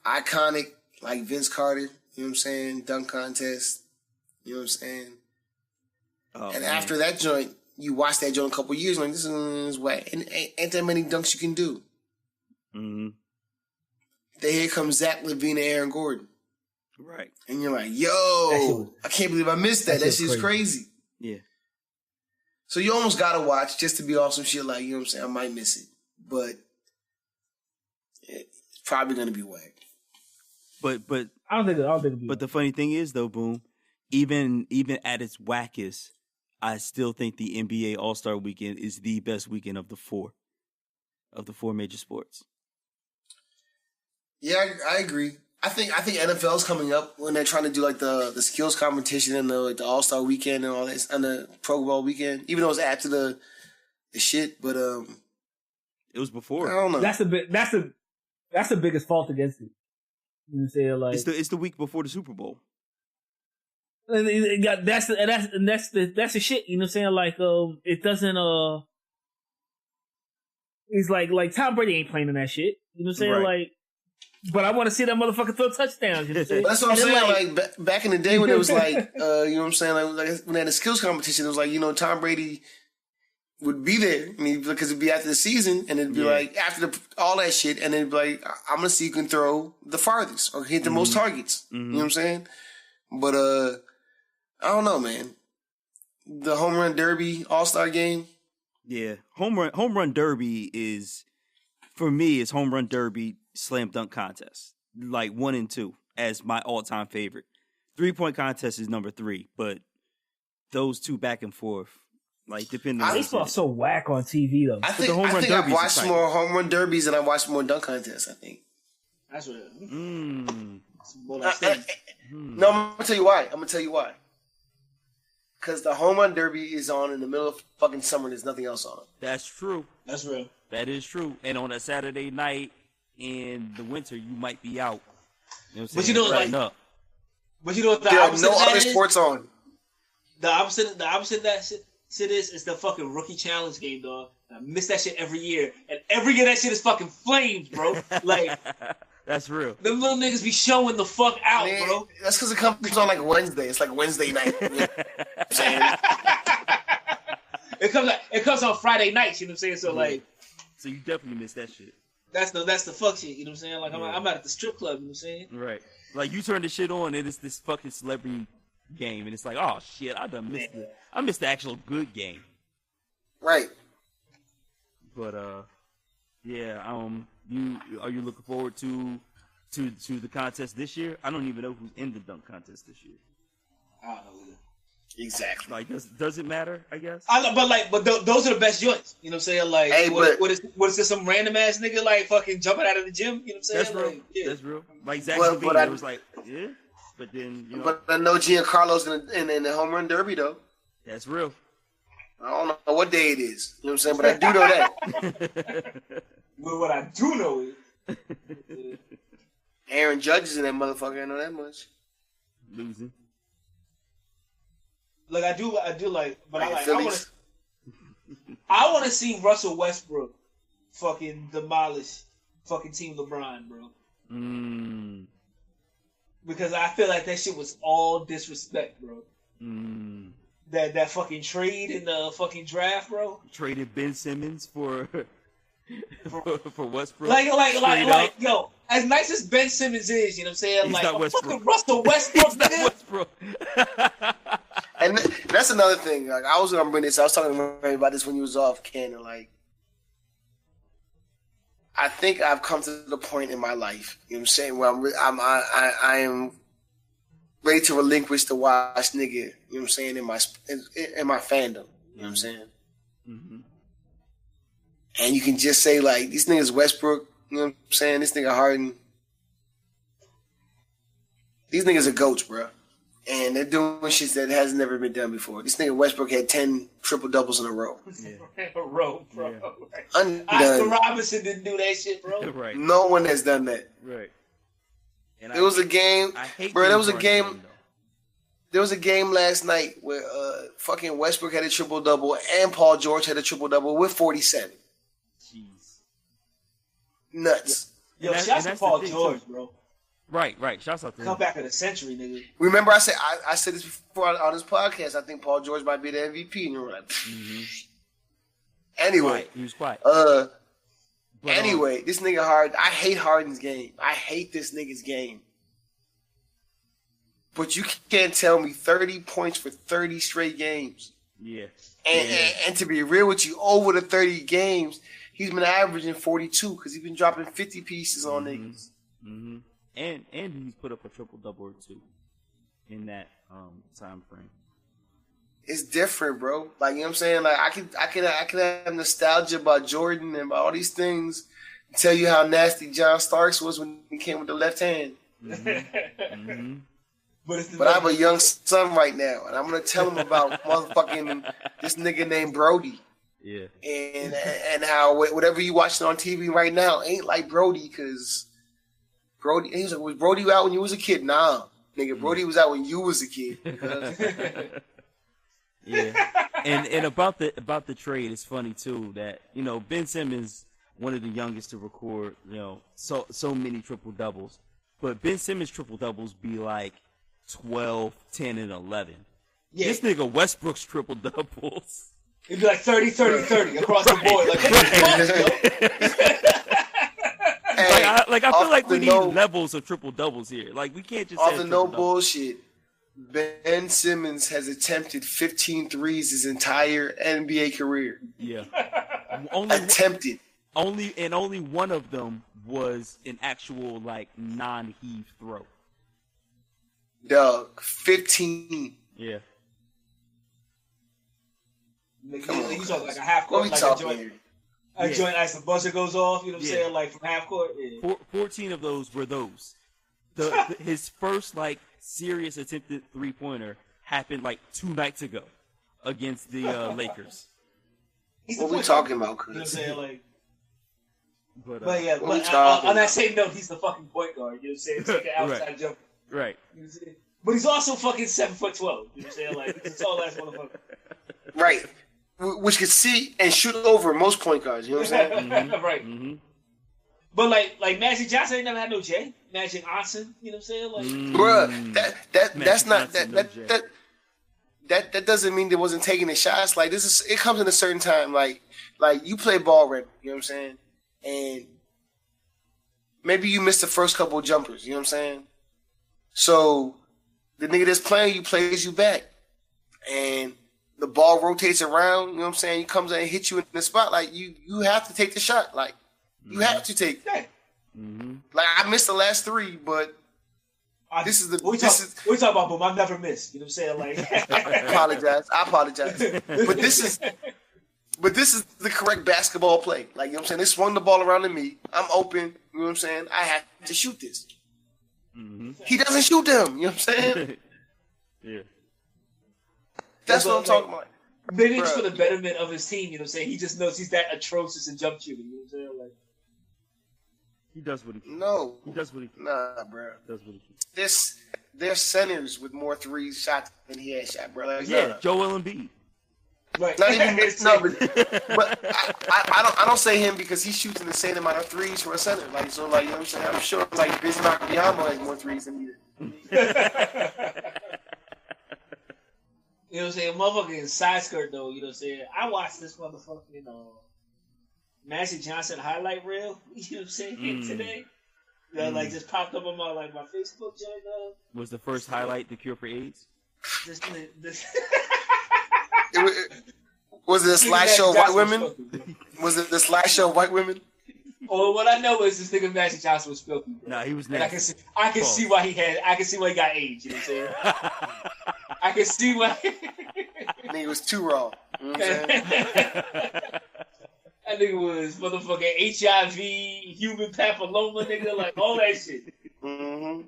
Speaker 2: Iconic, like Vince Carter, you know what I'm saying? Dunk contest, you know what I'm saying? And after that joint, you watch that joint a couple years, like, this is whack. And ain't that many dunks you can do. Then here comes Zach LaVine and Aaron Gordon.
Speaker 1: Right.
Speaker 2: And you're like, yo, I can't believe I missed that. That shit's crazy.
Speaker 1: Yeah.
Speaker 2: So you almost gotta watch just to be off some shit like, you know what I'm saying? I might miss it. But it's probably gonna be whack.
Speaker 1: But
Speaker 3: I don't think it'll be.
Speaker 1: But the funny thing is though, Boom, even at its wackest, I still think the NBA All-Star Weekend is the best weekend of the four major sports.
Speaker 2: Yeah, I agree. I think NFL's coming up when they're trying to do like the skills competition and the All-Star Weekend and all that, and the Pro Bowl weekend, even though it's after the shit, but
Speaker 1: it was before.
Speaker 2: I don't know.
Speaker 3: That's the biggest fault against it. You know what I'm saying? Like,
Speaker 1: it's the week before the Super Bowl.
Speaker 3: And that's the shit. You know what I'm saying? Like, it doesn't. It's like Tom Brady ain't playing in that shit. You know what I'm saying?
Speaker 1: Right.
Speaker 3: Like, but I want to see that motherfucker throw touchdowns. You know what I'm saying?
Speaker 2: That's what I'm saying. Like back in the day when it was like, you know what I'm saying? Like when they had the skills competition, it was like, you know, Tom Brady would be there, because it'd be after the season, and it'd be like after all that shit, and it'd be like, I'm gonna see who can throw the farthest or hit the most targets. You know what I'm saying? But I don't know, man. The home run derby All-Star game.
Speaker 1: Yeah, home run derby is, for me, it's home run derby slam dunk contest, like 1 and 2 as my all-time favorite. 3-point contest is number 3, but those two back and forth, like depending on
Speaker 3: baseball's so whack on TV though.
Speaker 2: I think I've watched more home run derbies than I watched more dunk contests. I think
Speaker 5: that's what.
Speaker 2: No, I'm gonna tell you why. Because the home run derby is on in the middle of fucking summer and there's nothing else on.
Speaker 1: That's true.
Speaker 5: That's real.
Speaker 1: That is true. And on a Saturday night in the winter, you might be out. You know what I'm saying?
Speaker 5: But you know, what the
Speaker 2: there
Speaker 5: opposite
Speaker 2: are no
Speaker 5: of that
Speaker 2: other
Speaker 5: is?
Speaker 2: sports on.
Speaker 5: The opposite of that shit is the fucking rookie challenge game, dog. I miss that shit every year, and every year that shit is fucking flames, bro. Like.
Speaker 1: That's real.
Speaker 5: Them little niggas be showing the fuck out, man, bro.
Speaker 2: That's because it comes on like Wednesday. It's like Wednesday night. You know
Speaker 5: it comes on Friday nights. You know what I'm saying? So like,
Speaker 1: so you definitely miss that shit.
Speaker 5: That's the fuck shit. You know what I'm saying? Like I'm out at the strip club. You know what I'm saying?
Speaker 1: Right. Like you turn the shit on and it's this fucking celebrity game, and it's like, oh shit, I missed the actual good game.
Speaker 2: Right.
Speaker 1: But yeah. Are you looking forward to the contest this year? I don't even know who's in the dunk contest this year.
Speaker 5: I don't know either.
Speaker 2: Exactly.
Speaker 1: Like, does it matter? I guess.
Speaker 5: But those are the best joints. You know what I'm saying? Like,
Speaker 2: hey,
Speaker 5: what is this? Some random ass nigga like fucking jumping out of the gym? You know what I'm saying?
Speaker 1: That's real.
Speaker 5: Like, yeah.
Speaker 1: That's real. Like Zach LaVine, it was like, yeah. But then, you know.
Speaker 2: But I know Giancarlo's in the home run derby though.
Speaker 1: That's real.
Speaker 2: I don't know what day it is. You know what I'm saying? But I do know that.
Speaker 5: But what I do know is
Speaker 2: Aaron Judge is in that motherfucker. I know that much.
Speaker 1: Losing.
Speaker 5: Look, I do like, but
Speaker 2: Like
Speaker 5: I
Speaker 2: Phillies.
Speaker 5: want to see Russell Westbrook fucking demolish fucking Team LeBron, bro. Because I feel like that shit was all disrespect, bro. That fucking trade in the fucking draft, bro.
Speaker 1: Traded Ben Simmons for Westbrook.
Speaker 5: Like, yo, as nice as Ben Simmons is, you know what I'm saying?
Speaker 1: He's
Speaker 5: like,
Speaker 1: not Westbrook.
Speaker 5: fucking Russell Westbrook,
Speaker 1: He's not
Speaker 5: nigga.
Speaker 1: Westbrook.
Speaker 2: And that's another thing. Like, I was gonna bring this. I was talking to Ray about this when you was off, Ken. Like, I think I've come to the point in my life, you know what I'm saying, where I am ready to relinquish the watch nigga, you know what I'm saying, in my fandom, you know what I'm saying?
Speaker 1: Mm-hmm.
Speaker 2: And you can just say, like, these niggas Westbrook, you know what I'm saying, this nigga Harden, these niggas are goats, bro. And they're doing shit that has never been done before. This nigga Westbrook had 10 triple-doubles in a row.
Speaker 5: In a row, bro.
Speaker 2: Yeah.
Speaker 5: Right. Oscar Robinson didn't do that shit, bro.
Speaker 1: Right.
Speaker 2: No one has done that.
Speaker 1: Right. And
Speaker 2: There was a game, bro. There was a game.
Speaker 1: Though.
Speaker 2: There was a game last night where fucking Westbrook had a triple-double and Paul George had a triple-double with 47.
Speaker 1: Jeez.
Speaker 2: Nuts.
Speaker 5: Yo, shouts to Paul George, bro.
Speaker 1: Right. Shouts out to him.
Speaker 5: Come back of the century, nigga.
Speaker 2: Remember, I said this before on this podcast. I think Paul George might be the MVP, and you were like, anyway,
Speaker 1: He was quiet.
Speaker 2: Anyway, this nigga Harden. I hate Harden's game. I hate this nigga's game. But you can't tell me 30 points for 30 straight games.
Speaker 1: Yeah.
Speaker 2: And to be real with you, over the 30 games, he's been averaging 42 because he's been dropping 50 pieces on niggas.
Speaker 1: Mm-hmm. And he's put up a triple-double or two in that time frame.
Speaker 2: It's different, bro. Like, you know what I'm saying? Like, I can have nostalgia about Jordan and about all these things and tell you how nasty John Starks was when he came with the left hand.
Speaker 1: Mm-hmm.
Speaker 2: But I have a young son right now, and I'm gonna tell him about motherfucking this nigga named Brody.
Speaker 1: Yeah.
Speaker 2: And how whatever you watching on TV right now ain't like Brody, because Brody, he was like, was Brody out when you was a kid? Nah, nigga, Brody was out when you was a kid.
Speaker 1: Yeah. And about the trade, it's funny too that, you know, Ben Simmons, one of the youngest to record, you know, so many triple doubles, but Ben Simmons triple doubles be like 12, 10, and 11. Yeah. This nigga Westbrook's triple doubles.
Speaker 5: It'd be like 30, 30, 30 across the board. Like,
Speaker 1: I feel like we need levels of triple doubles here. Like, we can't just
Speaker 2: off the no bullshit. Ben Simmons has attempted 15 threes his entire NBA career.
Speaker 1: Yeah.
Speaker 2: Attempted.
Speaker 1: Only one of them was an actual, like, non-heave throw.
Speaker 2: Dog, 15.
Speaker 1: Yeah.
Speaker 5: You talk like a half court, like a joint. A joint as the buzzer goes off, you know what I'm saying? Like from half court. Yeah.
Speaker 1: 14 of those were those. His first like serious attempted 3-pointer happened like 2 nights ago against the Lakers.
Speaker 2: What we talking about, Chris?
Speaker 5: You know what I'm saying? Like,
Speaker 1: but
Speaker 5: yeah, on that same note, he's the fucking point guard. You know what I'm saying? Take an outside jumper.
Speaker 1: Right.
Speaker 5: You know what I'm saying? But he's also fucking 7'12". You know what I'm saying? Like, he's a tall ass motherfucker.
Speaker 2: Right. Which could see and shoot over most point guards. You know what I'm saying?
Speaker 5: Mm-hmm. Right. Mm-hmm. But like Magic Johnson ain't never had no J. Magic Johnson, you know what I'm saying? Like,
Speaker 2: bruh, that's not that doesn't mean they wasn't taking the shots. Like it comes in a certain time. Like you play ball right, you know what I'm saying? And maybe you missed the first couple of jumpers, you know what I'm saying? So the nigga that's playing you plays you back. And the ball rotates around, you know what I'm saying? He comes in and hits you in the spot. Like, you have to take the shot. Like, you have to take it. Mm-hmm. Like, I missed the last 3, but this is the...
Speaker 5: We talk about boom. I've never missed. You know what I'm saying? Like,
Speaker 2: I apologize. But this is the correct basketball play. Like, you know what I'm saying? They swung the ball around to me. I'm open. You know what I'm saying? I have to shoot this. Mm-hmm. He doesn't shoot them. You know what I'm saying?
Speaker 1: Yeah.
Speaker 2: That's what I'm talking about.
Speaker 5: Maybe it's for the betterment of his team, you know what I'm saying? He just knows he's that atrocious in jump shooting, you know what I'm saying? Like,
Speaker 1: he does what he can.
Speaker 2: No.
Speaker 1: He does what he can.
Speaker 2: Nah, bro.
Speaker 1: He does what he can.
Speaker 2: There's centers with more threes shots than he had shot, bro. Like,
Speaker 1: Yeah, Joel Embiid.
Speaker 5: right.
Speaker 2: Not even but I don't say him because he shoots the same amount of threes for a center. Like, so, like, you know what I'm saying? I'm sure like Bismarck Biyama has more threes than he did.
Speaker 5: You know what I'm saying? Motherfucking side skirt though, you know what I'm saying? I watched this motherfucking Magic Johnson highlight reel, you know what I'm saying, today. That like just popped up on my Facebook joint.
Speaker 1: Was the first highlight the cure for AIDS?
Speaker 5: This
Speaker 2: Was it a slideshow of white women? Was it the slideshow of white women?
Speaker 5: Oh, what I know is this nigga Magic Johnson was filthy. Bro.
Speaker 1: Nah, he was
Speaker 5: nasty.
Speaker 1: nasty.
Speaker 5: I can see why he got AIDS. You know what I'm saying? I can see why.
Speaker 2: Nigga was too raw. You know what I'm saying?
Speaker 5: That nigga was motherfucking HIV, human papilloma, nigga, like all that shit.
Speaker 2: Mm-hmm.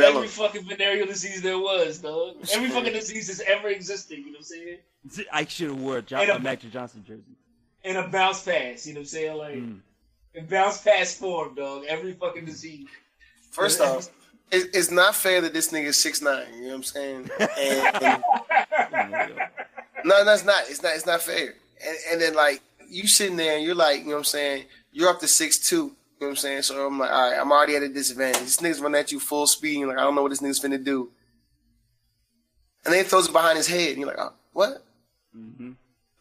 Speaker 5: Every fucking venereal disease there was, dog. Every fucking disease that's ever existed, you know what I'm saying?
Speaker 1: I should have wore a Magic Johnson jersey.
Speaker 5: And a bounce pass, you know what I'm saying? Like, in bounce pass form, dog. Every fucking disease.
Speaker 2: First off, it's not fair that this nigga is 6'9", you know what I'm saying? No, that's not. It's not fair. And then, like, you sitting there and you're like, you know what I'm saying? You're up to 6'2", you know what I'm saying? So I'm like, all right, I'm already at a disadvantage. This nigga's running at you full speed. And you're like, I don't know what this nigga's finna do. And then he throws it behind his head. And you're like, oh, what? Mm-hmm.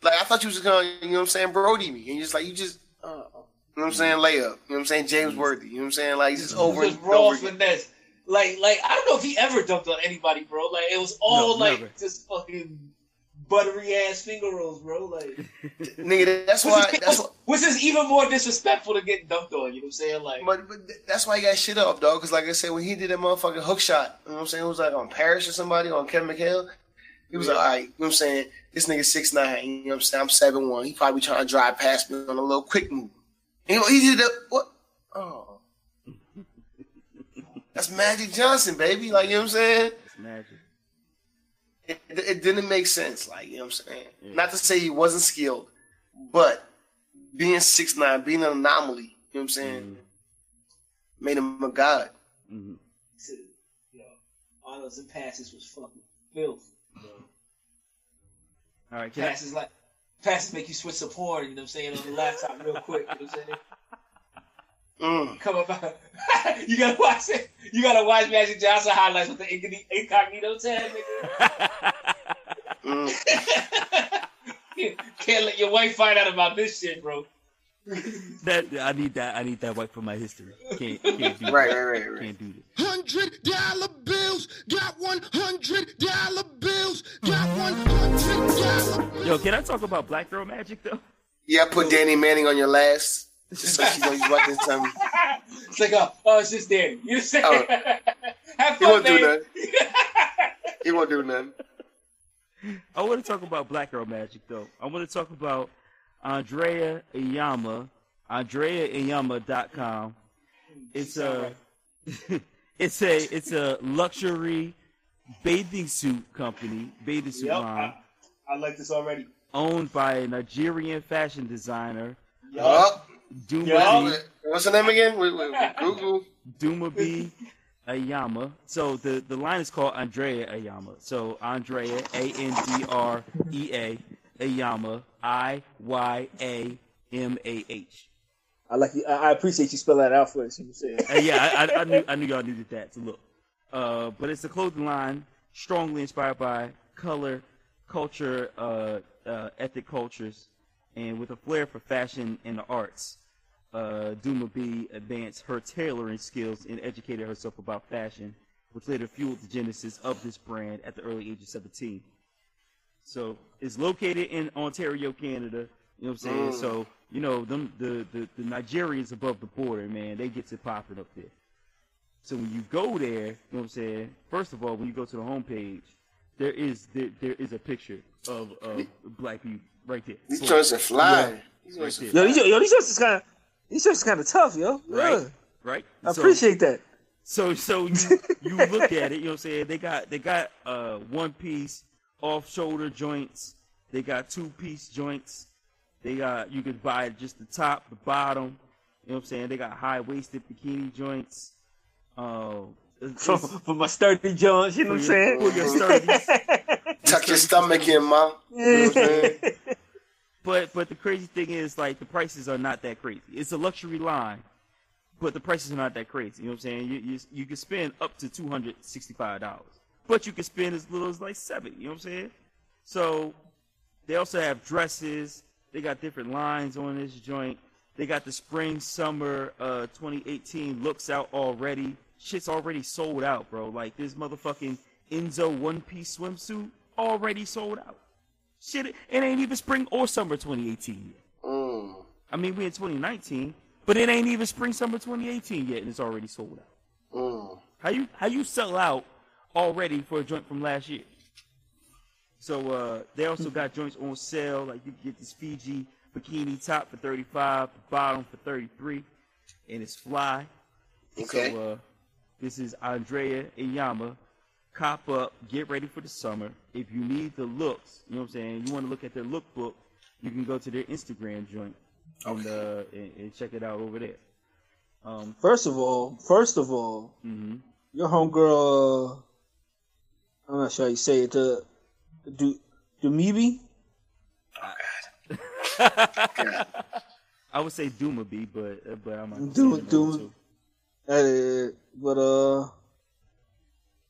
Speaker 2: Like, I thought you was going to, you know what I'm saying, Brody me. And you're just like, you just, you know what I'm saying, layup. You know what I'm saying, James Worthy. You know what I'm saying? Like, just over and
Speaker 5: raw
Speaker 2: over again.
Speaker 5: finesse. Like, I don't know if he ever dunked on anybody, bro. Like, it was all, never. Just fucking buttery-ass finger rolls, bro. Like,
Speaker 2: nigga, that's why...
Speaker 5: Which is even more disrespectful to getting dunked on, you know what I'm saying? Like,
Speaker 2: but that's why he got shit up, dog. Because, like I said, when he did that motherfucking hook shot, you know what I'm saying? It was like on Parrish or somebody, on Kevin McHale. He was like, all right, you know what I'm saying? This nigga 6'9", you know what I'm saying? I'm 7'1". He probably trying to drive past me on a little quick move. And he did that. What? Oh. That's Magic Johnson, baby. Like, you know what I'm saying?
Speaker 1: It's magic.
Speaker 2: It didn't make sense. Like, you know what I'm saying? Yeah. Not to say he wasn't skilled, but being 6'9", being an anomaly, you know what I'm saying? Made him a god.
Speaker 5: Yo, all those passes was fucking filth.
Speaker 1: All right,
Speaker 5: passes make you switch to porn, you know what I'm saying, on the laptop real quick, you know what I'm saying? Come up, you gotta watch it. You gotta watch Magic Johnson highlights with the incognito tab, nigga. Can't let your wife find out about this shit, bro.
Speaker 1: I need that wipe from my history. Can't do that.
Speaker 2: Right.
Speaker 1: Can't do this.
Speaker 4: $100 bills, got $100 bills, got $100.
Speaker 1: Yo, can I talk about Black Girl Magic though?
Speaker 2: Yeah, put Danny Manning on your last. Just so she knows you watching something.
Speaker 5: It's like, oh, it's just Danny. You say, have fun,
Speaker 2: he won't
Speaker 5: man.
Speaker 2: do nothing. He won't do nothing.
Speaker 1: I want to talk about Black Girl Magic though. I want to talk about Andrea Iyama, AndreaIyama.com. It's a luxury bathing suit company, bathing suit line.
Speaker 5: I like this already.
Speaker 1: Owned by a Nigerian fashion designer.
Speaker 2: Yup.
Speaker 1: Dumabi.
Speaker 2: What's her name again? Google.
Speaker 1: Dumabi Iyama. So the line is called Andrea Iyama. So Andrea, Andrea Iyama, Iyamah.
Speaker 5: I like you. I appreciate you spelling that out for us. You know what I'm saying?
Speaker 1: Yeah, I knew y'all needed that to look. But it's a clothing line strongly inspired by color, culture, ethnic cultures, and with a flair for fashion and the arts. Duma B advanced her tailoring skills and educated herself about fashion, which later fueled the genesis of this brand at the early age of 17. So it's located in Ontario, Canada. You know what I'm saying? So, you know, the Nigerians above the border, man, they get to popping up there. So when you go there, you know what I'm saying? First of all, when you go to the homepage, there is a picture of black people right there.
Speaker 2: These shirts are fly.
Speaker 1: Right there.
Speaker 3: Yo, these shirts is kind of tough, yo.
Speaker 1: Right. Right.
Speaker 3: I appreciate that.
Speaker 1: So you look at it, you know what I'm saying? They got one piece off-shoulder joints. They got 2-piece joints. They got, you could buy just the top, the bottom. You know what I'm saying? They got high-waisted bikini joints.
Speaker 3: For my sturdy joints, you know what I'm saying?
Speaker 1: For your sturdies.
Speaker 2: Tuck your stomach in, ma. You know what I'm saying?
Speaker 1: But the crazy thing is, like, the prices are not that crazy. It's a luxury line, but the prices are not that crazy. You know what I'm saying? You can spend up to $265, but you can spend as little as like $70. You know what I'm saying? So they also have dresses. They got different lines on this joint. They got the spring summer 2018 looks out already. Shit's already sold out, bro. Like this motherfucking Enzo 1-piece swimsuit already sold out. Shit, it ain't even spring or summer 2018 yet. I mean, we in 2019, but it ain't even spring summer 2018 yet, and it's already sold out. How you sell out already for a joint from last year? So they also got joints on sale. Like you can get this Fiji bikini top for $35, the bottom for $33, and it's fly.
Speaker 2: Okay.
Speaker 1: So this is Andrea Iyama. Cop up, get ready for the summer. If you need the looks, you know what I'm saying, you want to look at their lookbook, you can go to their Instagram joint and check it out over there.
Speaker 3: First of all, your homegirl, I'm not sure how you say it, Dumibi?
Speaker 2: Oh, God.
Speaker 1: I would say Dumabi, but I'm not
Speaker 3: Doom. But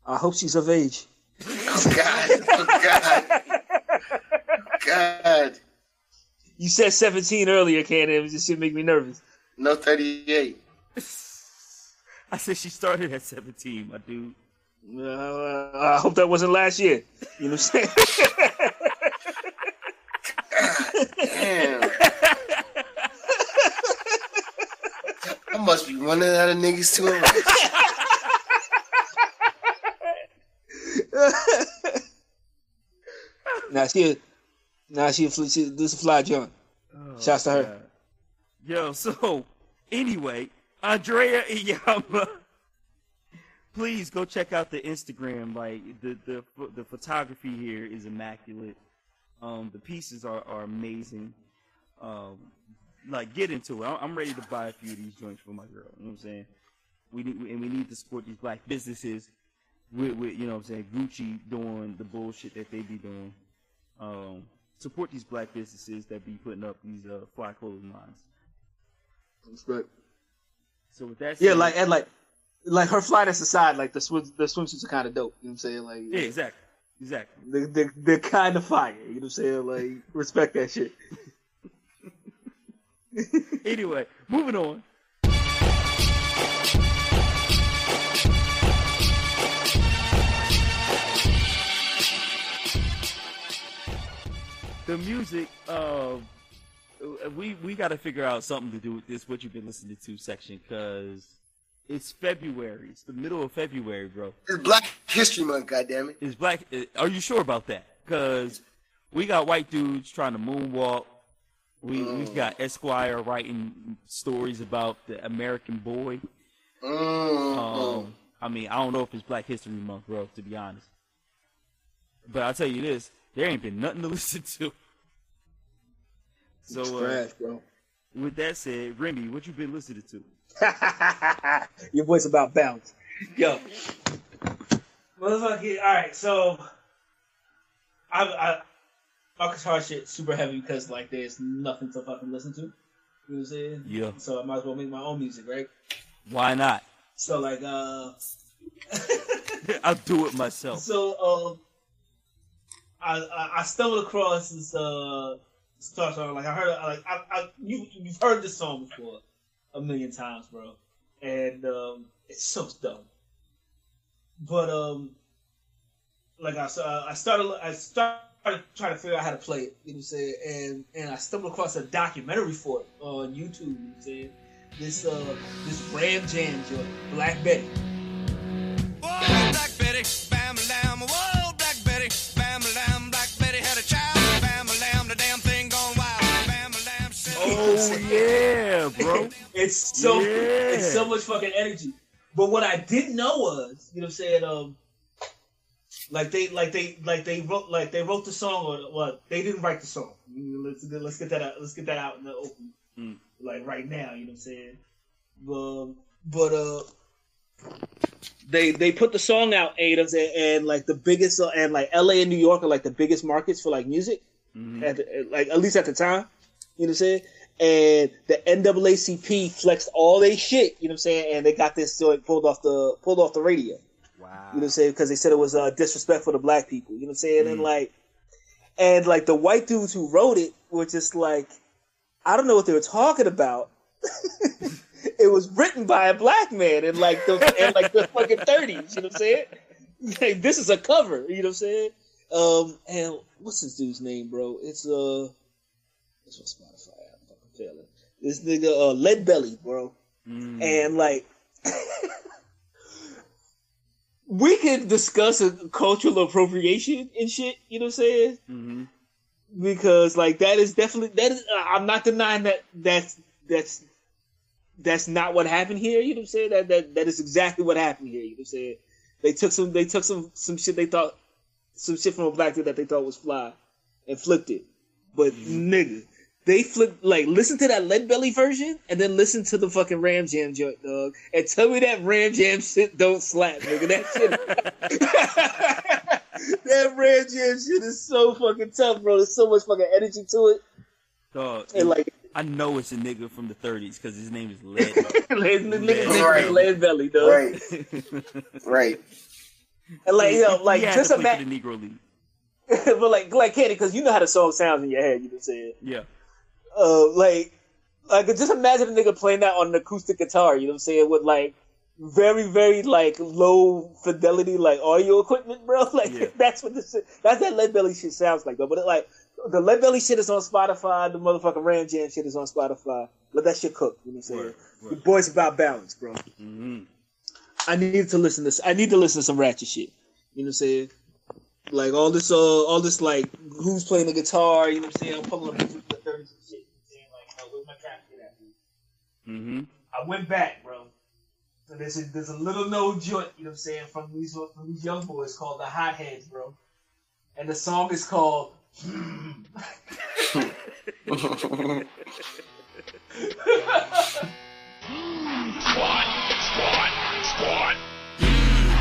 Speaker 3: I hope she's of age.
Speaker 2: Oh, God. Oh, God. God.
Speaker 3: You said 17 earlier, Candace. This shit make me nervous.
Speaker 2: No 38.
Speaker 1: I said she started at 17, my dude.
Speaker 3: I hope that wasn't last year. You know what I'm saying?
Speaker 2: God damn. I must be running out of niggas too much.
Speaker 3: This is a fly joint. Shouts to her.
Speaker 1: God. Yo, so anyway, Andrea Iyama, please go check out the Instagram. Like the photography here is immaculate. The pieces are amazing. Like get into it. I'm ready to buy a few of these joints for my girl. You know what I'm saying? We need to support these black businesses. With you know what I'm saying, Gucci doing the bullshit that they be doing. Support these black businesses that be putting up these fly clothing lines.
Speaker 3: That's right. So
Speaker 1: with that said,
Speaker 3: yeah, like her flyness aside, like the swimsuits are kind of dope. You know what I'm saying? Like
Speaker 1: yeah, exactly.
Speaker 3: They're kind of fire. You know what I'm saying? Like respect that shit.
Speaker 1: Anyway, moving on. The music, we got to figure out something to do with this, what you've been listening to section, because it's February. It's the middle of February, bro.
Speaker 2: It's Black History Month, goddammit.
Speaker 1: It's black. Are you sure about that? Because we got white dudes trying to moonwalk. We've got Esquire writing stories about the American boy. I mean, I don't know if it's Black History Month, bro, to be honest. But I'll tell you this. There ain't been nothing to listen to. So,
Speaker 3: it's trash, bro.
Speaker 1: With that said, Remy, what you been listening to?
Speaker 3: Your voice about balance. Yo.
Speaker 5: Motherfucker, alright, so I Marcus Hard shit super heavy because like there's nothing to fucking listen to. You know what I'm saying?
Speaker 1: Yeah.
Speaker 5: So I might as well make my own music, right?
Speaker 1: Why not?
Speaker 5: So like
Speaker 1: I'll do it myself.
Speaker 5: So I stumbled across this Star song. Like I heard, you've heard this song before a million times, bro, and it's so dumb. But like I started trying to figure out how to play it. You know what I'm saying? And I stumbled across a documentary for it on YouTube. You know what I'm saying? This Ram Jam joint, Black Betty.
Speaker 4: Whoa, Black Betty, bam lamb. Whoa, Black Betty, bam lamb. Black Betty had a child, bam lamb. The damn thing gone wild, bam lamb.
Speaker 1: Oh yeah, bro.
Speaker 5: It's so much fucking energy. But what I didn't know was, you know what I'm saying? they wrote the song, or what? They didn't write the song. Let's get that out. Let's get that out in the open, like right now. You know what I'm saying? But they put the song out, Adams, and like the biggest, and like LA and New York are like the biggest markets for like music, at least at the time. You know what I'm saying? And the NAACP flexed all they shit. You know what I'm saying? And they got this joint pulled off the radio.
Speaker 1: Wow.
Speaker 5: You know what I'm saying? Because they said it was disrespectful to black people. You know what I'm saying? And like the white dudes who wrote it were just like, I don't know what they were talking about. It was written by a black man in like the fucking 30s. You know what I'm saying? Like, this is a cover. You know what I'm saying? And what's this dude's name, bro? It's on Spotify. I'm fucking failing. This nigga Lead Belly, bro. And like. We could discuss a cultural appropriation and shit, you know what I'm saying? Mm-hmm. Because like that is I'm not denying that's not what happened here, you know what I'm saying? That is exactly what happened here, you know what I'm saying? They took some shit some shit from a black dude that they thought was fly and flipped it. But nigga, they flipped, like, listen to that Lead Belly version and then listen to the fucking Ram Jam joint, dog. And tell me that Ram Jam shit don't slap, nigga. That shit. That Ram Jam shit is so fucking tough, bro. There's so much fucking energy to it.
Speaker 1: Dog.
Speaker 5: And like,
Speaker 1: I know it's a nigga from the 30s because his name is Lead.
Speaker 5: Lead Belly, dog.
Speaker 2: Right.
Speaker 5: And like, like, just
Speaker 1: imagine the Negro League.
Speaker 5: But like Kenny, because you know how the song sounds in your head, you know what I'm saying?
Speaker 1: Yeah.
Speaker 5: Like just imagine a nigga playing that on an acoustic guitar, you know what I'm saying, with like very, very like low fidelity like audio equipment, bro. Like that's that Lead Belly shit sounds like, though. But like the Lead Belly shit is on Spotify, the motherfucking Ram Jam shit is on Spotify. Let that shit cook, you know what I'm saying? The boy's about balance, bro. Mm-hmm. I need to listen to some ratchet shit. You know what I'm saying? Like all this like who's playing the guitar, you know what I'm saying? I'm pulling up music from the 30s and shit. You know what I'm saying? Like, where's my trap shit at? Mm-hmm. I went back, bro. So there's a little known joint, you know what I'm saying, from these young boys called the Hotheads, bro. And the song is called
Speaker 4: Squad.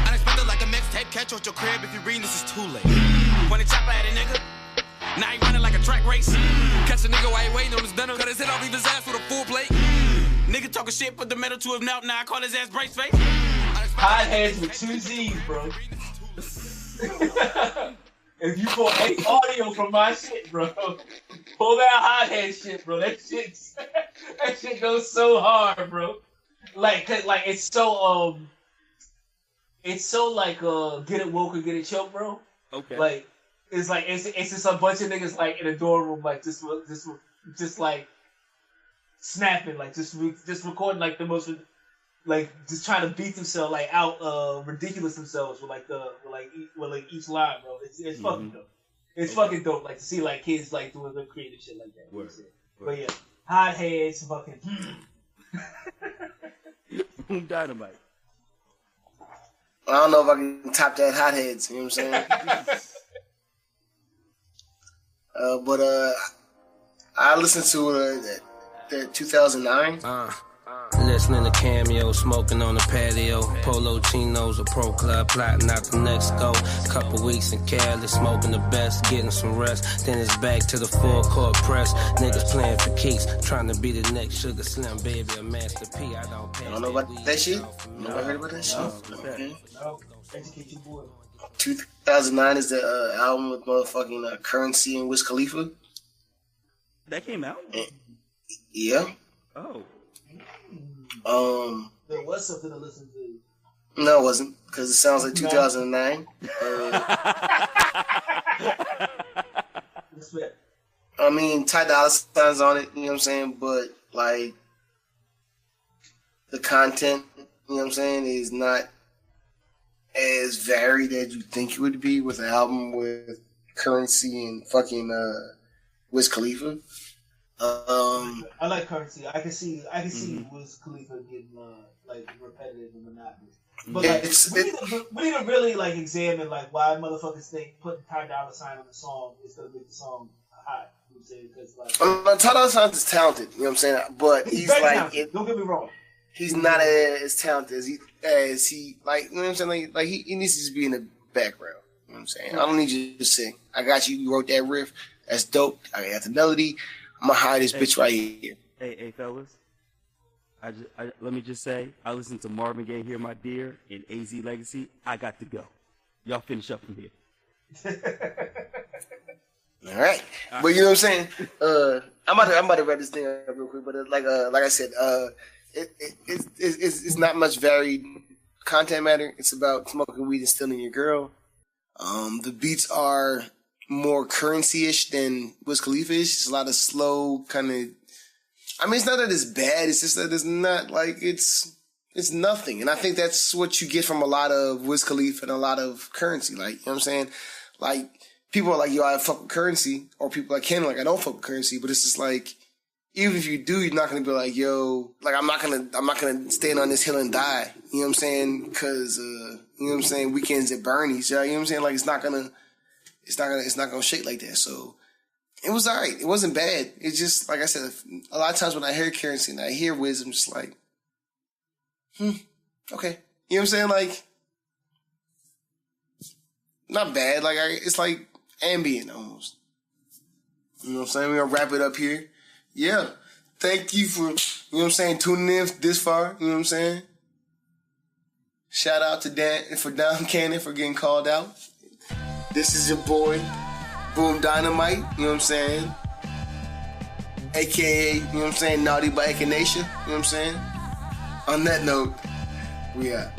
Speaker 4: Unexpected like a mixtape, catch you at your crib if you read this is too late. When the chopper at a nigga, now he running like a track race. Catch a nigga while he waiting on his dinner, cut his head off, leave his ass with a full plate. Nigga talking shit, put the metal to his mouth, now I call his ass brace face.
Speaker 5: Hotheads with 2 Z's, bro. If you pull any audio from my shit, bro, pull that Hothead shit, bro. That shit goes so hard, bro. Like it's so like get it woke or get it choked, bro. Okay. Like it's just a bunch of niggas like in a dorm room, like just like snapping, like just recording like the most, like just trying to beat themselves like out, ridiculous themselves with each line, bro. It's fucking dope. It's fucking dope, like to see like kids like doing their creative shit like that. Word. But yeah, Hotheads, fucking.
Speaker 1: Boom Dynamite.
Speaker 2: I don't know if I can top that Hotheads, you know what I'm saying? But I listened to that 2009.
Speaker 6: Listening to Cameo, smoking on the patio. Polo chinos, a pro club, plotting out the next go. Couple weeks in Cali, smoking the best, getting some rest. Then it's back to the full court press. Niggas playing for keeps, trying to be the next Sugar Slim baby, a Master P. I don't
Speaker 2: know about that shit. Never heard about that shit.
Speaker 5: No. Educate your boy.
Speaker 2: 2009 is the album with motherfucking Currency and Wiz Khalifa.
Speaker 1: That came out?
Speaker 2: Yeah.
Speaker 1: Oh.
Speaker 5: There was something to listen to.
Speaker 2: No, it wasn't, because it sounds like 2009. I mean, Ty Dolla Sign's on it, you know what I'm saying? But, like, the content, you know what I'm saying, is not as varied as you think it would be with an album with Currency and fucking Wiz Khalifa.
Speaker 5: I like Currency. I can see Wiz Khalifa getting like repetitive and monotonous. But like, we need to really like examine like why motherfuckers think putting Ty Dolla $ign on the song is gonna make the song hot. You know what I'm saying? Because like,
Speaker 2: Ty Dolla $ign is talented. You know what I'm saying? But he's like,
Speaker 5: don't get me wrong.
Speaker 2: He's not as talented as he like. You know what I'm saying? Like he needs to just be in the background. You know what I'm saying? I don't need you to sing. I got you. You wrote that riff. That's dope. I got the melody. I'm gonna hire this bitch right here.
Speaker 1: Hey, fellas. Let me just say, I listened to Marvin Gaye, Hear My Dear, and AZ Legacy. I got to go. Y'all finish up from here.
Speaker 2: All right. But you know what I'm saying? I'm about to read this thing up real quick. But like I said, it's not much varied content matter. It's about smoking weed and stealing your girl. The beats are more currency-ish than Wiz Khalifa-ish. It's a lot of slow kind of. I mean, it's not that it's bad. It's just that it's not like it's nothing. And I think that's what you get from a lot of Wiz Khalifa and a lot of currency. Like, you know what I'm saying? Like, people are like, yo, I fuck with currency. Or people like Ken, like, I don't fuck with currency. But it's just like, even if you do, you're not going to be like, yo, like, I'm not going to stand on this hill and die. You know what I'm saying? Because, you know what I'm saying? Weekends at Bernie's. You know what I'm saying? Like, it's not going to shake like that. So, it was all right. It wasn't bad. It's just, like I said, a lot of times when I hear currency and I hear Wiz, I'm just like, okay. You know what I'm saying? Like, not bad. Like, it's like ambient almost. You know what I'm saying? We're going to wrap it up here. Yeah. Thank you for, you know what I'm saying, tuning in this far. You know what I'm saying? Shout out to Don Cannon for getting called out. This is your boy, Boom Dynamite, you know what I'm saying? AKA, you know what I'm saying, Naughty by Echinacea, you know what I'm saying? On that note, we out.